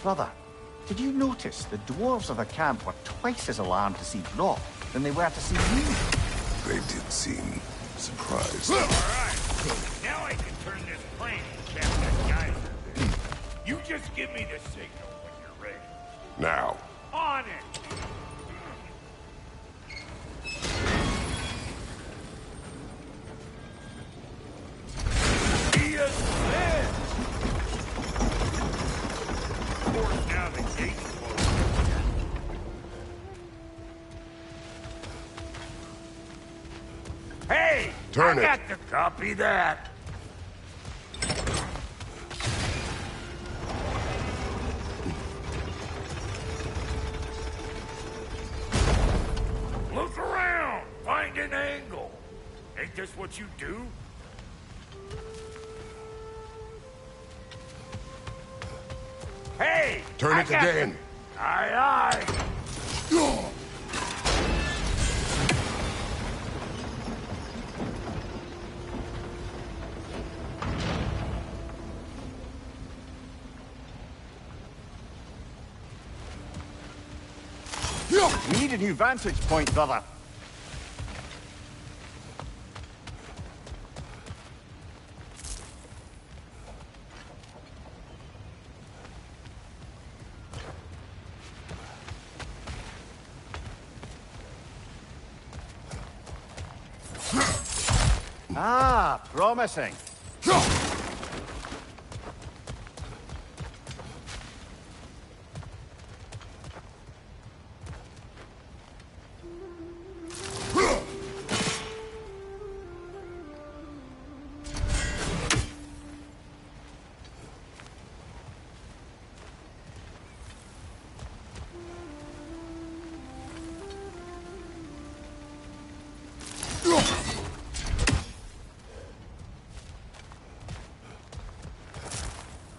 Brother, did you notice the dwarves of the camp were twice as alarmed to see Rock than they were to see you? They did seem surprised. All right, now I can turn this plane and cap that geyser. You just give me the signal when you're ready. Now. On it! Be a sled! Of course, now the gate's closed. Hey! Turn I it. got to copy that. Look around! Find an angle! Ain't this what you do? Hey! Turn I it got again. the- Aye, aye! We need a new vantage point, brother. Ah, promising.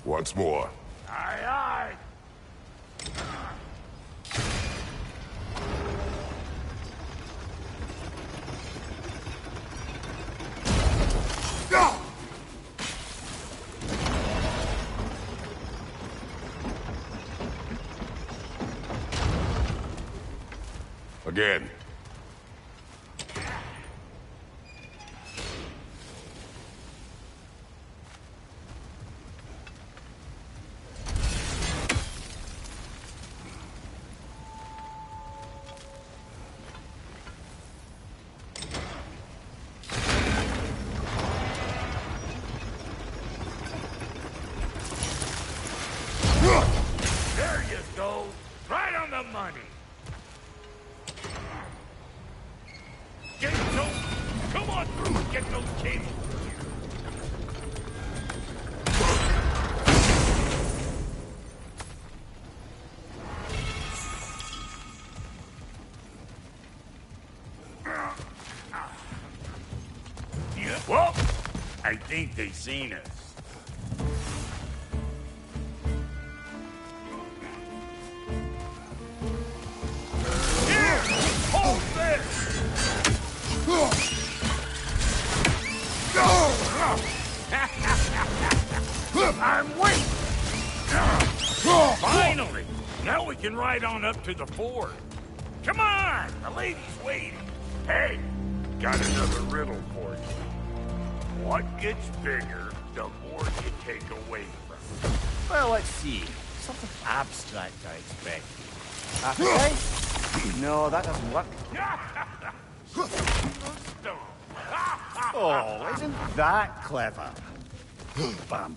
Once more. Aye, aye! Again. There you go! Right on the money! Get those! Come on through and get those cables! think they seen us. Here! Hold this! I'm waiting! Finally! Now we can ride on up to the fort. Come on! The lady's waiting. Hey, got another riddle for you. What gets bigger, the more you take away from it? Well, let's see. Something abstract, I expect. Appetite? No, that doesn't work. Oh, isn't that clever? Bam.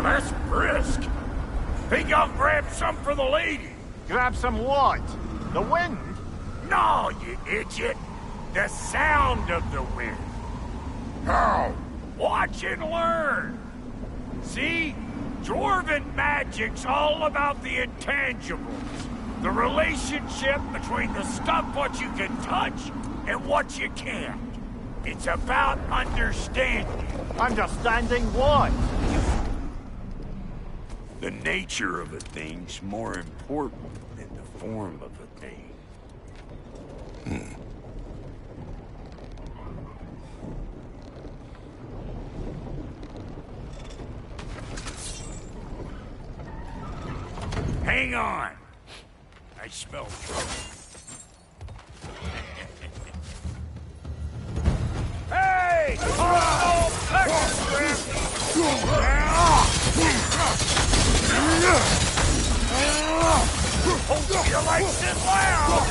That's brisk. Think I'll grab some for the lady. Grab some what? The wind? No, you idiot. The sound of the wind. How? Watch and learn. See? Dwarven magic's all about the intangibles. The relationship between the stuff what you can touch and what you can't. It's about understanding. Understanding what? The nature of a thing's more important than the form of a thing. Hang on. I smell trouble. Hey! Oh, hope you likes it loud!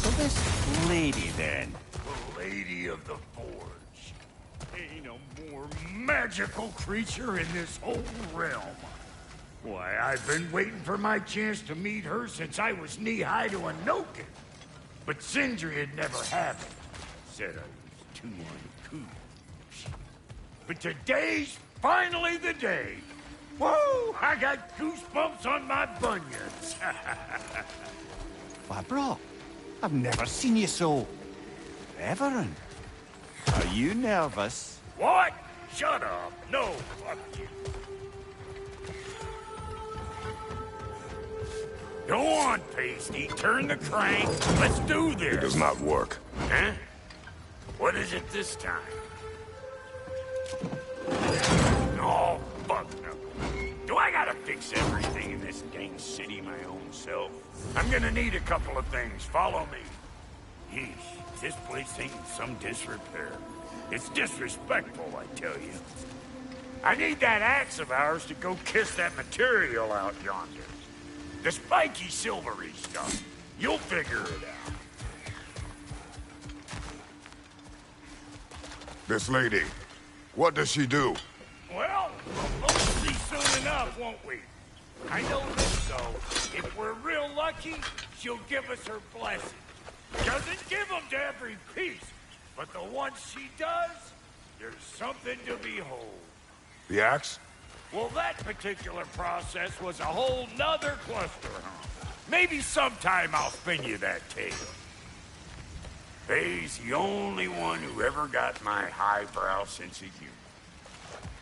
So this lady, then? The Lady of the Forge. Ain't a more magical creature in this whole realm. Why, I've been waiting for my chance to meet her since I was knee-high to a Noken. But Sindri'd never have it. Said I was too uncouth. But today's finally the day. Whoa! I got goosebumps on my bunions. Why, bro, I've never seen you so reverent. Are you nervous? What? Shut up. No, fuck you. Go on, Pasty. Turn the crank. Let's do this. It does not work. Huh? What is it this time? Oh, fuck no. Do I gotta fix everything in this dang city my own self? I'm gonna need a couple of things. Follow me. Yeesh, this place ain't in some disrepair. It's disrespectful, I tell you. I need that axe of ours to go kiss that material out yonder. The spiky silvery stuff. You'll figure it out. This lady, what does she do? Well, we'll see soon enough, won't we? I know this, though. If we're real lucky, she'll give us her blessing. Doesn't give them to every piece, but the ones she does, there's something to behold. The axe? Well, that particular process was a whole nother cluster, huh? Maybe sometime I'll spin you that tale. Faye's the only one who ever got my highbrow sense of humor.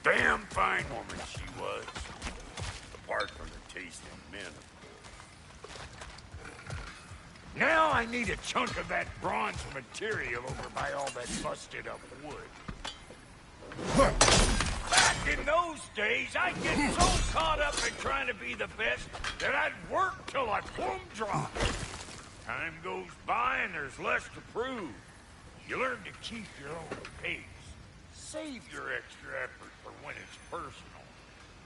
Damn fine woman she was. Apart from the taste in men. Now I need a chunk of that bronze material over by all that busted up wood. Back Back in those days, I'd get so caught up in trying to be the best that I'd work till I plumb dropped. Time goes by and there's less to prove. You learn to keep your own pace. Save your extra effort for when it's personal.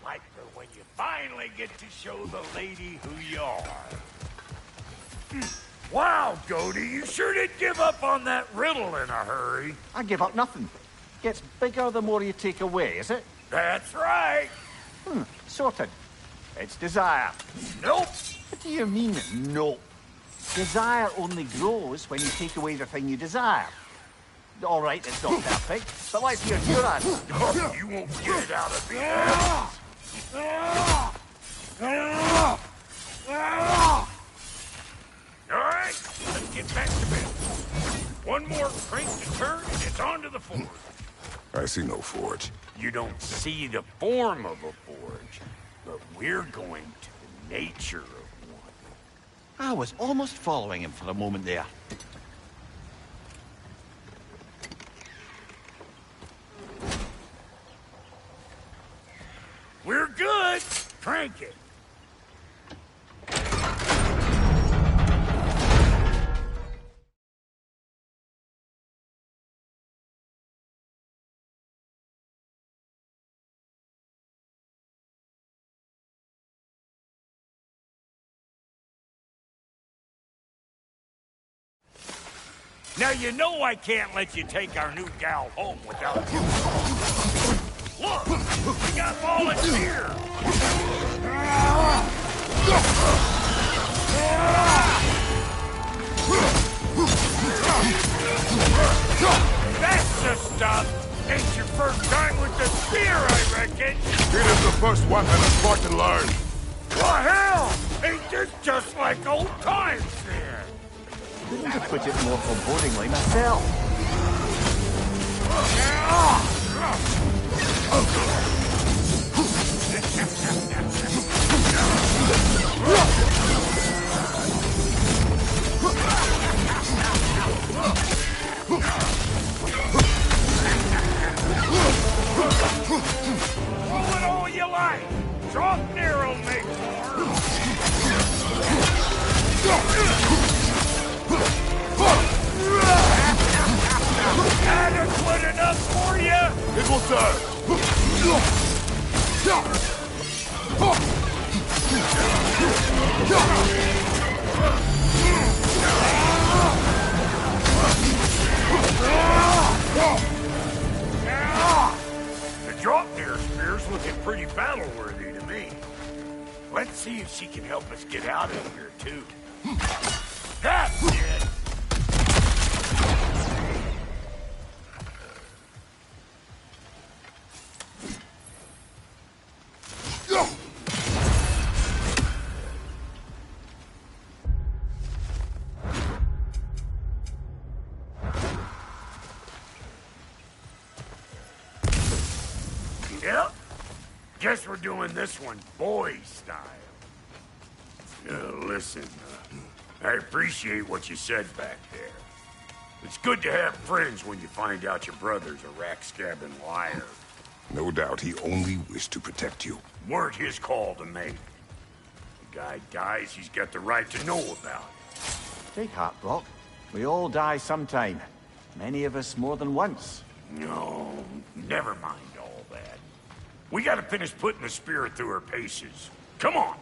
Like for when you finally get to show the lady who you are. Wow, Goody, you sure did give up on that riddle in a hurry. I give up nothing. Gets bigger the more you take away, is it? That's right. Sorted. It's desire. Nope. What do you mean, nope? Desire only grows when you take away the thing you desire. All right, it's not perfect, but let's hear your answer. Oh, you won't get it out of me. All right, let's get back to bed. One more crank to turn, and it's on to the forge. I see no forge. You don't see the form of a forge, but we're going to the nature of one. I was almost following him for a moment there. We're good. Crank it. Now you know I can't let you take our new gal home without you. Look, we got volunteers. That's the stuff. Ain't your first time with the spear, I reckon. It is the first weapon a Spartan learned. What hell? Ain't this just like old times then? Couldn't have put it more forebodingly myself. Throw it all you like. Drop narrow, make more. Adequate enough for you? It will serve. The drop near spear's looking pretty battle-worthy to me. Let's see if she can help us get out of here, too. That's it! Yep. Guess we're doing this one boy style. Listen, I appreciate what you said back there. It's good to have friends when you find out your brother's a rack-scabbing liar. No doubt he only wished to protect you. Weren't his call to make. The guy dies, he's got the right to know about it. Take heart, Brock. We all die sometime. Many of us more than once. No, never mind all that. We gotta finish putting the spirit through her paces. Come on!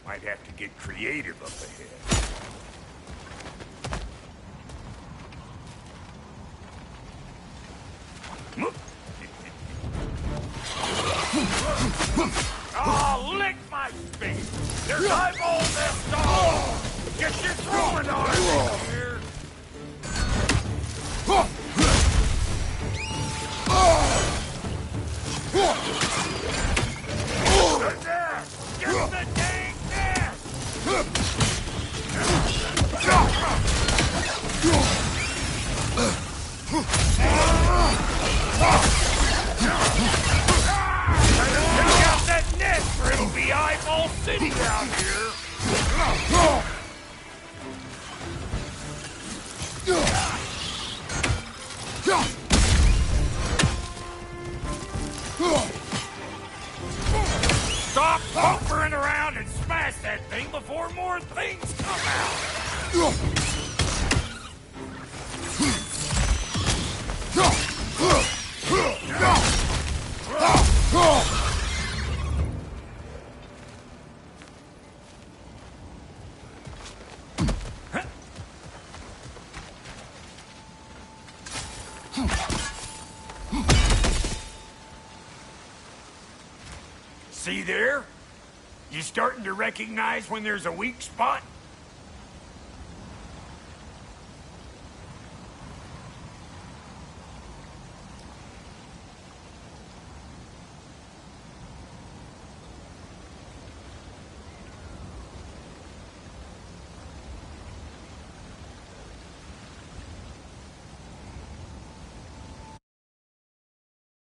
Might have to get creative up ahead. Oh, lick my face! There's eyeballs left all! Get your throwing arm in here! The nest! Get the dang nest! Check out that nest, or it'll be Eyeball City out here! Stop bumpering around and smash that thing before more things come out! See there? You starting to recognize when there's a weak spot?